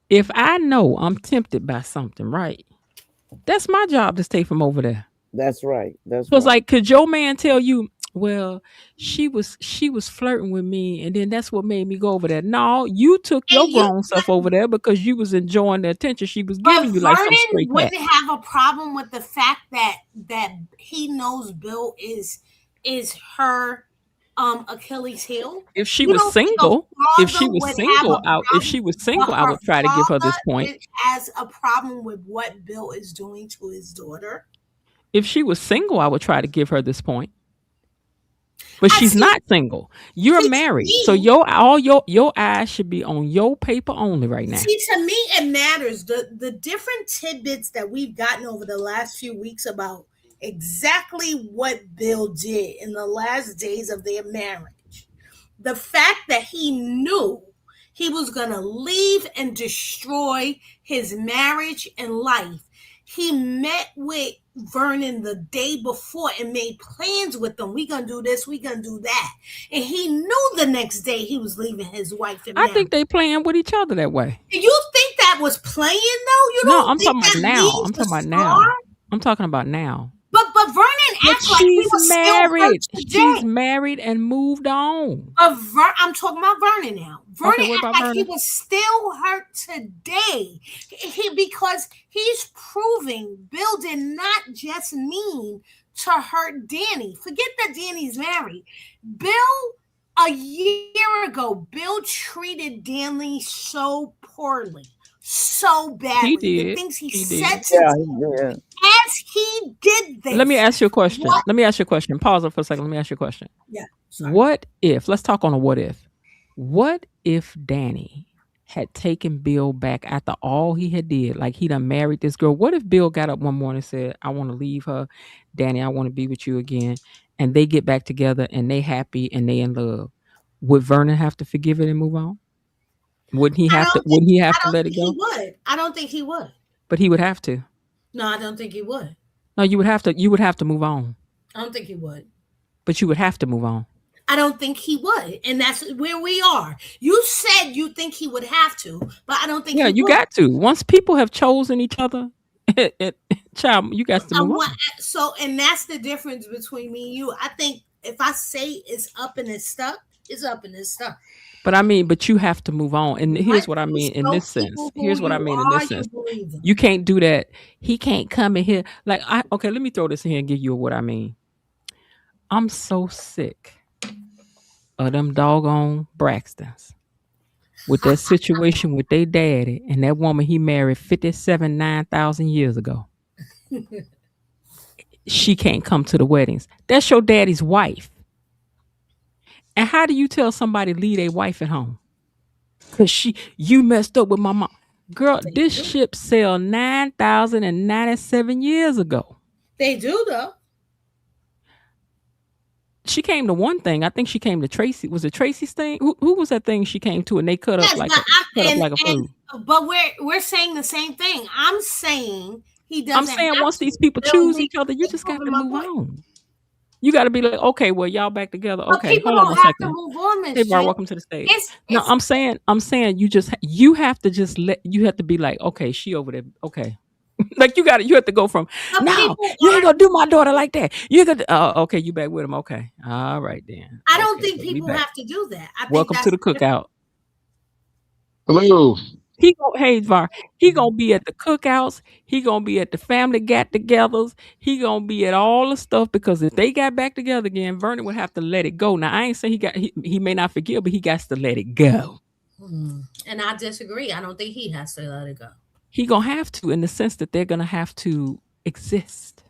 If I know I'm tempted by something, right? That's my job to stay from over there. That's right. That's So it's right. like, could your man tell you, well, she was flirting with me, and then that's what made me go over there. No, you took your grown self over there because you was enjoying the attention she was giving you like some Vernon straight cat. wouldn't have a problem with the fact that he knows Bill is her Achilles heel. If she was single, I would try to give her this point. It has a problem with what Bill is doing to his daughter. If she was single, I would try to give her this point. But she's not single. You're married. So your eyes should be on your paper only right now. See, to me, it matters. The different tidbits that we've gotten over the last few weeks about exactly what Bill did in the last days of their marriage. The fact that he knew he was going to leave and destroy his marriage and life. He met with Vernon the day before and made plans with them. We gonna do this, we gonna do that. And he knew the next day he was leaving his wife and I think they playing with each other that way. Do you think that was playing though? I'm talking about now. I'm talking about now. But Vernon acts like he was married. Still she's married and moved on. But I'm talking about Vernon now. Vernon acts like Vernon? he was still hurt today. Because he's proving Bill did not just mean to hurt Danny. Forget that Danny's married. Bill, a year ago, Bill treated Danny so poorly. So badly. He did. The things he said to him as he did this. Let me ask you a question. Pause it for a second. Let me ask you a question. Yeah. Sorry. What if, let's talk on a what if. What if Danny had taken Bill back after all he had did? Like he done married this girl. What if Bill got up one morning and said, I want to leave her. Danny, I want to be with you again. And they get back together and they happy and they in love. Would Vernon have to forgive it and move on? Wouldn't he have to let it go? He would. I don't think he would. But he would have to. No, I don't think he would. No, you would have to move on. I don't think he would. But you would have to move on. I don't think he would. And that's where we are. You said you think he would have to, but I don't think he would. Yeah, you got to. Once people have chosen each other, child, you got to move on. So, and that's the difference between me and you. I think if I say it's up and it's stuck, it's up and it's stuck. But you have to move on. And here's what I mean in this sense. You can't do that. He can't come in here. Like, let me throw this in here and give you what I mean. I'm so sick of them doggone Braxtons with that situation with their daddy and that woman he married 9,000 years ago. She can't come to the weddings. That's your daddy's wife. And how do you tell somebody leave their wife at home? Because you messed up with my mom. Girl, this ship sailed 9,097 years ago. They do though. She came to one thing. I think she came to Tracy. Was it Tracy's thing? Who was that thing she came to and they cut up like a food? But we're saying the same thing. I'm saying he doesn't. I'm saying once these people choose each other, you just got to move on. You got to be like, okay, well, y'all back together. Okay, hold on a second. To move on, hey, Bar, welcome to the stage. No, I'm saying you have to be like, okay, she over there. Okay. Like you have to go from no, you ain't gonna do my daughter like that. You could okay, you back with him. Okay. All right then. I don't think people have to do that. Welcome to the cookout. Hello. Hey Var, he gonna be at the cookouts, he gonna be at the family get-togethers, he gonna be at all the stuff because if they got back together again, Vernon would have to let it go. Now I ain't saying he may not forgive, but he got to let it go. And I disagree. I don't think he has to let it go. He gonna have to, in the sense that they're gonna have to exist.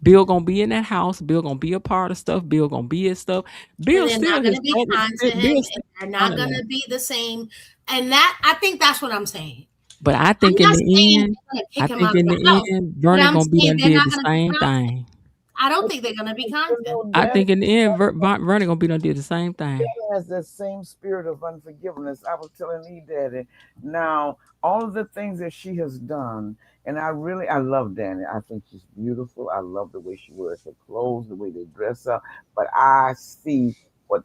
Bill gonna be in that house. Bill gonna be a part of stuff. Bill gonna be his stuff. Bill still not gonna be kind to him. They're not gonna be the same. And that I think that's what I'm saying. But I think in the end, Vernon gonna be done did the same thing. I don't think they're gonna be kind to him. I think in the end, Vernon gonna be done did the same thing. He has that same spirit of unforgiveness. I was telling E Daddy. Now, all of the things that she has done, and I love Danny. I think she's beautiful. I love the way she wears her clothes, the way they dress up. But I see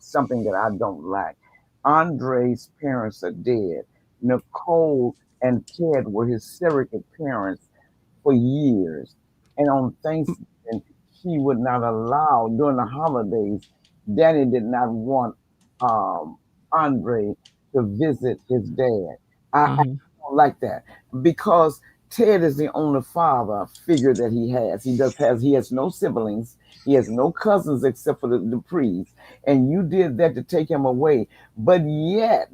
something that I don't like. Andre's parents are dead. Nicole and Ted were his surrogate parents for years. And on Thanksgiving, he would not allow, during the holidays, Danny did not want Andre to visit his dad. I don't like that because Ted is the only father figure that he has. He has no siblings. He has no cousins except for the Duprees. And you did that to take him away. But yet,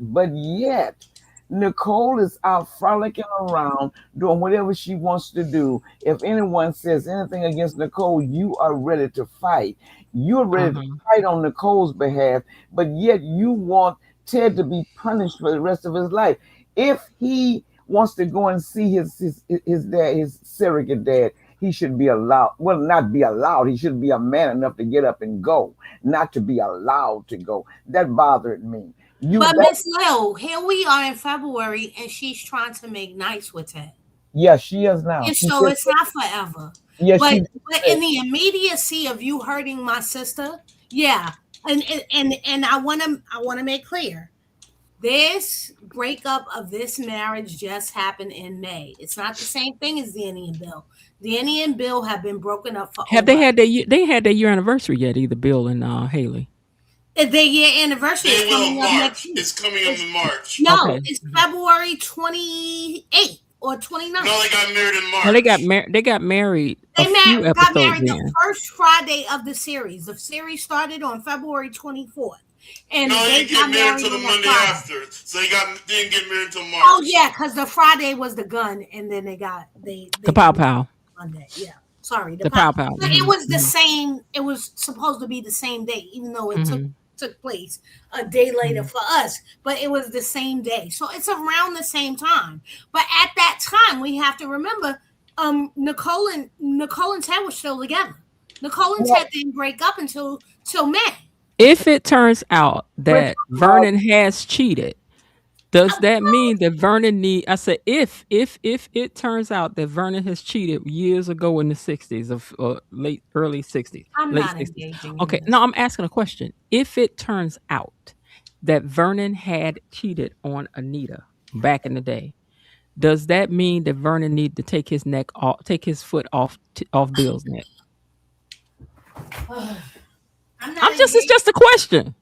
Nicole is out frolicking around, doing whatever she wants to do. If anyone says anything against Nicole, you are ready to fight. You're ready to fight on Nicole's behalf, but yet you want Ted to be punished for the rest of his life. If he wants to go and see his dad, his surrogate dad, he should be allowed. Well, not be allowed. He should be a man enough to get up and go, not to be allowed to go. That bothered me. But Miss Lil, here we are in February, and she's trying to make nice with Ted. Yeah, she is now. And so it's not forever. Yeah, but in the immediacy of you hurting my sister, yeah, and I want to make clear, this breakup of this marriage just happened in May. It's not the same thing as Danny and Bill. Danny and Bill have been broken up for. They had their year anniversary yet? Either Bill and Haley. Their year anniversary is coming up next year. It's coming up in March. No, it's February 28th or 29th. No, they got married in March. No, they got married. They got married the first Friday of the series. The series started on February 24th. And no, they got married until the Monday after. So they didn't get married until March. Oh yeah, because the Friday was the gun, and then they the pow. Monday, yeah. Sorry, the pow. But it was the same. It was supposed to be the same day, even though it took place a day later for us. But it was the same day, so it's around the same time. But at that time, we have to remember, Nicole and Ted were still together. Nicole and Ted didn't break up until May. If it turns out that Vernon has cheated, does that mean that Vernon I said, if it turns out that Vernon has cheated years ago in the 60s of early 60s, I'm late not 60s. engaging. Okay, no, I'm asking a question. If it turns out that Vernon had cheated on Anita back in the day, does that mean that Vernon need to take his his foot off Bill's neck? It's just a question.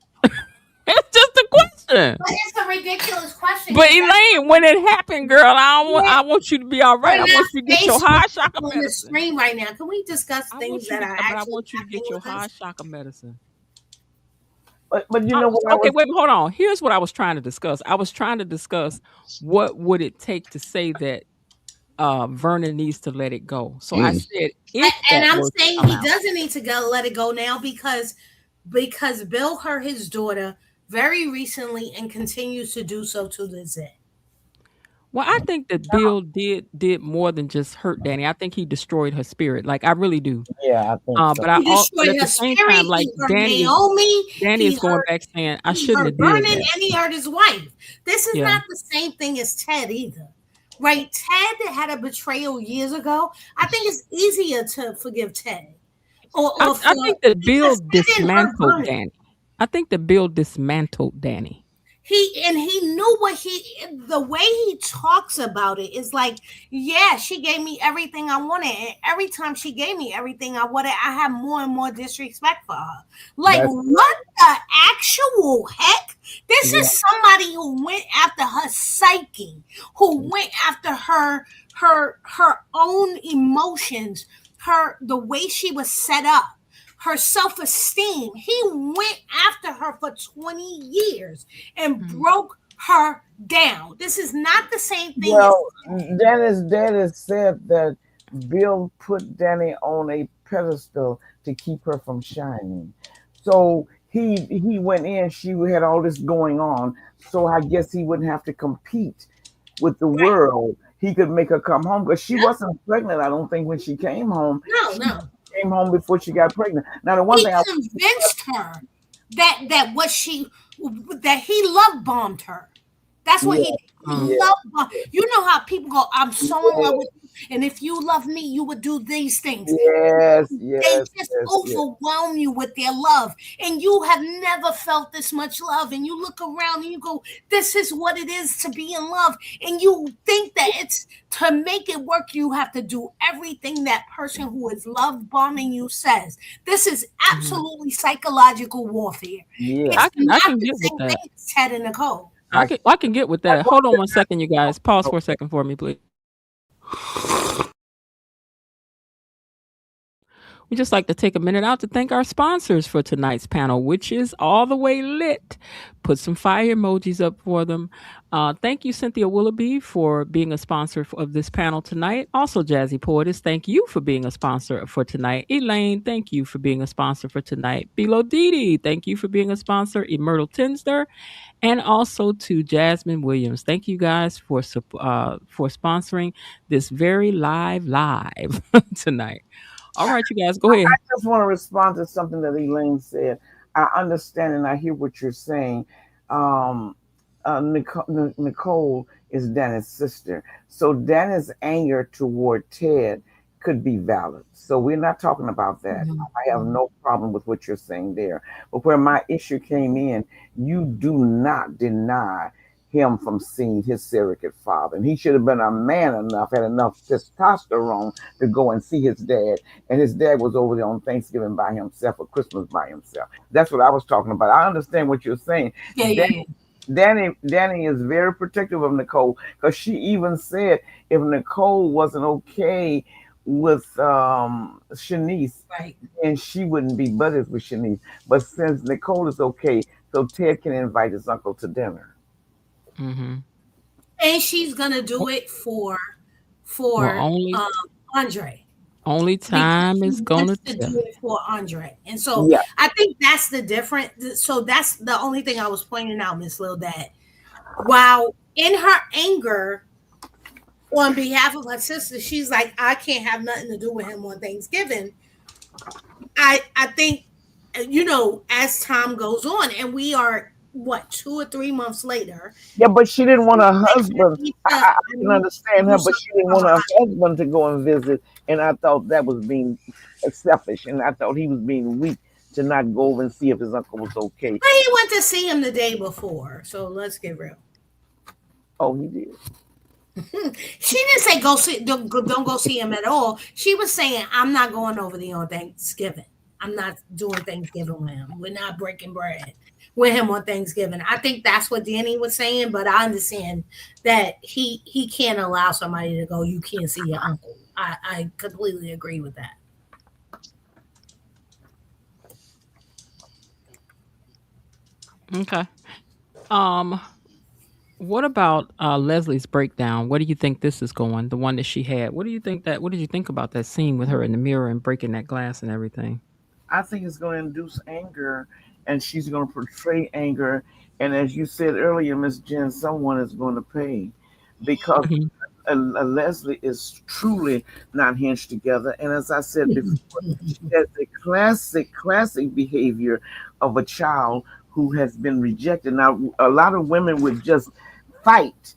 It's just a question. But it's a ridiculous question. But Elaine, when it happened, girl, I want you to be all right. I want you to get your high shocker medicine. On the screen right now. Can we discuss things that are actually? I want you to get your high shocker medicine. But you know what? Okay, wait, hold on. Here's what I was trying to discuss. I was trying to discuss what would it take to say that Vernon needs to let it go. So I said, I'm saying he doesn't need to let it go now because Bill hurt his daughter very recently and continues to do so to this day. Well, I think that Bill did more than just hurt Danny. I think he destroyed her spirit. Like I really do. Yeah, I think so. But He but destroyed at her the same spirit. time, like He hurt Naomi. Danny He is going hurt. back saying I He shouldn't hurt have did Vernon, that. and he hurt his wife. This is Yeah. not the same thing as Ted either, right? Ted had a betrayal years ago. I think it's easier to forgive Ted, or I think that Bill because Ted didn't hurt dismantled Vernon. Danny. I think that Bill dismantled Danny. He knew what the way he talks about it is like, yeah, she gave me everything I wanted, and every time she gave me everything I wanted, I have more and more disrespect for her. Like, That's what the actual heck? This yeah. is somebody who went after her psyche, who went after her own emotions, the way she was set up, her self-esteem. He went after her for 20 years and broke her down. This is not the same thing. Well, Dennis said that Bill put Danny on a pedestal to keep her from shining. So he went in, she had all this going on. So I guess he wouldn't have to compete with the world. He could make her come home because she wasn't pregnant, I don't think, when she came home. No. She came home before she got pregnant. Now the one He thing convinced her that he love bombed her. That's what he love. You know how people go, I'm so in love with you, and if you love me, you would do these things. Yes, They just overwhelm you with their love, and you have never felt this much love. And you look around and you go, "This is what it is to be in love." And you think that it's to make it work, you have to do everything that person who is love bombing you says. This is absolutely psychological warfare. Yeah. It's not can the get with same that. thing as Ted and Nicole. I can get with that. Hold on one second, you guys. Pause for a second for me, please. We just like to take a minute out to thank our sponsors for tonight's panel, which is all the way lit. Put some fire emojis up for them. Thank you, Cynthia Willoughby, for being a sponsor of this panel tonight. Also, Jazzy Poetess, thank you for being a sponsor for tonight. Elaine, thank you for being a sponsor for tonight. Bilo Didi, thank you for being a sponsor. Myrtle Tinster, and also to Jasmine Williams. Thank you guys for sponsoring this very live tonight. All right, you guys, go ahead. I just want to respond to something that Elaine said. I understand and I hear what you're saying. Nicole is Danny's sister. So Danny's anger toward Ted could be valid. So we're not talking about that. I have no problem with what you're saying there. But where my issue came in, you do not deny him from seeing his surrogate father. And he should have been a man enough, had enough testosterone to go and see his dad. And his dad was over there on Thanksgiving by himself or Christmas by himself. That's what I was talking about. I understand what you're saying. Danny is very protective of Nicole because she even said if Nicole wasn't okay with Shanice, right, and she wouldn't be buddies with Shanice. But since Nicole is okay, so Ted can invite his uncle to dinner. Mm-hmm. And she's gonna do it for Andre. Only time is gonna tell. Do it for Andre, and so I think that's the difference. So that's the only thing I was pointing out, Miss Lil, that while in her anger on behalf of her sister, she's like, I can't have nothing to do with him on Thanksgiving. I think, as time goes on, and we are 2 or 3 months later. Yeah, but she didn't want her husband. I can understand her, but she didn't want her husband to go and visit. And I thought that was being selfish. And I thought he was being weak to not go over and see if his uncle was okay. But he went to see him the day before. So let's get real. Oh, he did. She didn't say don't go see him at all. She was saying, I'm not going over there on Thanksgiving. I'm not doing Thanksgiving with him. We're not breaking bread with him on Thanksgiving. I think that's what Danny was saying, but I understand that he can't allow somebody to go, you can't see your uncle. I completely agree with that. Okay. What about Leslie's breakdown? What do you think this is going? The one that she had. What did you think about that scene with her in the mirror and breaking that glass and everything? I think it's going to induce anger, and she's going to portray anger. And as you said earlier, Miss Jen, someone is going to pay. because Mhm. Leslie is truly not hinged together. And as I said before, she has the classic behavior of a child who has been rejected. Now, a lot of women would just fight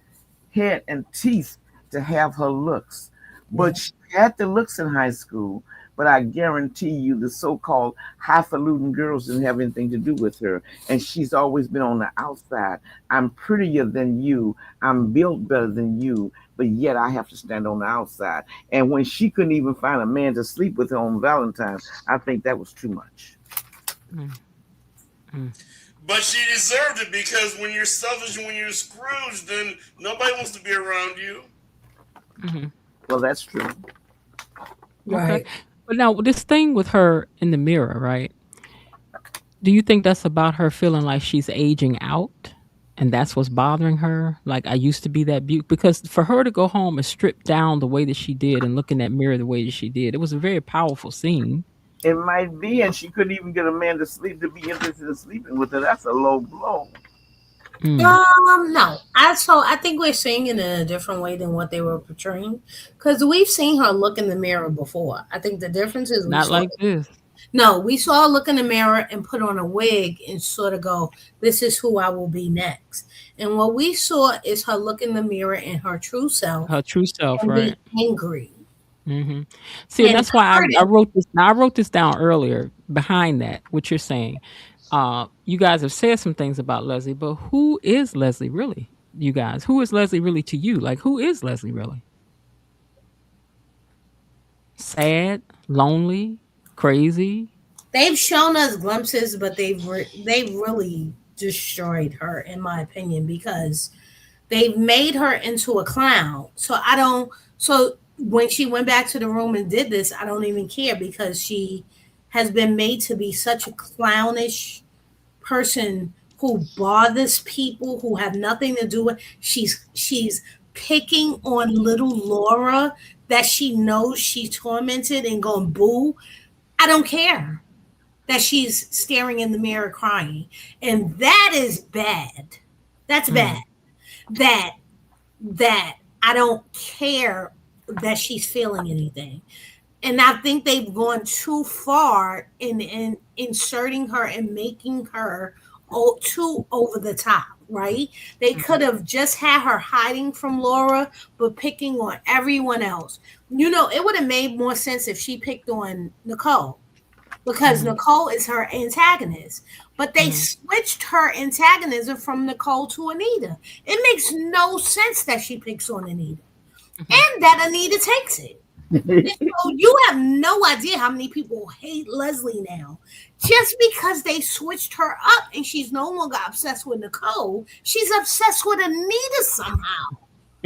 head and teeth to have her looks. But she had the looks in high school, but I guarantee you the so-called highfalutin girls didn't have anything to do with her. And she's always been on the outside. I'm prettier than you. I'm built better than you, but yet I have to stand on the outside. And when she couldn't even find a man to sleep with her on Valentine's, I think that was too much. Mm. Mm. But she deserved it because when you're selfish and when you're Scrooge, then nobody wants to be around you. Mm-hmm. Well, that's true. Okay. But now this thing with her in the mirror, right? Do you think that's about her feeling like she's aging out? And that's what's bothering her? Like, I used to be that beautiful. Because for her to go home and strip down the way that she did and look in that mirror the way that she did, it was a very powerful scene. It might be, and she couldn't even get a man to sleep to be interested in sleeping with her. That's a low blow. No. I think we're seeing it in a different way than what they were portraying. Because we've seen her look in the mirror before. I think the difference is Not like this. No, we saw her look in the mirror and put on a wig and sort of go, "This is who I will be next." And what we saw is her look in the mirror in her true self. Her true self, and right? be angry. Mm-hmm. See, and that's why I wrote this. Now, I wrote this down earlier. Behind that, what you're saying, you guys have said some things about Leslie, but who is Leslie really? You guys, who is Leslie really to you? Like, who is Leslie really? Sad, lonely, crazy. They've shown us glimpses, but they've really destroyed her, in my opinion, because they've made her into a clown. So I don't. So when she went back to the room and did this, I don't even care because she has been made to be such a clownish person who bothers people who have nothing to do with. She's picking on little Laura that she knows she tormented and going boo. I don't care that she's staring in the mirror crying, and that is bad. That's bad. That I don't care that she's feeling anything. And I think they've gone too far in inserting her and making her too over the top, right? They could have just had her hiding from Laura, but picking on everyone else. It would have made more sense if she picked on Nicole because Nicole is her antagonist. But they switched her antagonism from Nicole to Anita. It makes no sense that she picks on Anita and that Anita takes it. So you have no idea how many people hate Leslie now. Just because they switched her up and she's no longer obsessed with Nicole, she's obsessed with Anita somehow.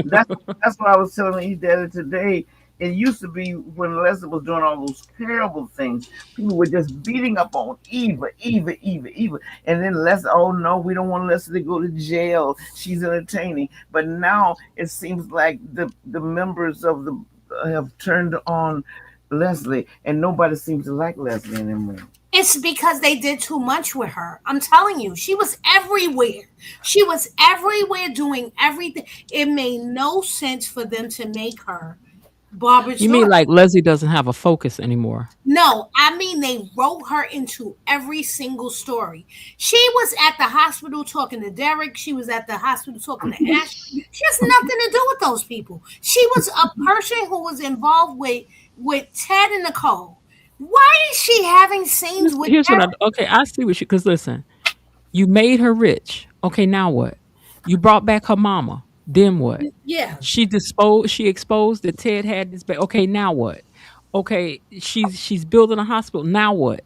That's what I was telling you daddy today. It used to be when Leslie was doing all those terrible things, people were just beating up on Eva. And then Leslie, oh no, we don't want Leslie to go to jail. She's entertaining. But now it seems like the members of the have turned on Leslie, and nobody seems to like Leslie anymore. It's because they did too much with her. I'm telling you, she was everywhere. She was everywhere doing everything. It made no sense for them to make her Barbara. You mean like Leslie doesn't have a focus anymore? No, I mean they wrote her into every single story. She was at the hospital talking to Derek. She was at the hospital talking to Ashley. She has nothing to do with those people. She was a person who was involved with Ted and Nicole. Why is she having scenes with Derek? I see what you, because listen, you made her rich. Okay, now what? You brought back her mama. Then what? Yeah. She exposed that Ted had this baby. Okay, now what? Okay, she's building a hospital. Now what?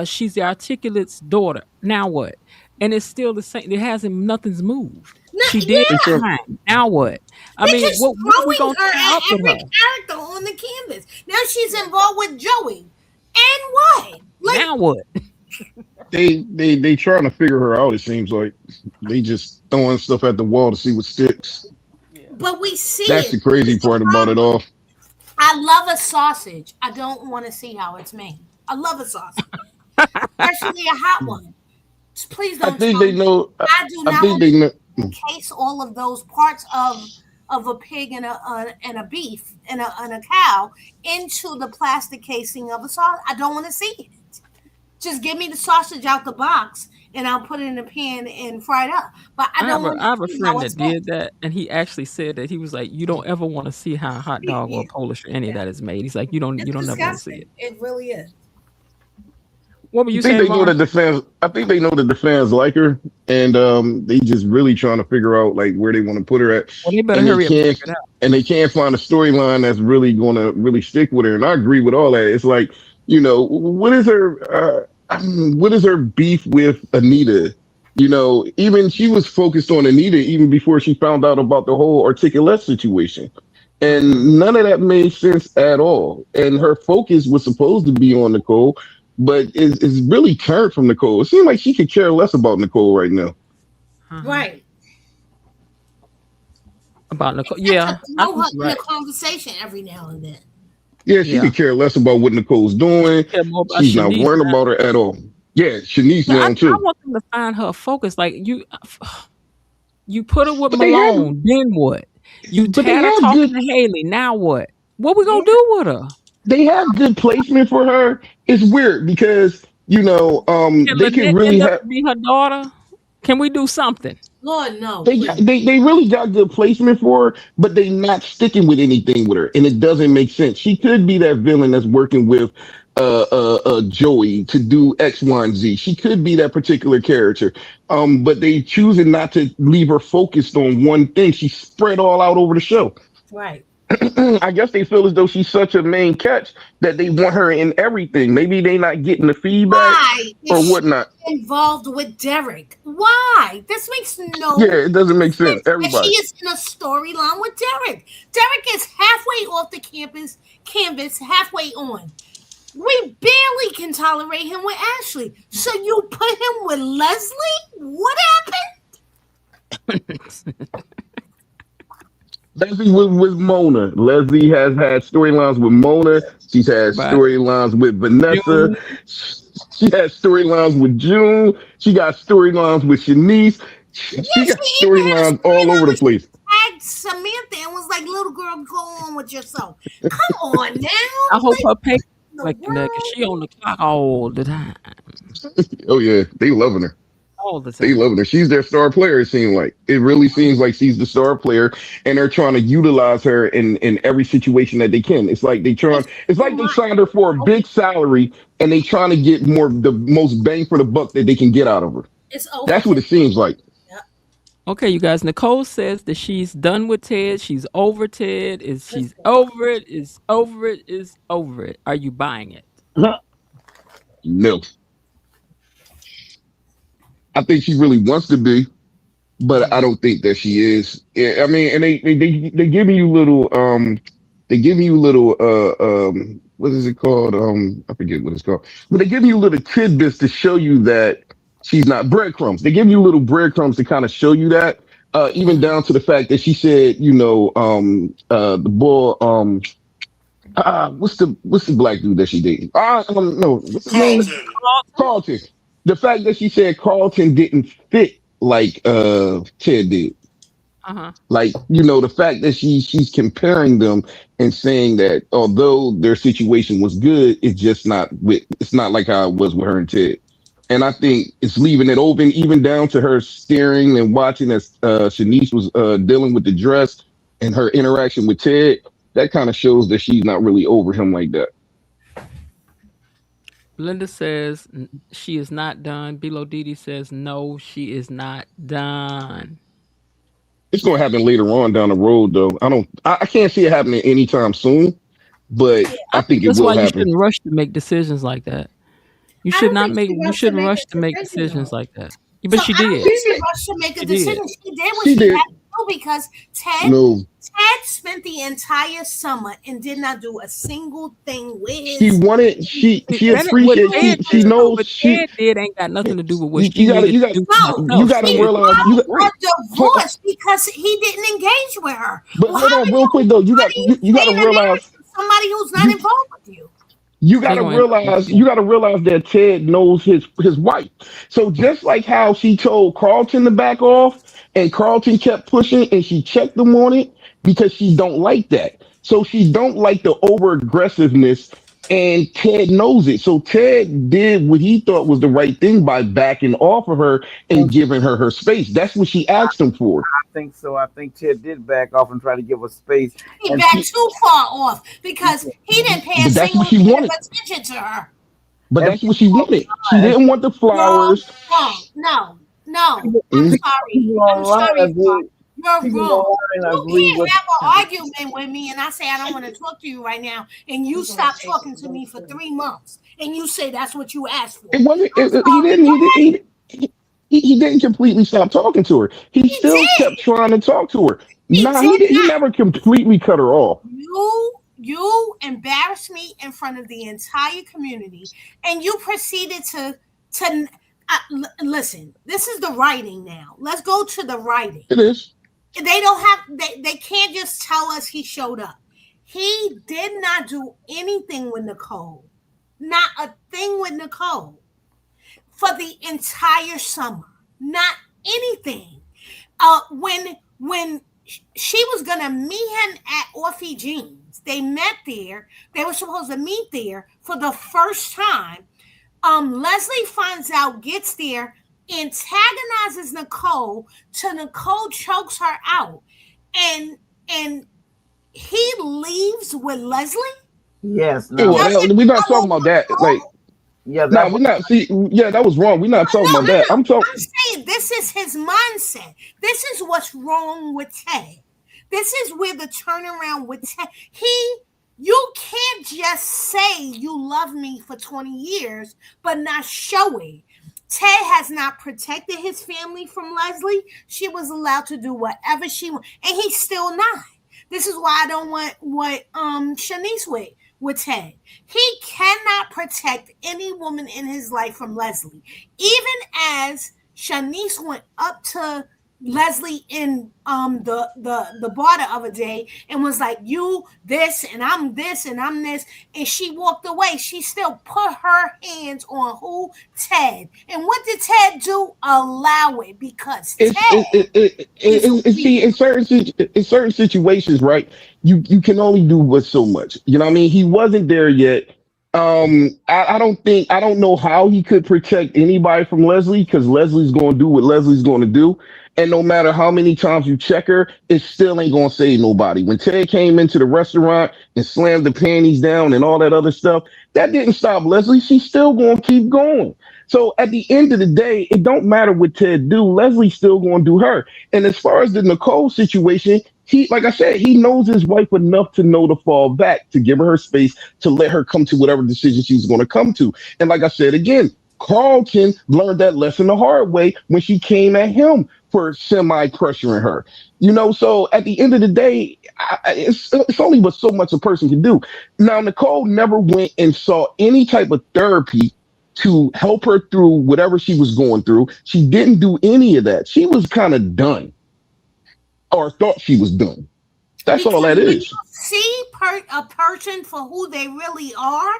She's the Articulate's daughter. Now what? And it's still the same. Nothing's moved. She did fine. Now what? I mean, what are we gonna her at every character on the canvas? Now she's involved with Joey. And what? Now what? They trying to figure her out. It seems like they just throwing stuff at the wall to see what sticks. But we see that's the crazy part about it all. I love a sausage. I don't want to see how it's made. I love a sausage, especially a hot one. Please don't. I think they know. I do not. I think they know. Encase all of those parts of of a pig and a beef and a cow into the plastic casing of a sausage. I don't want to see it. Just give me the sausage out the box and I'll put it in a pan and fry it up. But I don't I have a friend that did that, and he actually said that he was like, "You don't ever want to see how a hot dog or a Polish or any of that is made." He's like, "You don't ever want to see it." It really is. What were you I think saying, they know that the fans. I think they know that the fans like her, and they just really trying to figure out like where they want to put her at. Well, they better hurry up and figure it out. And they can't find a storyline that's really going to really stick with her. And I agree with all that. It's like, what is her beef with Anita? Even she was focused on Anita even before she found out about the whole Articulate situation. And none of that made sense at all. And her focus was supposed to be on Nicole, but it's really turned from Nicole. It seems like she could care less about Nicole right now. Right. About Nicole, yeah. I know her in a conversation every now and then. Yeah, she could care less about what Nicole's doing. She's not worried about her at all. Yeah, Shanice now too. I want them to find her focus. Like you put her with Malone, then what? You had her talking to Haley. Now what? What we gonna do with her? They have good placement for her. It's weird because they can really be her daughter. Can we do something? Lord no. They really got good placement for her, but they not sticking with anything with her, and it doesn't make sense. She could be that villain that's working with Joey to do X, Y, and Z. She could be that particular character. But they choosing not to leave her focused on one thing. She's spread all out over the show. Right. I guess they feel as though she's such a main catch that they want her in everything. Maybe they not getting the feedback or whatnot. Involved with Derek. Why? This makes no it doesn't make sense. Everybody. She is in a storyline with Derek. Derek is halfway off the canvas, halfway on. We barely can tolerate him with Ashley. So you put him with Leslie? What happened? Leslie with Mona. Leslie has had storylines with Mona. She's had storylines with Vanessa. She had storylines with June. She got storylines with Shanice. She got storylines all over the place. Tagged Samantha and was like, "Little girl, go on with yourself." Come on now. I hope her pay like that because she on the clock all the time. Oh yeah, they loving her. All the time. They loving her. She's their star player. It seems like it really seems like she's the star player, and they're trying to utilize her in every situation that they can. It's like they signed her for a big salary, and they trying to get the most bang for the buck that they can get out of her. That's what it seems like. Okay, you guys. Nicole says that she's done with Ted. She's over Ted. She's over it. Is over it. Is over it. Are you buying it? No. I think she really wants to be, but I don't think that she is. Yeah, I mean, and they give you little what is it called? I forget what it's called, but they give you little tidbits to show you that she's not breadcrumbs. They give you little breadcrumbs to kind of show you that, even down to the fact that she said, the boy, what's the black dude that she dated? No, what's his name? Carlton. The fact that she said Carlton didn't fit like Ted did. Like, the fact that she's comparing them and saying that although their situation was good, it's not like how it was with her and Ted. And I think it's leaving it open, even down to her staring and watching as Shanice was dealing with the dress and her interaction with Ted. That kind of shows that she's not really over him like that. Linda says she is not done. Bilo Didi says no, she is not done. It's going to happen later on down the road, though. I can't see it happening anytime soon, but I think it will happen. That's why you shouldn't rush to make decisions like that. You shouldn't rush to make decisions like that. But she did. I don't think she rushed to make a decision. She did what she had to do because Ted spent the entire summer and did not do a single thing with his. She appreciates. She knows what Ted did ain't got nothing to do with what you got to realize. A divorce because he didn't engage with her. But hold on, real quick though. You got to realize somebody who's not involved with you. You got to realize that Ted knows his wife. So just like how she told Carlton to back off and Carlton kept pushing and she checked him on it because she don't like that. So she don't like the over aggressiveness, and Ted knows it. So Ted did what he thought was the right thing by backing off of her and giving her her space. That's what she asked him for. I think so. I think Ted did back off and try to give her space. He And backed too far off because he didn't pay a But that's single what she bit of wanted. attention to her. But and that's what she wanted. She didn't want the Wrong, flowers. wrong. No. I'm Mm, sorry. people I'm online sorry, Bob. agree. You're People wrong. online You agree can't with. have an argument with me and I say I don't want to talk to you right now, and you stop talking to me for 3 months, and you say that's what you asked for. It wasn't. I'm He sorry. didn't. He didn't completely stop talking to her. He He still kept did. trying to talk to her. He Nah, did he not. never completely cut her off. You embarrassed me in front of the entire community, and you proceeded to listen. This is the writing now. Let's go to the writing. It is. They don't have. They can't just tell us he showed up. He did not do anything with Nicole. Not a thing with Nicole for the entire summer. Not anything. When she was gonna meet him at Orphe Jeans, they met there. They were supposed to meet there for the first time. Leslie finds out, gets there, antagonizes Nicole till Nicole chokes her out, and he leaves with Leslie. Yes, Yeah, no, Doesn't we're not talking follow about that. Like, Nicole. yeah, no, that we're was not. See, yeah, that was wrong. We're not talking No, about that. I'm talking. I'm saying this is his mindset. This is what's wrong with Ted. This is where the turnaround with Ted. You can't just say you love me for 20 years, but not show it. Ted has not protected his family from Leslie. She was allowed to do whatever she wanted, and he's still not. This is why I don't want what Shanice with Ted. He cannot protect any woman in his life from Leslie. Even as Shanice went up to Leslie in the bar the other day and was like, you this and I'm this and I'm this, and she walked away. She still put her hands on who? Ted. And what did Ted do? Allow it, because It's Ted is see, weak. in certain situations, right? You can only do but so much. You know what I mean? He wasn't there yet. I don't know how he could protect anybody from Leslie, because Leslie's going to do what Leslie's going to do. And no matter how many times you check her, it still ain't going to save nobody. When Ted came into the restaurant and slammed the panties down and all that other stuff, that didn't stop Leslie. She's still going to keep going. So at the end of the day, it don't matter what Ted do. Leslie's still going to do her. And as far as the Nicole situation, he, like I said, he knows his wife enough to know to fall back, to give her space, to let her come to whatever decision she's going to come to. And like I said again, Carlton learned that lesson the hard way when she came at him for semi pressuring her. So at the end of the day, it's only but so much a person can do. Now, Nicole never went and saw any type of therapy to help her through whatever she was going through. She didn't do any of that. She was kind of done, or thought she was done. That's all Because that when is. you see a person for who they really are,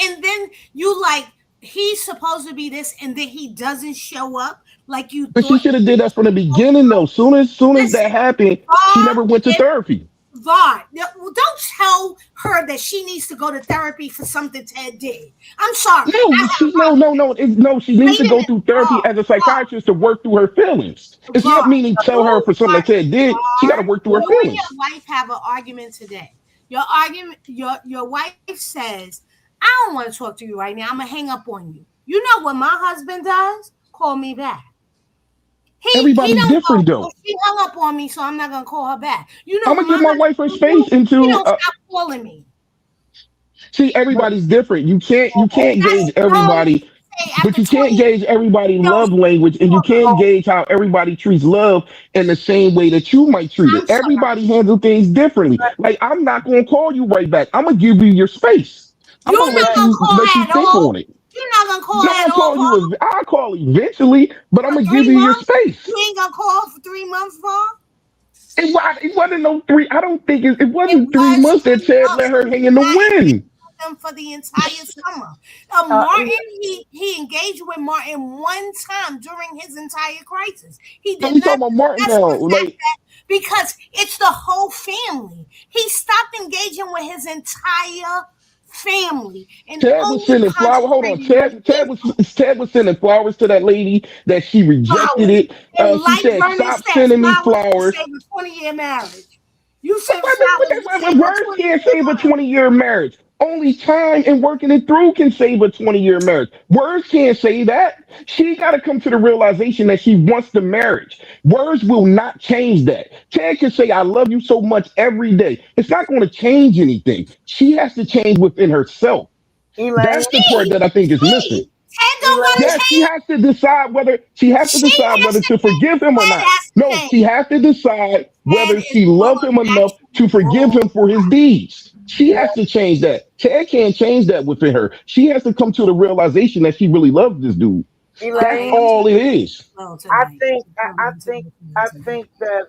and then you like, he's supposed to be this, and then he doesn't show up like you But she thought. should have did that from the beginning, though. Soon as that Listen, happened, she never went to therapy. Don't tell her that she needs to go to therapy for something Ted did. I'm sorry. No, no. She needs Wait to a go minute. through therapy as a psychiatrist to work through her feelings. It's not meaning tell her for something that Ted did. She got to work through her You and feelings. your wife have an argument today. Your wife says, I don't want to talk to you right now. I'm gonna hang up on you. You know what my husband does? Call me back. He Everybody's don't different, go, though. she hung up on me, so I'm not gonna call her back. You know I'm what gonna give my my wife her husband space do? He into. don't stop calling me. See, everybody's different. You can't gauge That's all he everybody, say but after you can't 20 gauge everybody No, love language, and you can't gauge how everybody treats love in the same way that you might treat I'm it. sorry. Everybody handles things differently. Like, I'm not gonna call you right back. I'm gonna give you your space. I'm You're gonna not gonna call let you at think all. on it. You're not gonna call No, at I'll all, call Paul. you. I'll call eventually, but I'm For gonna give 3 you your months? space. You ain't gonna call for 3 months, Paul? It wasn't no three. I don't think it It wasn't 3 was months that 3 Ted let months. her hang in the wind. Them for the entire summer. Martin, he engaged with Martin one time during his entire crisis. He And did we not talking about Martin mess now. with Like, because it's the whole family. He stopped engaging with his entire family and Ted was only sending flowers. Hold on, concentrating on his Ted was sending flowers to that lady that she rejected flowers. it. And She like said, Vernon "Stop said, sending me flowers can flowers." save a 20-year marriage. You send But flowers to save a words can't 20-year save a marriage. 20-year marriage. Only time and working it through can save a 20-year marriage. Words can't say that. She got to come to the realization that she wants the marriage. Words will not change that. Ted can say, "I love you so much" every day. It's not going to change anything. She has to change within herself. Elaine, That's the part that I think is missing. Ted don't gotta Elaine, Yes, she change. has to decide whether She has to to forgive him or Ted not. has to No, she change. has to decide Ted whether is she loves going him back enough to the to forgive wrong. him for his deeds. She has Elaine, to change that. Ted can't change that within her. She has to come to the realization that she really loves this dude. That's Okay, Elaine, I'm all it turning down is. the flow I tonight. think, I'm I, I turning think, down the I flow tonight. think that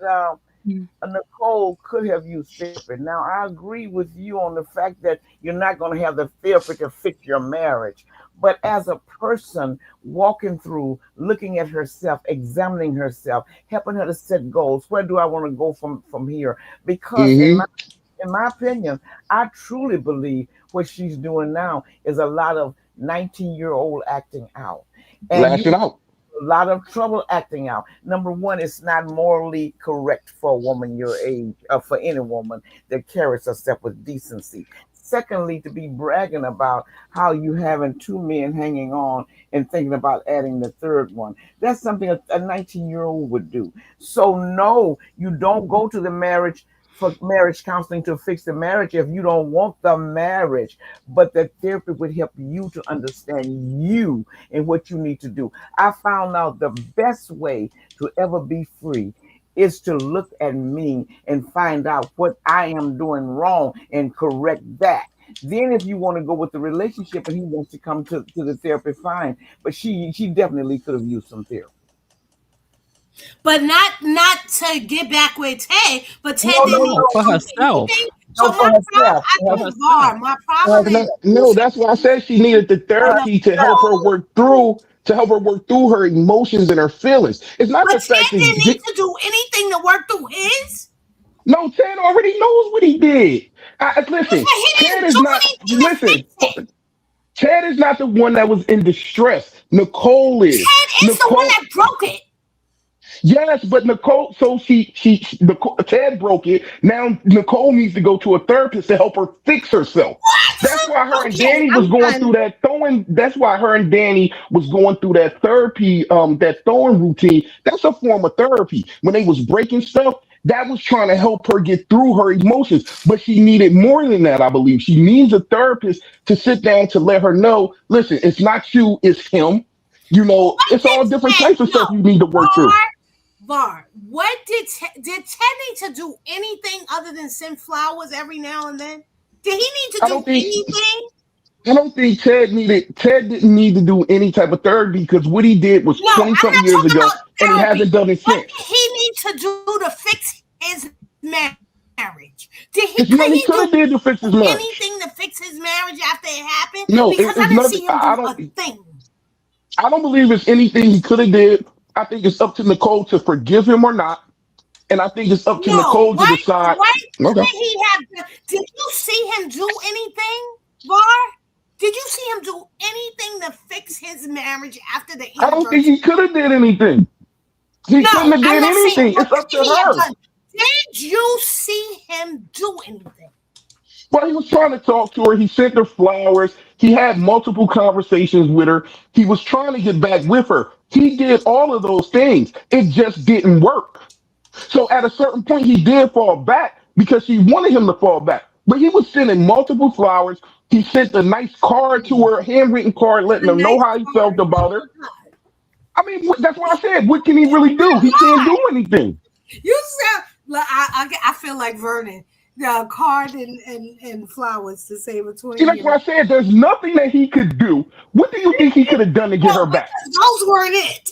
Nicole could have used therapy. Now, I agree with you on the fact that you're not going to have the therapy to fix your marriage. But as a person walking through, looking at herself, examining herself, helping her to set goals, where do I want to go from here? Because Hmm. in my opinion, I truly believe what she's doing now is a lot of 19-year-old acting out. And you Lashing out. a lot of trouble acting out. Number one, it's not morally correct for a woman your age, for any woman that carries herself with decency. Secondly, to be bragging about how you having two men hanging on and thinking about adding the third one. That's something a 19-year-old would do. So no, you don't go to the marriage for marriage counseling to fix the marriage if you don't want the marriage. But the therapy would help you to understand you and what you need to do. I found out the best way to ever be free is to look at me and find out what I am doing wrong and correct that. Then, if you want to go with the relationship and he wants to come to the therapy, fine. But she definitely could have used some therapy. But not to get back with Ted, but Ted No, no, didn't No, even no, for do herself. anything. So no, for my problem, herself, I for For think, herself. Var, my problem is herself, you No, that's why I said she needed the for no, therapy herself. to help her work through her emotions and her feelings. It's not but the fact Ted that didn't need to do anything to work through his. no, Ted already knows what he did. But Listen, he Ted didn't is do not. anything to Listen, fix it. Ted is not the one that was in distress. Nicole is. Ted is the one Nicole, that broke it. yes, but Nicole. So Nicole, Ted broke it. Now Nicole needs to go to a therapist to help her fix herself. That's why her and Okay, Danny I'm was going done. through that throwing. That's why her and Danny was going through that therapy, that throwing routine. That's a form of therapy. When they was breaking stuff, that was trying to help her get through her emotions. But she needed more than that, I believe. She needs a therapist to sit down to let her know, listen, it's not you, it's him. What It's did all different Ted? types of stuff No, you need to work through. Var. What did Ted need to do anything other than send flowers every now and then? Did he need to I do don't think anything? I don't think Ted didn't need to do any type of therapy because what he did was No, 20 I'm something not years talking ago about and he hasn't therapy. done it What did since. he need to do to fix his marriage? It's Could nothing he he could do have did to fix his marriage. anything to fix his marriage after it happened? No, Because I it's didn't nothing. see him do a thing. I don't believe it's anything he could have did. I think it's up to Nicole to forgive him or not. And I think it's up to No, Nicole to decide. what Okay. could he have done? Did you see him do anything, Var? Did you see him do anything to fix his marriage after the I don't think anniversary? he could have did anything. He couldn't No, have I'm did not saying anything. what It's up to could he have her. done. Did you see him do anything? But he was trying to talk to her. He sent her flowers. He had multiple conversations with her. He was trying to get back with her. He did all of those things. It just didn't work. So at a certain point, he did fall back because she wanted him to fall back. But he was sending multiple flowers. He sent a nice card to her, handwritten card, letting A her know nice how he felt card. Oh about her. my God. I mean, that's what I said. What can he really do? He can't do Why? anything. You sound like I feel like Vernon. The card and flowers to save a See, 20 that's year. why I said there's nothing that he could do. What do you think he could have done to get Well, her back? because those weren't it.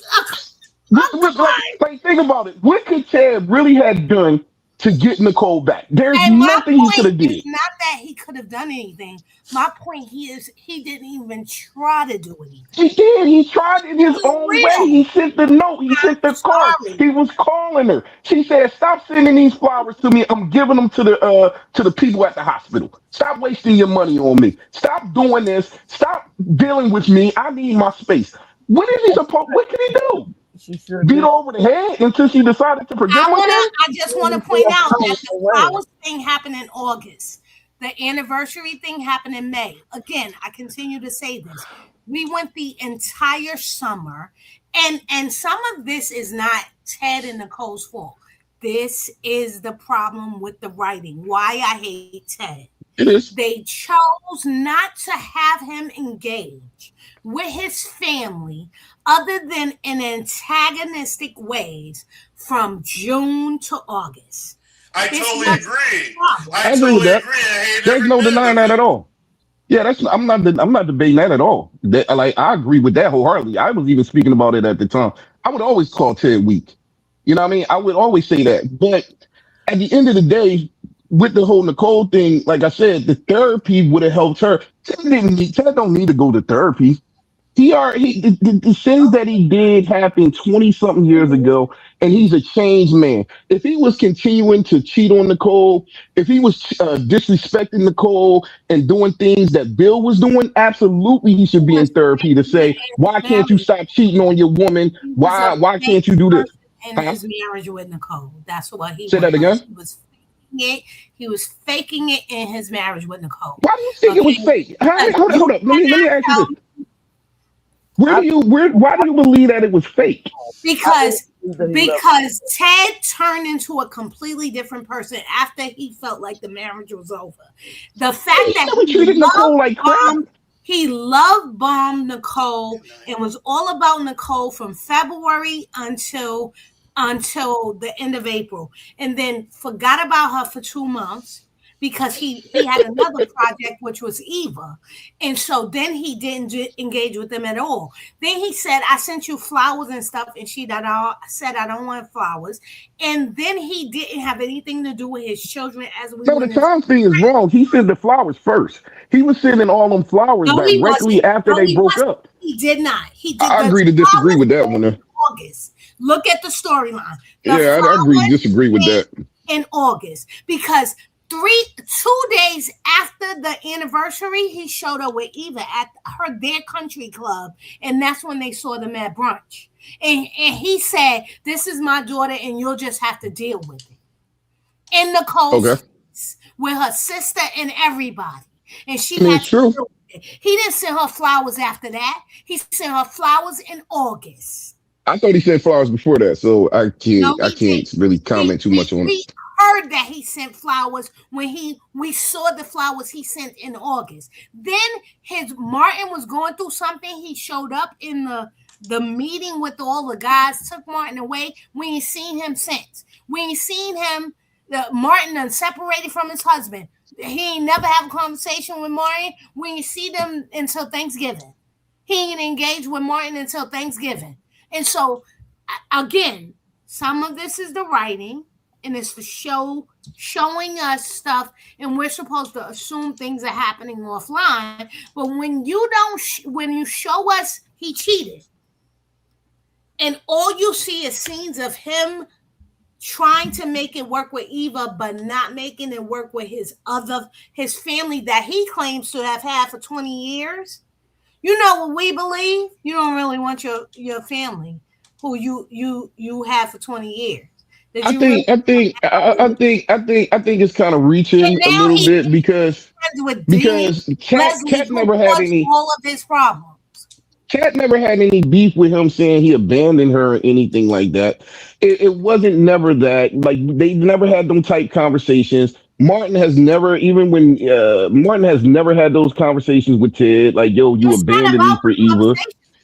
What, Oh, come on. think about it. What could Chad really have done to get Nicole back. There's And my nothing he could point have is did. not that he could have done anything. My point is he didn't even try to do anything. He did. He tried in his own way. Real. He sent the note. He I'm sent the card. sorry. He was calling her. She said, "Stop sending these flowers to me. I'm giving them to the people at the hospital. Stop wasting your money on me. Stop doing this. Stop dealing with me. I need my space." What is he supposed? What can he do? She sure Beat did. her over the head until she decided to forgive him again? I just want to point out that the flowers thing happened in August. The anniversary thing happened in May. Again, I continue to say this. We went the entire summer, and some of this is not Ted and Nicole's fault. This is the problem with the writing. Why I hate Ted. It is. They chose not to have him engage with his family other than in antagonistic ways from June to August. I totally agree. I agree with that. There's no denying that at all. Yeah, I'm not debating that at all. I agree with that wholeheartedly. I was even speaking about it at the time. I would always call Ted weak. You know what I mean? I would always say that. But at the end of the day, with the whole Nicole thing, like I said, the therapy would have helped her. Ted don't need to go to therapy. The sins that he did happened 20 something years ago, and he's a changed man. If he was continuing to cheat on Nicole, if he was disrespecting Nicole and doing things that Bill was doing, absolutely he should be in therapy to say, why can't you stop cheating on your woman? Why can't you do this? In his marriage with Nicole, that's what he Say that again. He was faking it in his marriage with Nicole. Why do you think it was fake? Hold up. Let me ask you this. Why do you believe that it was fake? Because Ted turned into a completely different person after he felt like the marriage was over. The fact that he treated Nicole like crap. He love bombed Nicole and was all about Nicole from February until the end of April, and then forgot about her for 2 months because he had another project, which was Eva. And so then he didn't engage with them at all. Then he said, I sent you flowers and stuff. And she said, I don't want flowers. And then he didn't have anything to do with his children as we So the time thing is wrong. He sent the flowers first. He was sending all them flowers directly after they broke up. He did not. He did. I agree to disagree with that one. August. Look at the storyline. Yeah, I agree to disagree with that. In August, because 2 days after the anniversary, he showed up with Eva at their country club, and that's when they saw them at brunch. And he said, "This is my daughter, and you'll just have to deal with it." In Nicole's face, with her sister and everybody, and she had to deal with it. He didn't send her flowers after that. He sent her flowers in August. I thought he sent flowers before that, so I can't really comment too much on it. Heard that he sent flowers when we saw the flowers he sent in August. Then Martin was going through something. He showed up in the meeting with all the guys, took Martin away. We ain't seen him since. We ain't seen him. Martin done separated from his husband. He ain't never have a conversation with Martin. We ain't see them until Thanksgiving. He ain't engaged with Martin until Thanksgiving. And so, again, some of this is the writing, and it's the showing us stuff, and we're supposed to assume things are happening offline. But when you when you show us he cheated, and all you see is scenes of him trying to make it work with Eva, but not making it work with his family that he claims to have had for 20 years. You know what we believe? You don't really want your family who you had for 20 years. I think it's kind of reaching a little bit because Cat never had any all of his problems. Cat never had any beef with him saying he abandoned her or anything like that. It wasn't never that. Like, they never had them type conversations. Martin has never, even when Martin has never had those conversations with Ted, like, yo, you abandoned me for Eva.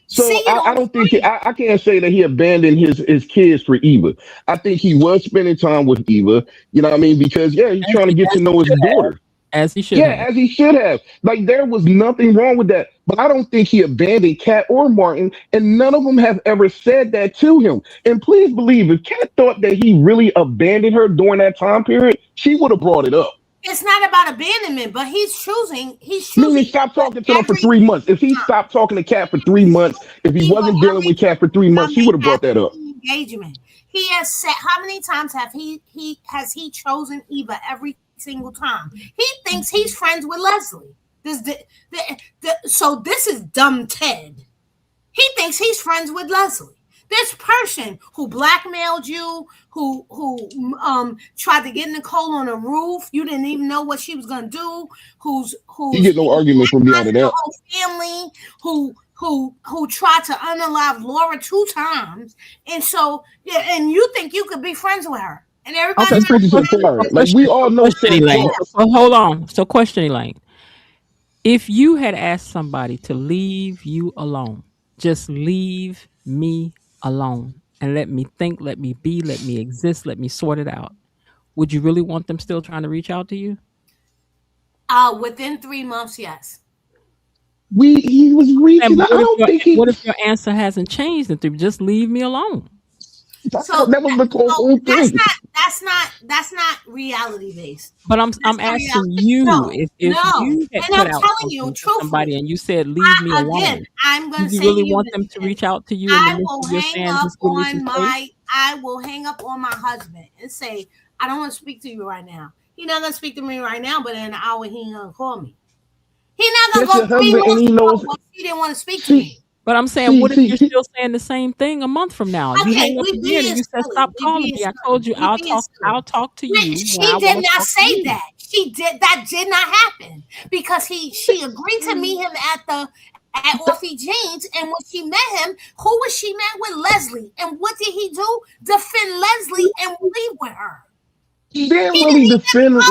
So I don't think I can't say that he abandoned his kids for Eva. I think he was spending time with Eva, you know what I mean? Because he's trying to get to know his daughter. As he should Yeah, have. as he should have. Like there was nothing wrong with that. But I don't think he abandoned Cat or Martin, and none of them have ever said that to him. And please believe, if Cat thought that he really abandoned her during that time period, she would have brought it up. It's not about abandonment, but he's choosing. Meaning, stop talking to them for 3 months. If he stopped talking to Cat for 3 months, if he wasn't dealing with Cat for 3 months, she would have brought that up. Engagement. He has said, how many times have he chosen Eva every single time? He thinks he's friends with Leslie. So this is dumb Ted. He thinks he's friends with Leslie. This person who blackmailed you, who tried to get Nicole on a roof, you didn't even know what she was gonna do. You get no argument from me out of that. Whole family who tried to unalive Laura 2 times, and so and you think you could be friends with her, and everybody. Okay, like we all know. So hold on. So question, Elaine. If you had asked somebody to leave you alone, just leave me alone and let me think, let me be, let me exist, let me sort it out, would you really want them still trying to reach out to you? Within 3 months, yes. He was reaching. What if your answer hasn't changed in 3? Just leave me alone. So that was the whole thing. That's not reality based. But I'm asking you, if you had put out somebody and you said leave me alone, I'm going to say, you really want them to reach out to you? I will hang up on my husband and say, I don't want to speak to you right now. He's not going to speak to me right now, but in an hour he ain't going to call me. He's not going to go 3 months ago he didn't want to speak to me. But I'm saying, what if you're still saying the same thing a month from now? You hang up again and you said, "Stop calling me." I told you I'll talk to you. She did not say that. That did not happen because she agreed to meet him at Orphy Jeans, and when she met him, who was she met with? Leslie. And what did he do? Defend Leslie and leave with her. He didn't really defend.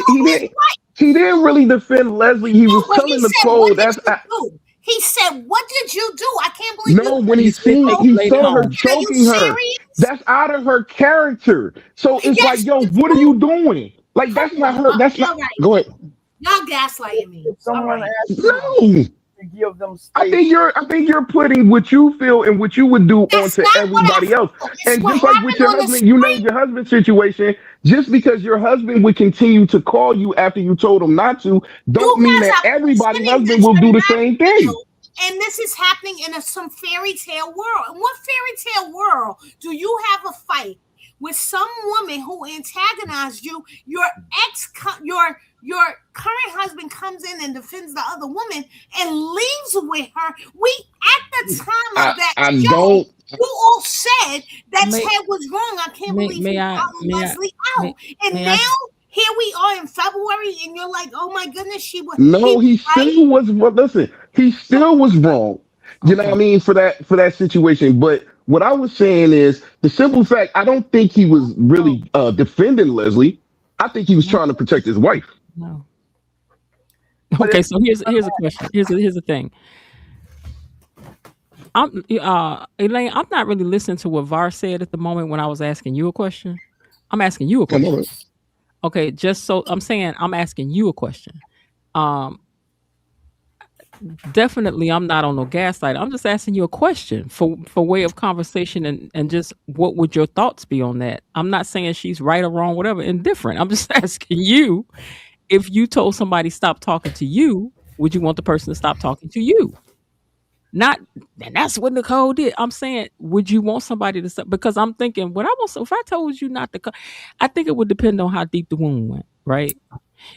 He didn't really defend Leslie. He was telling Nicole He said, "What did you do? I can't believe." No, when he saw her choking her. That's out of her character. So it's like, yo, what are you doing? Like that's not her. That's not. Right. Go ahead. Y'all gaslighting me. Someone asked no. to give them space. I think you're putting what you feel and what you would do onto everybody else. And just like with your husband, you named your husband's situation. Just because your husband would continue to call you after you told him not to, don't mean that everybody's husband will do the same thing. And this is happening in some fairy tale world. In what fairy tale world do you have a fight with some woman who antagonized you? Your your current husband comes in and defends the other woman and leaves with her. At the time of that show, you all said that Ted was wrong. I can't believe he followed Leslie out. And now here we are in February, and you're like, "Oh my goodness, she was." No, he still was. Well, listen, he still was wrong. You know what I mean for that situation. But what I was saying is the simple fact. I don't think he was really defending Leslie. I think he was trying to protect his wife. No. Okay, so here's a question. Here's the thing. Elaine, I'm not really listening to what Var said at the moment when I was asking you a question. I'm asking you a question. Okay, just so I'm saying, I'm asking you a question. Definitely, I'm not on no gaslight. I'm just asking you a question for way of conversation and just what would your thoughts be on that? I'm not saying she's right or wrong, whatever, indifferent. I'm just asking you, if you told somebody stop talking to you, would you want the person to stop talking to you? Not, and that's what Nicole did. I'm saying, would you want somebody to stop? Because I'm thinking, if I told you not to, I think it would depend on how deep the wound went, right?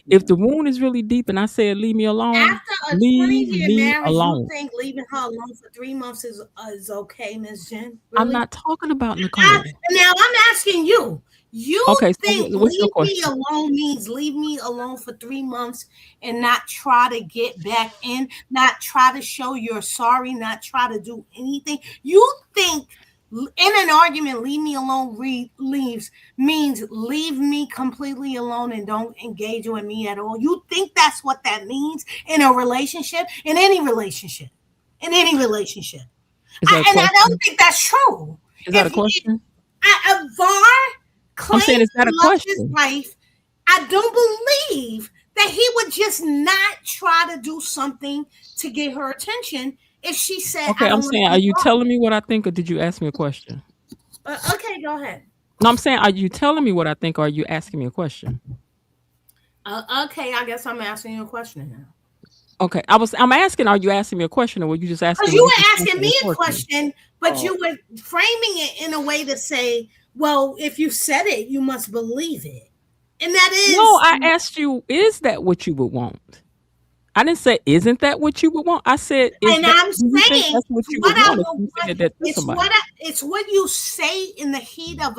If the wound is really deep and I said, leave me alone, after a leave 20-year me marriage, alone. you think leaving her alone for 3 months is okay, Ms. Jen? Really? I'm not talking about Nicole. Now I'm asking you. You think so leave me alone means leave me alone for 3 months and not try to get back in, not try to show you're sorry, not try to do anything? You think in an argument, leave me alone means leave me completely alone and don't engage with me at all? You think that's what that means in a relationship? In any relationship? In any relationship? And I don't think that's true. Is that a question? Var claims I'm saying, is that a question? His wife. I don't believe that he would just not try to do something to get her attention if she said, Okay, I don't I'm want saying, to are be you bothered. telling me what I think, or did you ask me a question? Okay, go ahead. No, I'm saying, are you telling me what I think, or are you asking me a question? Okay, I guess I'm asking you a question now. Okay, I'm asking, are you asking me a question, or were you just Because asking you me to were asking answer me the a question? question, but you were framing it in a way to say, well, if you said it, you must believe it. And that No, is, I asked you, is that what you would want? I didn't say, isn't that what you would want? I said, is and that, I'm do you think saying that's what you what would I want if you what said that to somebody? it's what you say in the heat of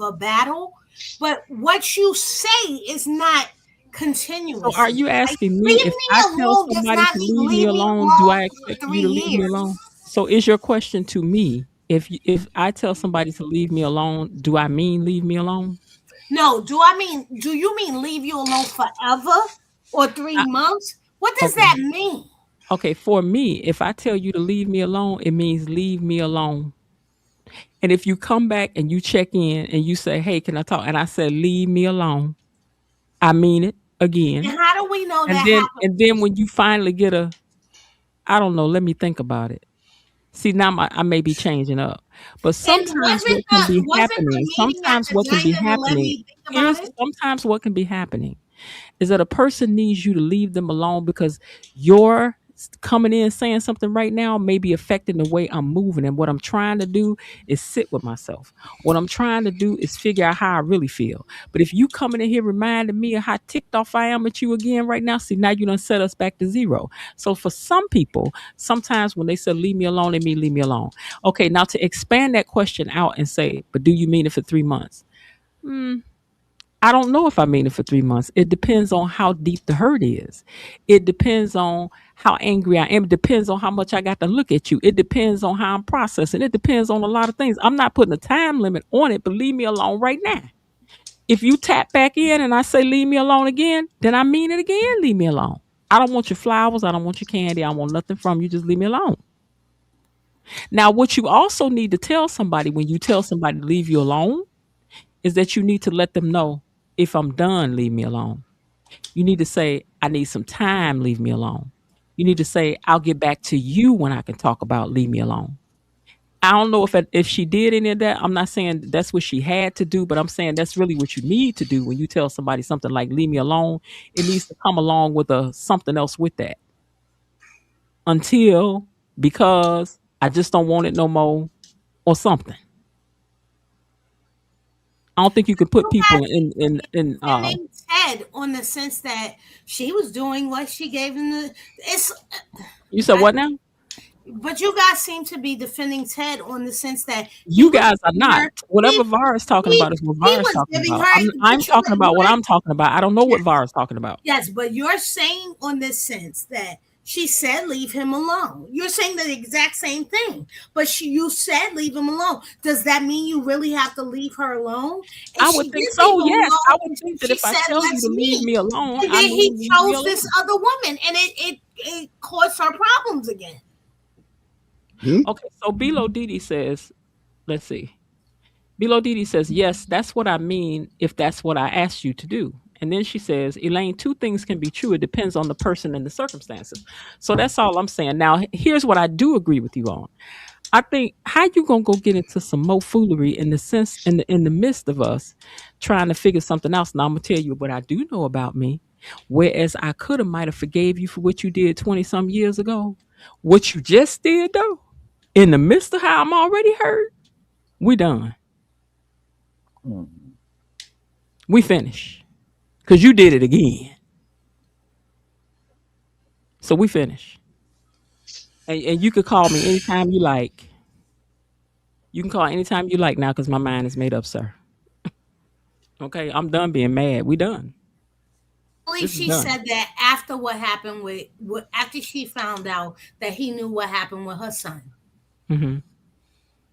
a battle, but what you say is not So are continuously. you Like, asking me, leave if me I tell alone does somebody not to mean leave me leave me alone, do alone I for expect you three to leave me years. alone? So is your question to me, if I tell somebody to leave me alone, do I mean leave me alone? No, do you mean leave you alone forever or three I, months? What does okay. that mean? Okay, for me, if I tell you to leave me alone, it means leave me alone. And if you come back and you check in and you say, hey, can I talk? And I said, leave me alone, I mean it again. And how do we know And that then happened? and then when you finally get I don't know, let me think about it. See, now I may be changing up. But And sometimes what can be wasn't the happening, meeting at the diner to let me think about here's it? sometimes what can be happening is that a person needs you to leave them alone because you're coming in saying something right now may be affecting the way I'm moving. And what I'm trying to do is sit with myself. What I'm trying to do is figure out how I really feel. But if you coming in here reminding me of how ticked off I am at you again right now, see, now you done set us back to zero. So for some people, sometimes when they say leave me alone, they mean leave me alone. Okay, now to expand that question out and say, but do you mean it for 3 months? I don't know if I mean it for 3 months. It depends on how deep the hurt is. It depends on how angry I am. It depends on how much I got to look at you. It depends on how I'm processing. It depends on a lot of things. I'm not putting a time limit on it, but leave me alone right now. If you tap back in and I say leave me alone again, then I mean it again, leave me alone. I don't want your flowers. I don't want your candy. I want nothing from you. Just leave me alone. Now, what you also need to tell somebody when you tell somebody to leave you alone is that you need to let them know, if I'm done, leave me alone. You need to say, I need some time, leave me alone. You need to say, I'll get back to you when I can talk about leave me alone. I don't know if she did any of that. I'm not saying that's what she had to do, but I'm saying that's really what you need to do when you tell somebody something like leave me alone. It needs to come along with something else with that. Until, because I just don't want it no more, or something. I don't think you can put people in Defending Ted on the sense that she was doing what she gave him the. It's. You said what now? But you guys seem to be defending Ted on the sense that he You was guys are giving not. her. Whatever VAR is talking about is what He VAR is was talking giving about. her. I'm talking about what I'm talking about. I don't know what VAR is talking about. Yes, but you're saying on this sense that she said leave him alone. You're saying the exact same thing, but you said leave him alone. Does that mean you really have to leave her alone? And I she would did think leave so. him Yes, I alone. would think that She if I said tell you let's to leave meet, me alone, and I then he mean leave me chose this alone. other woman, and it caused her problems again. Okay, so Bilo Didi says, let's see. Bilo Didi says, yes, that's what I mean if that's what I asked you to do. And then she says, Elaine, two things can be true. It depends on the person and the circumstances. So that's all I'm saying. Now, here's what I do agree with you on. I think, how you gonna go get into some more foolery in the sense in the midst of us trying to figure something else? Now I'm gonna tell you what I do know about me. Whereas I could have might have forgave you for what you did 20 some years ago. What you just did though, in the midst of how I'm already hurt, we done. We finished. Cause you did it again. So we finished. And you could call me anytime you like. You can call anytime you like now because my mind is made up, sir. Okay, I'm done being mad. We done. I believe This is she done. said that after what happened after she found out that he knew what happened with her son. Mm-hmm.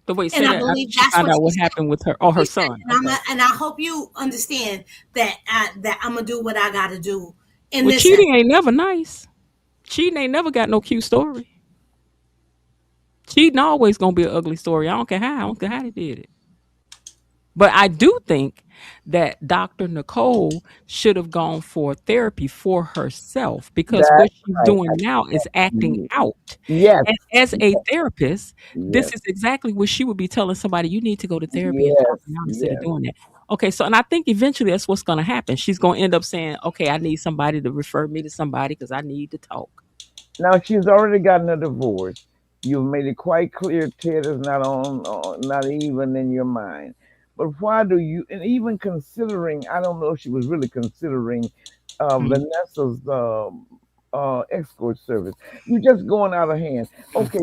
The way And say I that after believe she that's found what out she what said. happened with her or her She said, son. Okay. and I hope you understand that that I'm gonna do what I gotta do in Well, this. cheating ain't never nice. Cheating ain't never got no cute story. Cheating always gonna be an ugly story. I don't care how. I don't care how they did it. But I do think that Dr. Nicole should have gone for therapy for herself because what That's she's right. doing now is acting out. Yes, And as a therapist, this yes, is exactly what she would be telling somebody, you need to go to therapy and talk yes, it out instead of yes. doing that. Okay, so and I think eventually that's what's going to happen. She's going to end up saying, okay, I need somebody to refer me to somebody because I need to talk. Now she's already gotten a divorce. You've made it quite clear Ted is not even in your mind. But why do you, and even considering, I don't know if she was really considering Mm. Vanessa's escort service. You're just going out of hand. Okay,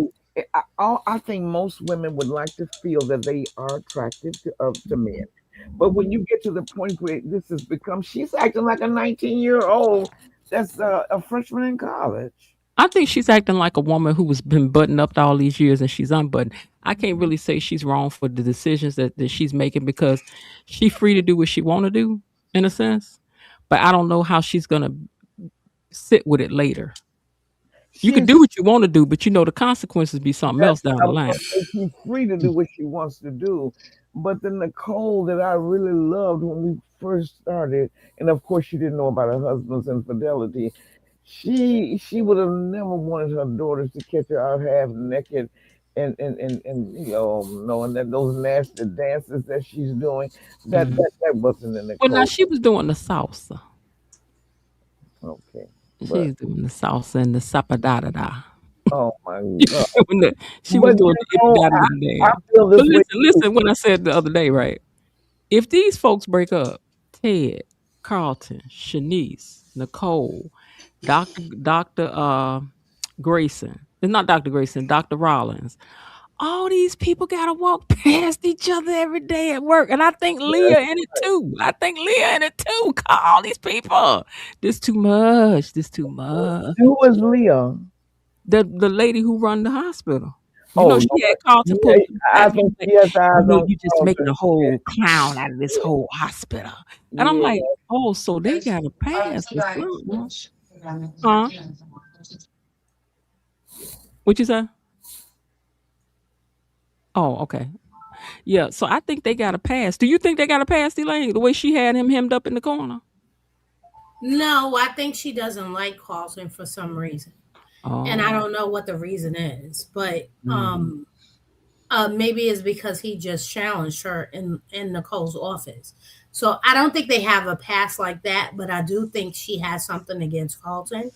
I think most women would like to feel that they are attractive to men. But when you get to the point where this has become, she's acting like a 19-year-old that's a freshman in college. I think she's acting like a woman who has been buttoned up all these years and she's unbuttoned. I can't really say she's wrong for the decisions that she's making because she's free to do what she want to do in a sense. But I don't know how she's gonna sit with it later. You could She's do what you want to do, but you know the consequences be something That's else down I the was line. gonna say she's free to do what she wants to do. But the Nicole that I really loved when we first started, and of course she didn't know about her husband's infidelity. She would have never wanted her daughters to catch her out half naked and knowing that those nasty dances that she's doing, Mhm. that wasn't in Well, now Nicole. she was doing the salsa. Okay. But She's doing the salsa and the sapadada. oh my God. She was But doing the I, itty I dance. feel But this way listen, too. listen. When I said the other day, right? If these folks break up, Ted, Carlton, Shanice, Nicole, Doctor Grayson, it's not Dr. Grayson, Dr. Rollins. All these people gotta walk past each other every day at work, and I think Leah in it too. I think Leah in it too. Call these people. This too much. This too much. Who was Leah? The lady who run the hospital. You know, Oh, she had Lord. Carlton pull Yeah, up to the I side. She think was like, she has you eyes know, on you just making Carlton. a whole clown out of this whole hospital. And I'm Yeah, like, oh, so they got a pass or something. Huh? What you say? Oh, okay. Yeah, so I think they got a pass. Do you think they got a pass, Elaine? The way she had him hemmed up in the corner? No, I think she doesn't like Carlton for some reason. And I Oh. don't know what the reason is, but Mm. maybe it's because he just challenged her in Nicole's office. So I don't think they have a past like that, but I do think she has something against Carlton.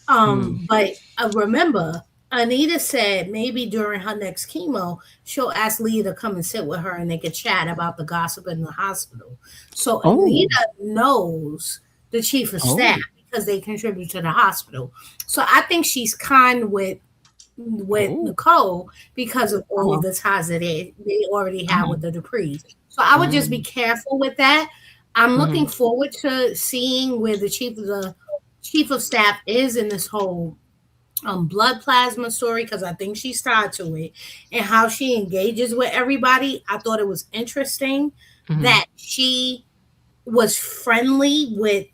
Mm. But remember, Anita said maybe during her next chemo, she'll ask Leah to come and sit with her and they could chat about the gossip in the hospital. So Oh. Anita knows the chief of staff Oh. because they contribute to the hospital. So I think she's kind with Oh. Nicole because of all of Uh-huh. the ties that they already have Uh-huh. with the Duprees. So I would just be Mm. careful with that. I'm looking Mhm. forward to seeing where the chief of staff is in this whole blood plasma story because I think she's tied to it and how she engages with everybody. I thought it was interesting Mhm. that she was friendly with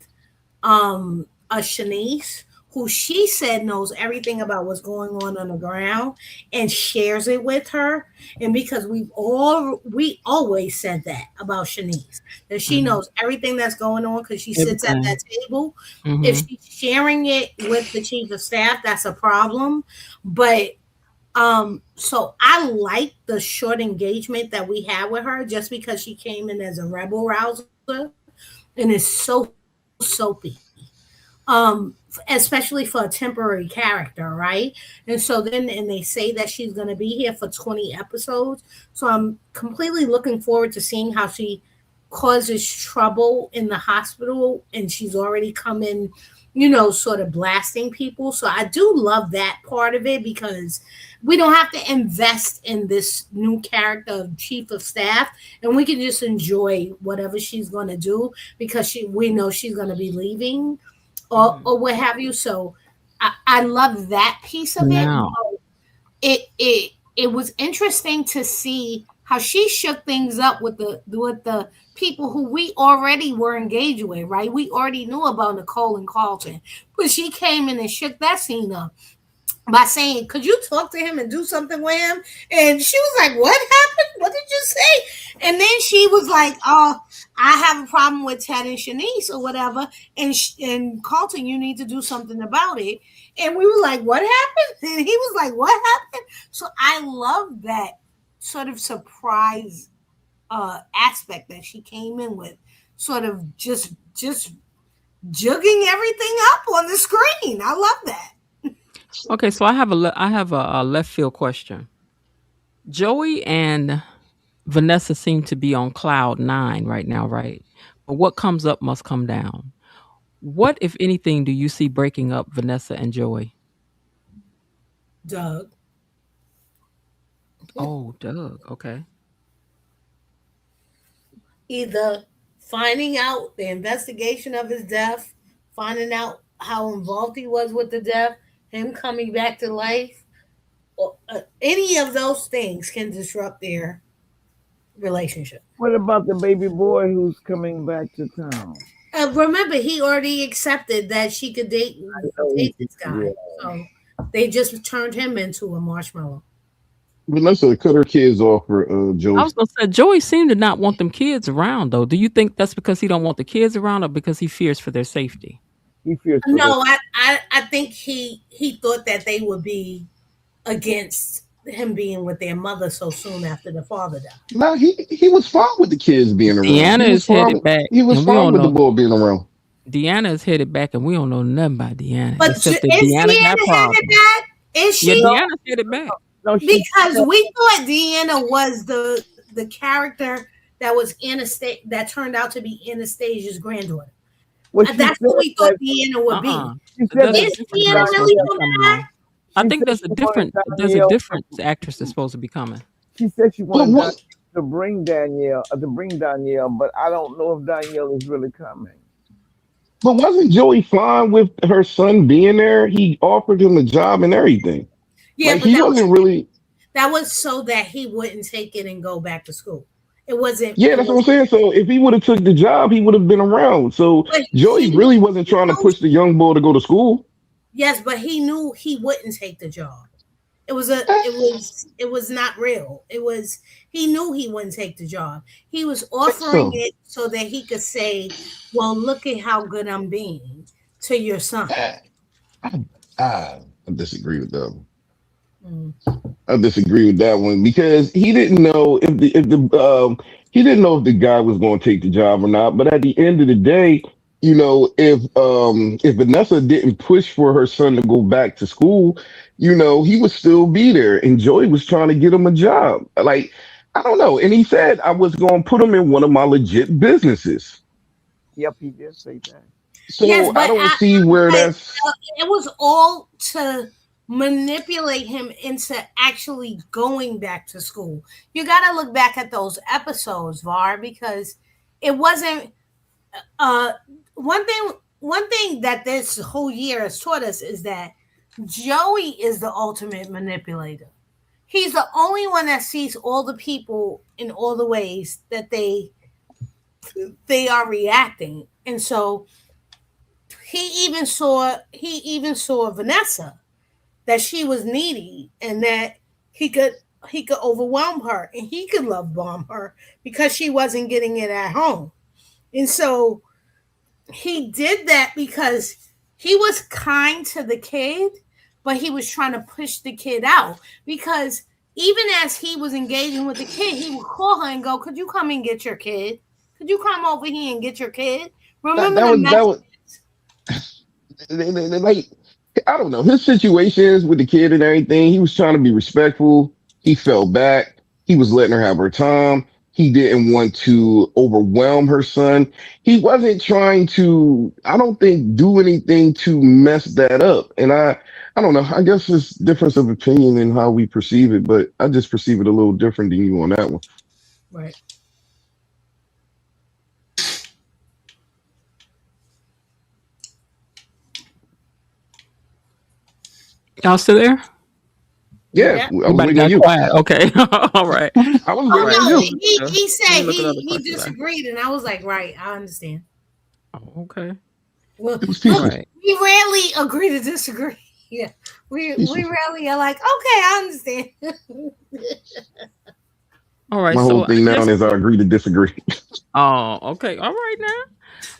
a Shanice who she said knows everything about what's going on the ground and shares it with her. And because we always said that about Shanice, that she Mhm. knows everything that's going on because she sits at that Everything. table. If Mhm. she's sharing it with the chief of staff, that's a problem. But so I like the short engagement that we had with her just because she came in as a rebel rouser and is so soapy. Especially for a temporary character, right? And so and they say that she's going to be here for 20 episodes. So I'm completely looking forward to seeing how she causes trouble in the hospital and she's already come in, sort of blasting people. So I do love that part of it because we don't have to invest in this new character of chief of staff and we can just enjoy whatever she's going to do because we know she's going to be leaving Mhm. or what have you. So I love that piece of it. Now. But it was interesting to see how she shook things up with the people who we already were engaged with, right? We already knew about Nicole and Carlton, but she came in and shook that scene up. by saying, "Could you talk to him and do something with him?" And she was like, "What happened? What did you say?" And then she was like, "Oh, I have a problem with Ted and Shanice or whatever, and Carlton, you need to do something about it." And we were like, "What happened?" And he was like, "What happened?" So I love that sort of surprise aspect that she came in with, sort of just jugging everything up on the screen. I love that. Okay, so I have a left field question. Joey and Vanessa seem to be on cloud 9 right now, right? But what comes up must come down. What, if anything, do you see breaking up Vanessa and Joey? Doug. Oh, Doug. Okay. Either finding out the investigation of his death, finding out how involved he was with the death, him coming back to life, or, any of those things can disrupt their relationship. What about the baby boy who's coming back to town? Remember, he already accepted that she could date this guy. Yeah. So they just turned him into a marshmallow. Vanessa cut her kids off for Joey. I was gonna say Joey seemed to not want them kids around though. Do you think that's because he don't want the kids around, or because he fears for their safety? He fears. No, I think he thought that they would be against him being with their mother so soon after the father died. No, he was fine with the kids being around. Deanna is headed back. He was fine with the boy being around. Deanna is headed back, and we don't know nothing about Deanna. But except that is Deanna got problems. headed back? Is she? Yeah, Deanna's headed back. No, Because we thought Deanna was the character that was that turned out to be Anastasia's granddaughter. That's what we thought Deanna would be. Is Deanna really coming back? I think there's a different actress that's supposed to be coming. She said she wanted to bring Danielle, but I don't know if Danielle is really coming. But wasn't Joey fine with her son being there? He offered him a job and everything. Yeah, like, but he wasn't really. That was so that he wouldn't take it and go back to school. It wasn't. Yeah, that's what I'm saying. So if he would have took the job, he would have been around. So Joey really wasn't trying to push the young boy to go to school. Yes, but he knew he wouldn't take the job. It was not real. He knew he wouldn't take the job. He was offering it so that he could say, "Well, look at how good I'm being to your son." I disagree with that. I disagree with that one because he didn't know if he didn't know if the guy was going to take the job or not. But at the end of the day, you know, if Vanessa didn't push for her son to go back to school, you know, he would still be there. And Joey was trying to get him a job. Like, I don't know. And he said I was going to put him in one of my legit businesses. Yep, he did say that. So yes, I don't see where that's. It was all to manipulate him into actually going back to school. You got to look back at those episodes, Var, because it wasn't. One thing that this whole year has taught us is that Joey is the ultimate manipulator. He's the only one that sees all the people in all the ways that they are reacting, and so he even saw Vanessa, that she was needy and that he could overwhelm her and he could love bomb her because she wasn't getting it at home. And so he did that because he was kind to the kid, but he was trying to push the kid out, because even as he was engaging with the kid, he would call her and go, "Could you come and get your kid? Could you come over here and get your kid?" Remember that was like, I don't know, his situations with the kid and everything. He was trying to be respectful. He fell back. He was letting her have her time. He didn't want to overwhelm her son. He wasn't trying to, I don't think, do anything to mess that up. And I don't know. I guess it's difference of opinion in how we perceive it, but I just perceive it a little different than you on that one. Right. Y'all still there? Yeah, I was waiting on you. Quiet. Okay, all right. I was waiting on you. He said he disagreed, and I was like, right, I understand. Oh, okay. Well, we rarely agree to disagree. Yeah, we He's- really are like, okay, I understand. All right, My so whole I thing now guess. is I agree to disagree. Oh, okay. All right now.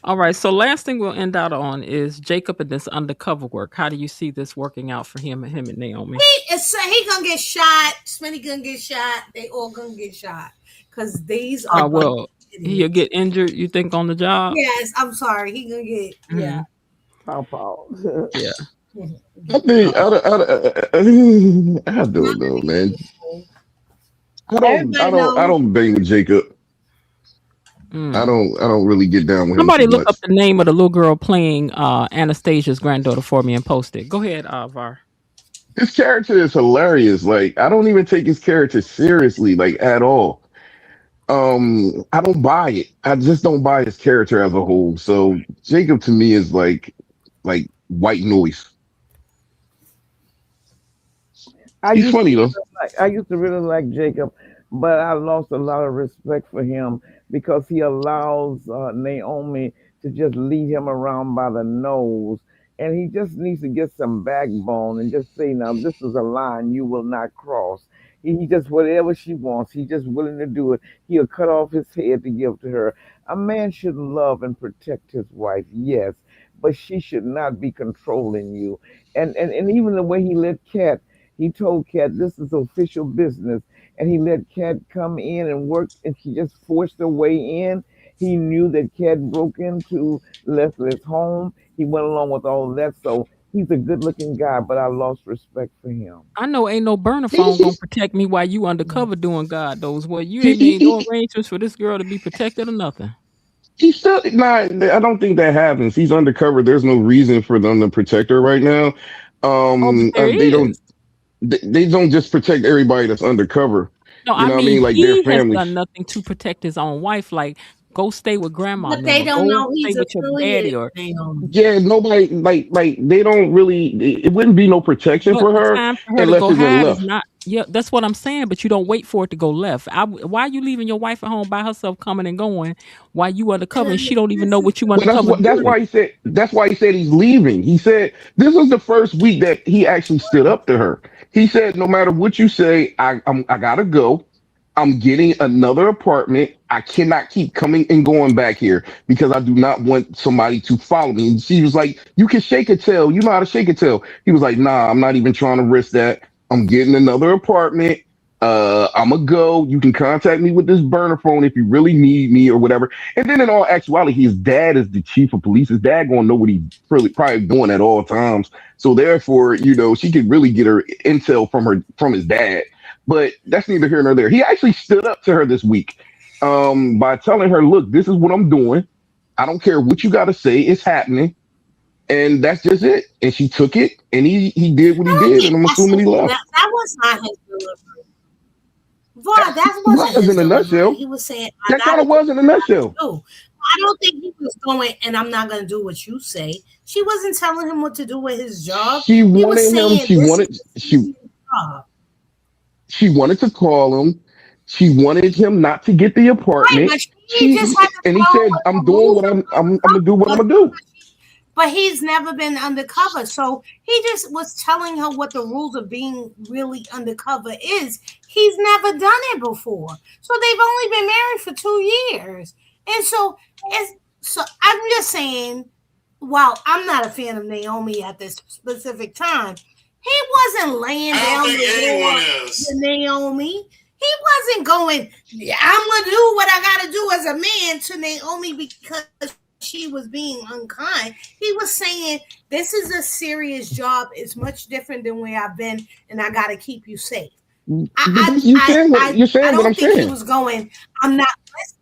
All right. So last thing we'll end out on is Jacob and this undercover work. How do you see this working out for him and Naomi? He gonna get shot. Smitty gonna get shot. They all gonna get shot because these are bunch Well, of he'll idiots. get injured, you think, on the job? Yes, I'm sorry. He gonna get Mhm. Pow pow. Yeah. I think I Not don't know, man. everybody I knows. don't bang with Jacob. Mm. I don't really get down with him Somebody too look up much. the name of the little girl playing Anastasia's granddaughter for me and post it. Go ahead, Var. His character is hilarious. Like I don't even take his character seriously, like at all. I don't buy it. I just don't buy his character as a whole. So Jacob to me is like white noise. I He's used to funny though. I used to really like Jacob, but I lost a lot of respect for him because he allows Naomi to just lead him around by the nose, and he just needs to get some backbone and just say, "Now this is a line you will not cross." He just whatever she wants, he's just willing to do it. He'll cut off his head to give to her. A man should love and protect his wife, yes, but she should not be controlling you. And even the way he let Cat. He told Kat this is official business, and he let Kat come in and work, and she just forced her way in. He knew that Kat broke into Leslie's home. He went along with all of that, so he's a good-looking guy, but I lost respect for him. I know ain't no burner He, phone gonna he's, protect me while you undercover doing God knows what. You he, ain't he, made no he, arrangements for this girl to be protected or nothing. he's still not. I don't think that happens. He's undercover. There's no reason for them to protect her right now. Oh, but there They don't. is. They don't just protect everybody that's undercover. No, You I know what I mean mean? Like their he has done families. nothing to protect his own wife. Like, go stay with grandma But they now. don't Go know stay he's with your daddy, affiliated or with Naomi. Yeah, nobody like they don't really. It wouldn't be no protection but for the her time for her to unless go it went hide is left. not. Yeah, that's what I'm saying. But you don't wait for it to go left. Why are you leaving your wife at home by herself, coming and going, while you undercover and she don't even know This is what you Well, undercover that's doing? why he said. That's why he said he's leaving. He said this was the first week that he actually stood up to her. He said, "No matter what you say, I gotta go. I'm getting another apartment. I cannot keep coming and going back here because I do not want somebody to follow me." And she was like, "You can shake a tail. You know how to shake a tail." He was like, "Nah, I'm not even trying to risk that. I'm getting another apartment. I'm a go. You can contact me with this burner phone if you really need me or whatever." And then in all actuality, his dad is the chief of police. His dad gonna know what he's probably doing at all times. So therefore, she could really get her intel from his dad. But that's neither here nor there. He actually stood up to her this week by telling her, "Look, this is what I'm doing. I don't care what you got to say. It's happening." And that's just it. And she took it, and he did what I he don't did, think and I'm that's assuming he left. that was not his delivery. Var, That that wasn't was his in a delivery. nutshell. He was saying, I That kind gotta of was in a nutshell. do. I don't think he was going, and I'm not gonna do what you say. She wasn't telling him what to do with his job. She He was wanted him. saying this is his job. She wanted to call him. She wanted him not to get the Right, apartment. but she just had to And he tell him said, what "I'm the doing rules what of I'm gonna do what I'm undercover. gonna do." But he's never been undercover, so he just was telling her what the rules of being really undercover is. He's never done it before, so they've only been married for 2 years, and so I'm just saying. While I'm not a fan of Naomi at this specific time, he wasn't laying I don't down think the anyone law is. to Naomi. He wasn't going, yeah, I'm going to do what I got to do as a man to Naomi because she was being unkind. He was saying, this is a serious job. It's much different than where I've been, and I got to keep you safe. You're I saying what I'm don't think he saying. was going, I'm not listening.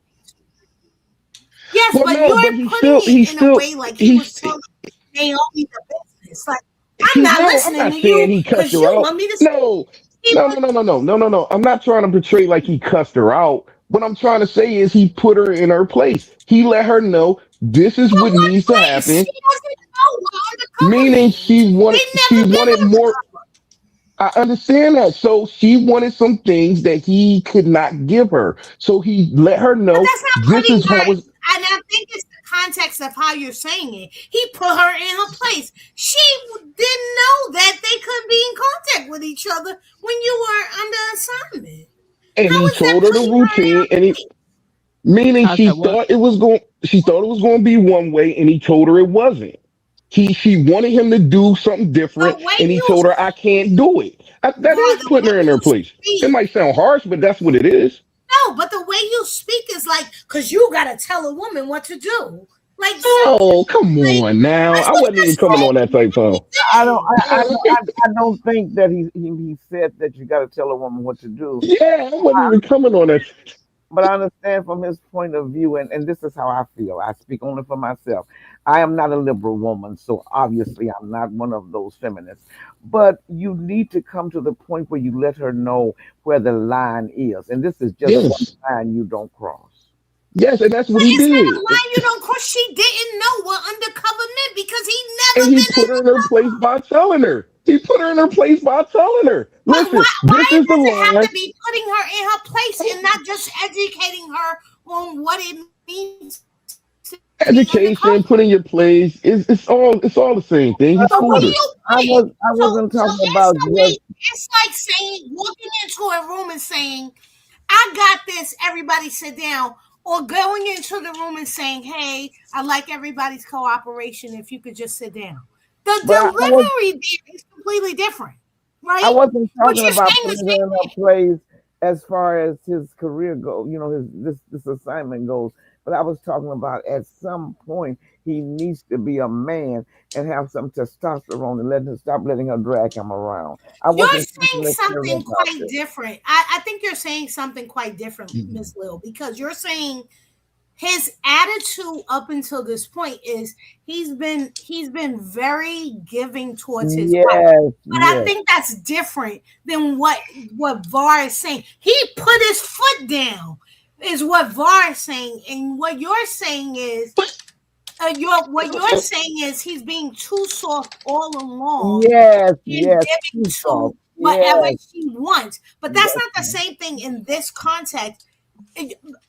Yes, Well, but no, but you're putting it in a way like he was telling Naomi the business. Like, I'm not I'm listening not to saying you he cussed because her you out. want me to. No, He no, was, no, no, no, no, no, no, no. I'm not trying to portray like he cussed her out. What I'm trying to say is he put her in her place. He let her know this is but what what needs to place? She happen. doesn't know what undercover Meaning means. They she never been wanted more. undercover. I understand that. So she wanted some things that he could not give her. So he let her But know that's not this putting is how her. it's And I think it's the context of how you're saying it. He put her in her place. She didn't know that they could be in contact with each other when you were under assignment. And How he is that told her the putting her in her routine, and he place? meaning How's that what? she thought it was going to be one way, and he told her it wasn't. She wanted him to do something different, The way and he you, told her I can't do it. That bro, is the putting way her in her you place. It speak. might sound harsh, but that's what it is. No, but the way you speak is like, because you got to tell a woman what to do. Like, Oh, come like, on now. that's I what wasn't even that's coming on what that type he of. I don't. did. I don't think that he said that you got to tell a woman what to do. Yeah, I wasn't even coming on that. But I understand from his point of view, and this is how I feel. I speak only for myself. I am not a liberal woman, so obviously I'm not one of those feminists. But you need to come to the point where you let her know where the line is, and this is just one Yes, line you don't cross. yes, and that's what But he is that a did. line you don't cross? She didn't know what undercover meant because he And never he been put her in her place undercover. by telling her. He put her in her place by telling her. But Listen, why this is the does it have line. to be putting her in her place and not just educating her on what it means to be Education, undercover? put in your place. It's all the same thing. He The way told her. you put it, I wasn't so talking about just. it's like saying walking into a room and saying, "I got this. Everybody sit down." Or going into the room and saying, "Hey, I like everybody's cooperation. If you could just sit down." The But I was delivery there is completely different, I right? wasn't What talking you're about saying is putting her in her place as far as his career goes, his this assignment goes. But I was talking about at some point he needs to be a man and have some testosterone and stop letting her drag him around. I you're wasn't talking saying necessarily something about quite this. different. I think you're saying something quite different, Miss Lil, because you're saying his attitude up until this point is he's been very giving towards his wife. Yes, But I yes. think that's different than what VAR is saying. He put his foot down, is what VAR is saying, and what you're saying is what you're saying is he's being too soft all along Yes, and yes, giving too to soft. whatever Yes, she wants. But that's that's not the same thing in this context.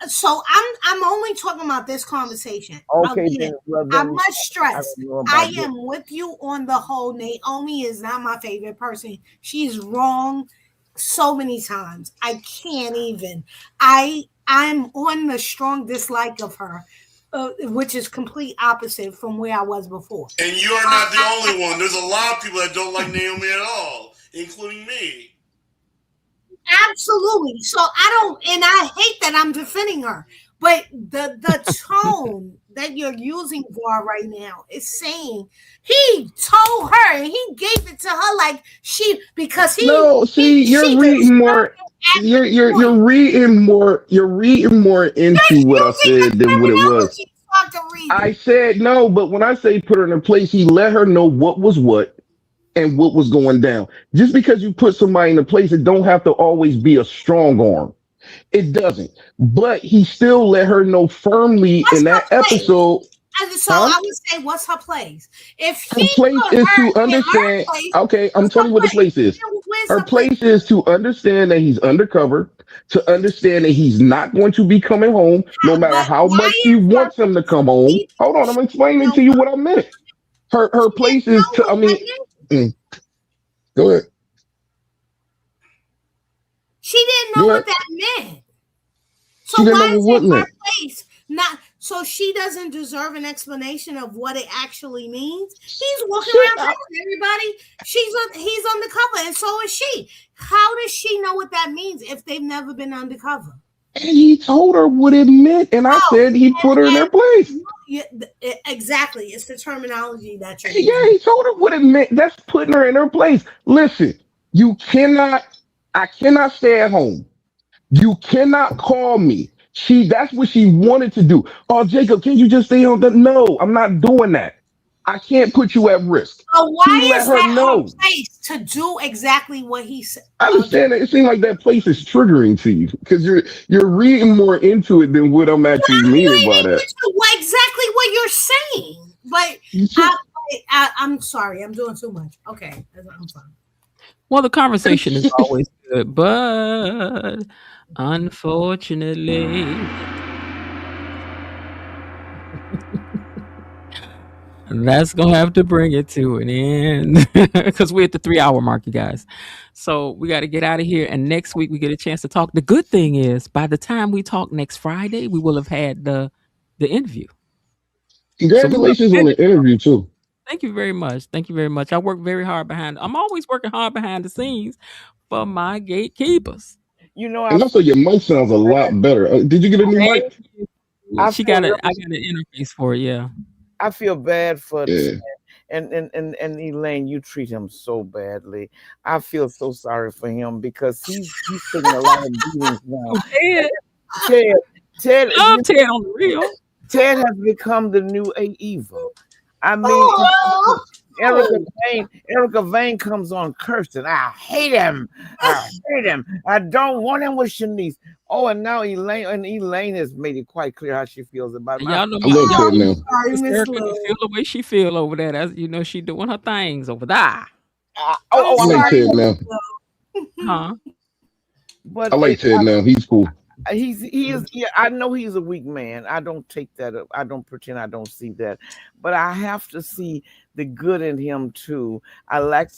So I'm only talking about this conversation. okay. Again, Then, well, I then must I stress don't know I about this. am with you on the whole. Naomi is not my favorite person. She's wrong so many times. I can't even. I'm on the strong dislike of her, which is complete opposite from where I was before. And you're not the only one. There's a lot of people that don't like Naomi at all, including me. Absolutely. So I don't, and I hate that I'm defending her, but the tone that you're using for right now is saying he told her and he gave it to her like because No, see, you're she reading deserved more. it at the You're point. reading more. You're reading more into You're what I using the said than what it was. terminology so I can read I it. said no, but when I say put her in her place, he let her know what was what and what was going down. Just because you put somebody in a place, it don't have to always be a strong arm. It doesn't. But he still let her know firmly What's in her that place? episode, And so huh? I would say, what's her place? If Her he place put is her to in her understand. place, Okay, I'm what's telling her you what the place? place is. Where's Her her place? place is to understand that he's undercover, to understand that he's not going to be coming home, no matter But how why much she is her wants him to come home. she Hold on, I'm explaining know to you what I meant. Her she place didn't is know to. what I that mean, meant. mm, go ahead, She didn't know go what ahead. that meant. She So didn't know why what is what it her meant. place? Not so she doesn't deserve an explanation of what it actually means. He's walking Shit, around telling everybody he's undercover, and so is she. How does she know what that means if they've never been undercover? and he told her what it meant, and I Oh, said he put her in her place. exactly. It's the terminology that you're Yeah, using. he told her what it meant. That's putting her in her place. Listen, you cannot. I cannot stay at home. You cannot call me. That's what she wanted to do. Oh, Jacob, can you just stay on the? No, I'm not doing that. I can't put you at risk. But He why let is her that her know. place to do exactly what he said? I understand that it seems like that place is triggering to you because you're reading more into it than what I'm actually I'm meaning by reading that. into exactly what you're saying, but You see- I'm sorry, I'm doing too much. Okay, I'm fine. Well, the conversation is always good, but unfortunately, That's gonna have to bring it to an end because we're at the 3 hour mark, you guys. So we got to get out of here. And next week we get a chance to talk. The good thing is, by the time we talk next Friday, we will have had the interview. So we Congratulations on the interview too. thank you very much. Thank you very much. I work very hard behind. I'm always working hard behind the scenes for my gatekeepers. You know, And also, your mic sounds a lot better. Did you get a new mic? I She feel got really, I got an interface for it. Yeah. I feel bad for Yeah. and Elaine. You treat him so badly. I feel so sorry for him because he's taking a lot of beatings now. Ted, Ted, love Ted on the real. Ted has become the new Eva. I mean, Oh, Erica Vane comes on cursing. I hate him. I hate him. I don't want him with Shanice. Oh, and now Elaine has made it quite clear how she feels about him. Y'all know I love Ted now. sorry, Miss Miss Erica Lou. feel the way she feel over there. That's, she doing her things over there. I I like like Ted now. Huh? but I like Ted now. He's cool. he is. Yeah, I know he's a weak man. I don't take that up. I don't pretend I don't see that, but I have to see the good in him too. I like,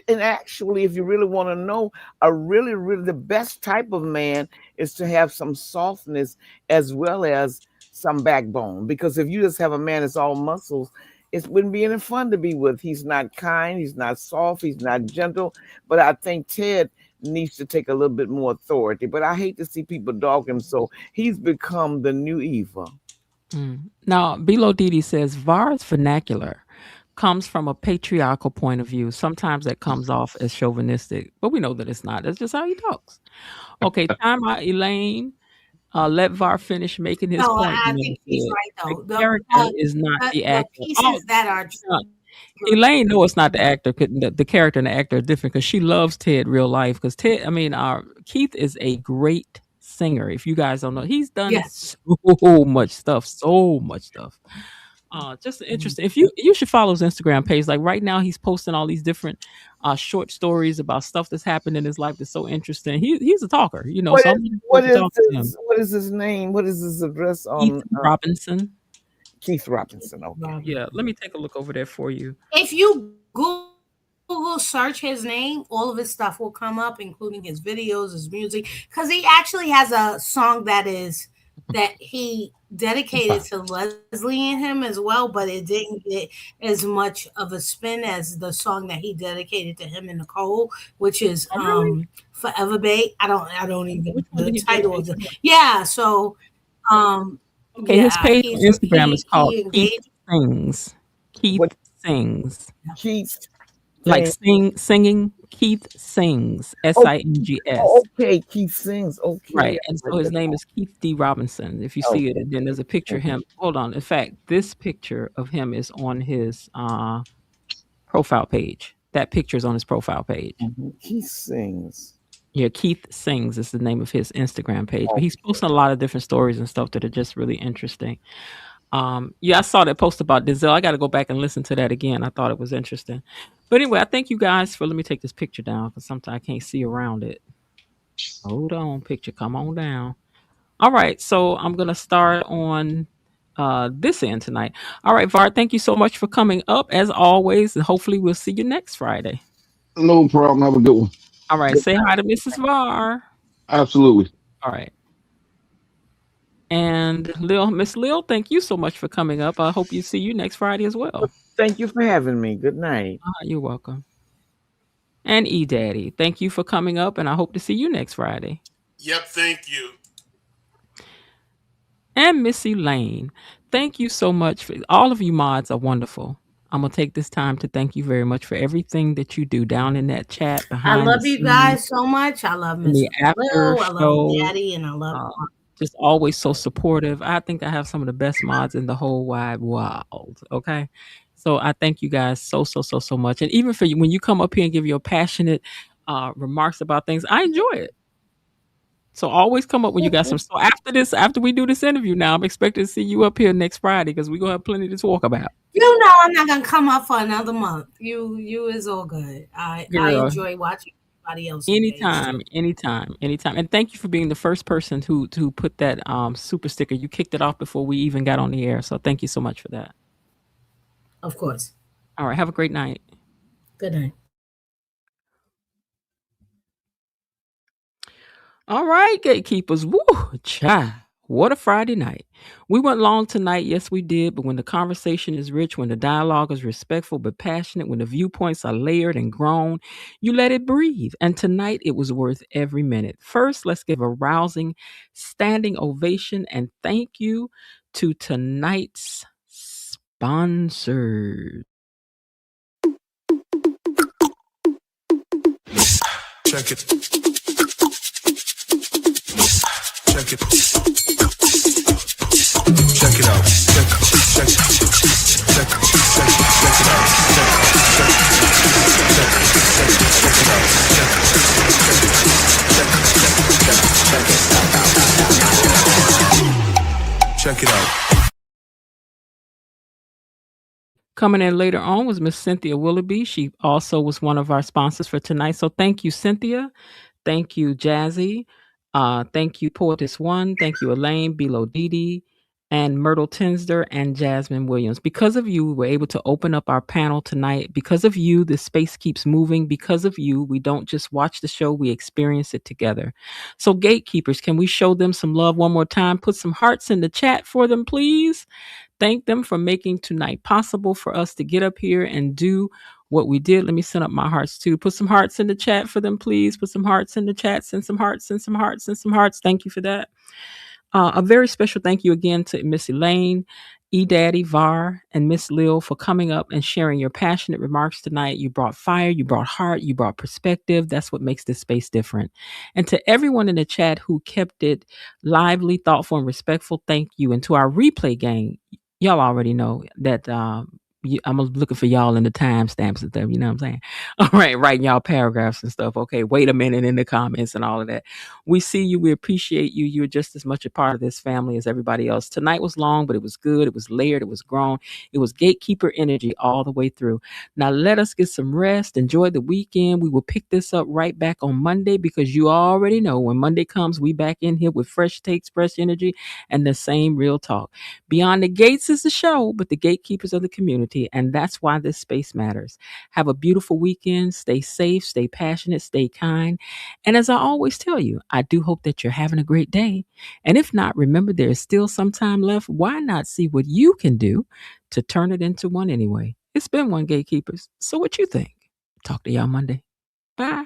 and actually, if you really want to know, really the best type of man is to have some softness as well as some backbone. Because if you just have a man that's all muscles, it wouldn't be any fun to be with. He's not kind. He's not soft. He's not gentle. But I think Ted needs to take a little bit more authority. But I hate to see people dog him, so he's become the new Eva. Now, Bilo Didi says Var's vernacular comes from a patriarchal point of view. Sometimes that comes off as chauvinistic, but we know that it's not. That's just how he talks. Okay, time out, Elaine. Let Var finish making his No, point. I think he's right though. The character is not the The actor. pieces that are Elaine, no, it's not the actor. The character and the actor are different because she loves Ted real life. Because Ted, Keith is a great singer. If you guys don't know, he's done Yes. so much stuff. Just interesting. If you should follow his Instagram page. Like right now, he's posting all these different short stories about stuff that's happened in his life that's so interesting. He's a talker, What so I'm is looking what forward to is talking to him. his, what is his name? What is his address Keith on Robinson. Keith Robinson? Okay. Yeah, let me take a look over there for you. If you Google search his name, all of his stuff will come up, including his videos, his music, because he actually has a song that he dedicated to Leslie and him as well, but it didn't get as much of a spin as the song that he dedicated to him and Nicole, which is Forever Babe. I don't even Which one did the he title of dedicate? it. Yeah, so Okay, his page on Instagram is called he Keith engaged. Sings. Keith What Sings. Keith? Like Sings. singing. Keith Sings. Oh, SINGS. okay, Keith Sings. Okay. Right. And so his name is Keith D. Robinson. If you see it, and then there's a picture of him. Hold on. In fact, this picture of him is on his profile page. That picture is on his profile page. Keith Sings. Yeah, Keith Sings is the name of his Instagram page. But he's posting a lot of different stories and stuff that are just really interesting. Yeah, I saw that post about Denzel. I got to go back and listen to that again. I thought it was interesting. But anyway, I thank you guys for. Let me take this picture down because sometimes I can't see around it. Hold on, picture, come on down. All right, so I'm gonna start on this end tonight. All right, Var, thank you so much for coming up as always, and hopefully we'll see you next Friday. No problem. Have a good one. All right, say hi to Mrs. Var. Absolutely. All right. And Miss Lil, thank you so much for coming up. I hope you see you next Friday as well. Thank you for having me. Good night. You're welcome. And E Daddy, thank you for coming up, and I hope to see you next Friday. Yep, thank you. And Missy Lane, thank you so much. All of you mods are wonderful. I'm gonna take this time to thank you very much for everything that you do down in that chat behind. I love you guys so much. I love Miss the after Lil. I show. love Daddy, and I love just always so supportive. I think I have some of the best mods in the whole wide world. Okay. So I thank you guys so much. And even for you, when you come up here and give your passionate remarks about things, I enjoy it. So always come up when you got some. So after we do this interview now, I'm expecting to see you up here next Friday because we're going to have plenty to talk about. You know I'm not going to come up for another month. You is all good. I enjoy watching everybody else. Anytime. And thank you for being the first person to put that super sticker. You kicked it off before we even got on the air. So thank you so much for that. Of course. All right. Have a great night. Good night. All right, gatekeepers. Woo, cha. What a Friday night. We went long tonight. Yes, we did. But when the conversation is rich, when the dialogue is respectful but passionate, when the viewpoints are layered and grown, you let it breathe. And tonight it was worth every minute. First, let's give a rousing standing ovation and thank you to tonight's sponsors. Check it. Check it. Check it out. Check it out. Check it out. Coming in later on was Miss Cynthia Willoughby. She also was one of our sponsors for tonight. So thank you, Cynthia. Thank you, Jazzy. Thank you, Poetess One. Thank you, Elaine, Bilo Didi, and Myrtle Tinsder, and Jasmine Williams. Because of you, we were able to open up our panel tonight. Because of you, the space keeps moving. Because of you, we don't just watch the show, we experience it together. So gatekeepers, can we show them some love one more time? Put some hearts in the chat for them, please. Thank them for making tonight possible for us to get up here and do what we did. Let me send up my hearts too. Put some hearts in the chat for them, please. Put some hearts in the chat. Send some hearts, send some hearts, send some hearts. Thank you for that. A very special thank you again to Miss Elaine, E-Daddy, Var, and Miss Lil for coming up and sharing your passionate remarks tonight. You brought fire, you brought heart, you brought perspective. That's what makes this space different. And to everyone in the chat who kept it lively, thoughtful, and respectful, thank you. And to our replay gang, y'all already know that I'm looking for y'all in the timestamps and stuff. You know what I'm saying? All right, writing y'all paragraphs and stuff. Okay, wait a minute in the comments and all of that. We see you. We appreciate you. You're just as much a part of this family as everybody else. Tonight was long, but it was good. It was layered. It was grown. It was gatekeeper energy all the way through. Now let us get some rest. Enjoy the weekend. We will pick this up right back on Monday because you already know when Monday comes, we back in here with fresh takes, fresh energy, and the same real talk. Beyond the Gates is the show, but the gatekeepers of the community. And that's why this space matters. Have a beautiful weekend. Stay safe, stay passionate, stay kind. And as I always tell you, I do hope that you're having a great day. And if not, remember there is still some time left. Why not see what you can do to turn it into one anyway? It's been one, gatekeepers. So what you think? Talk to y'all Monday. Bye.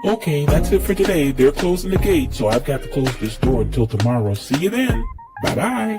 Okay, that's it for today. They're closing the gate, so I've got to close this door until tomorrow. See you then. Bye-bye.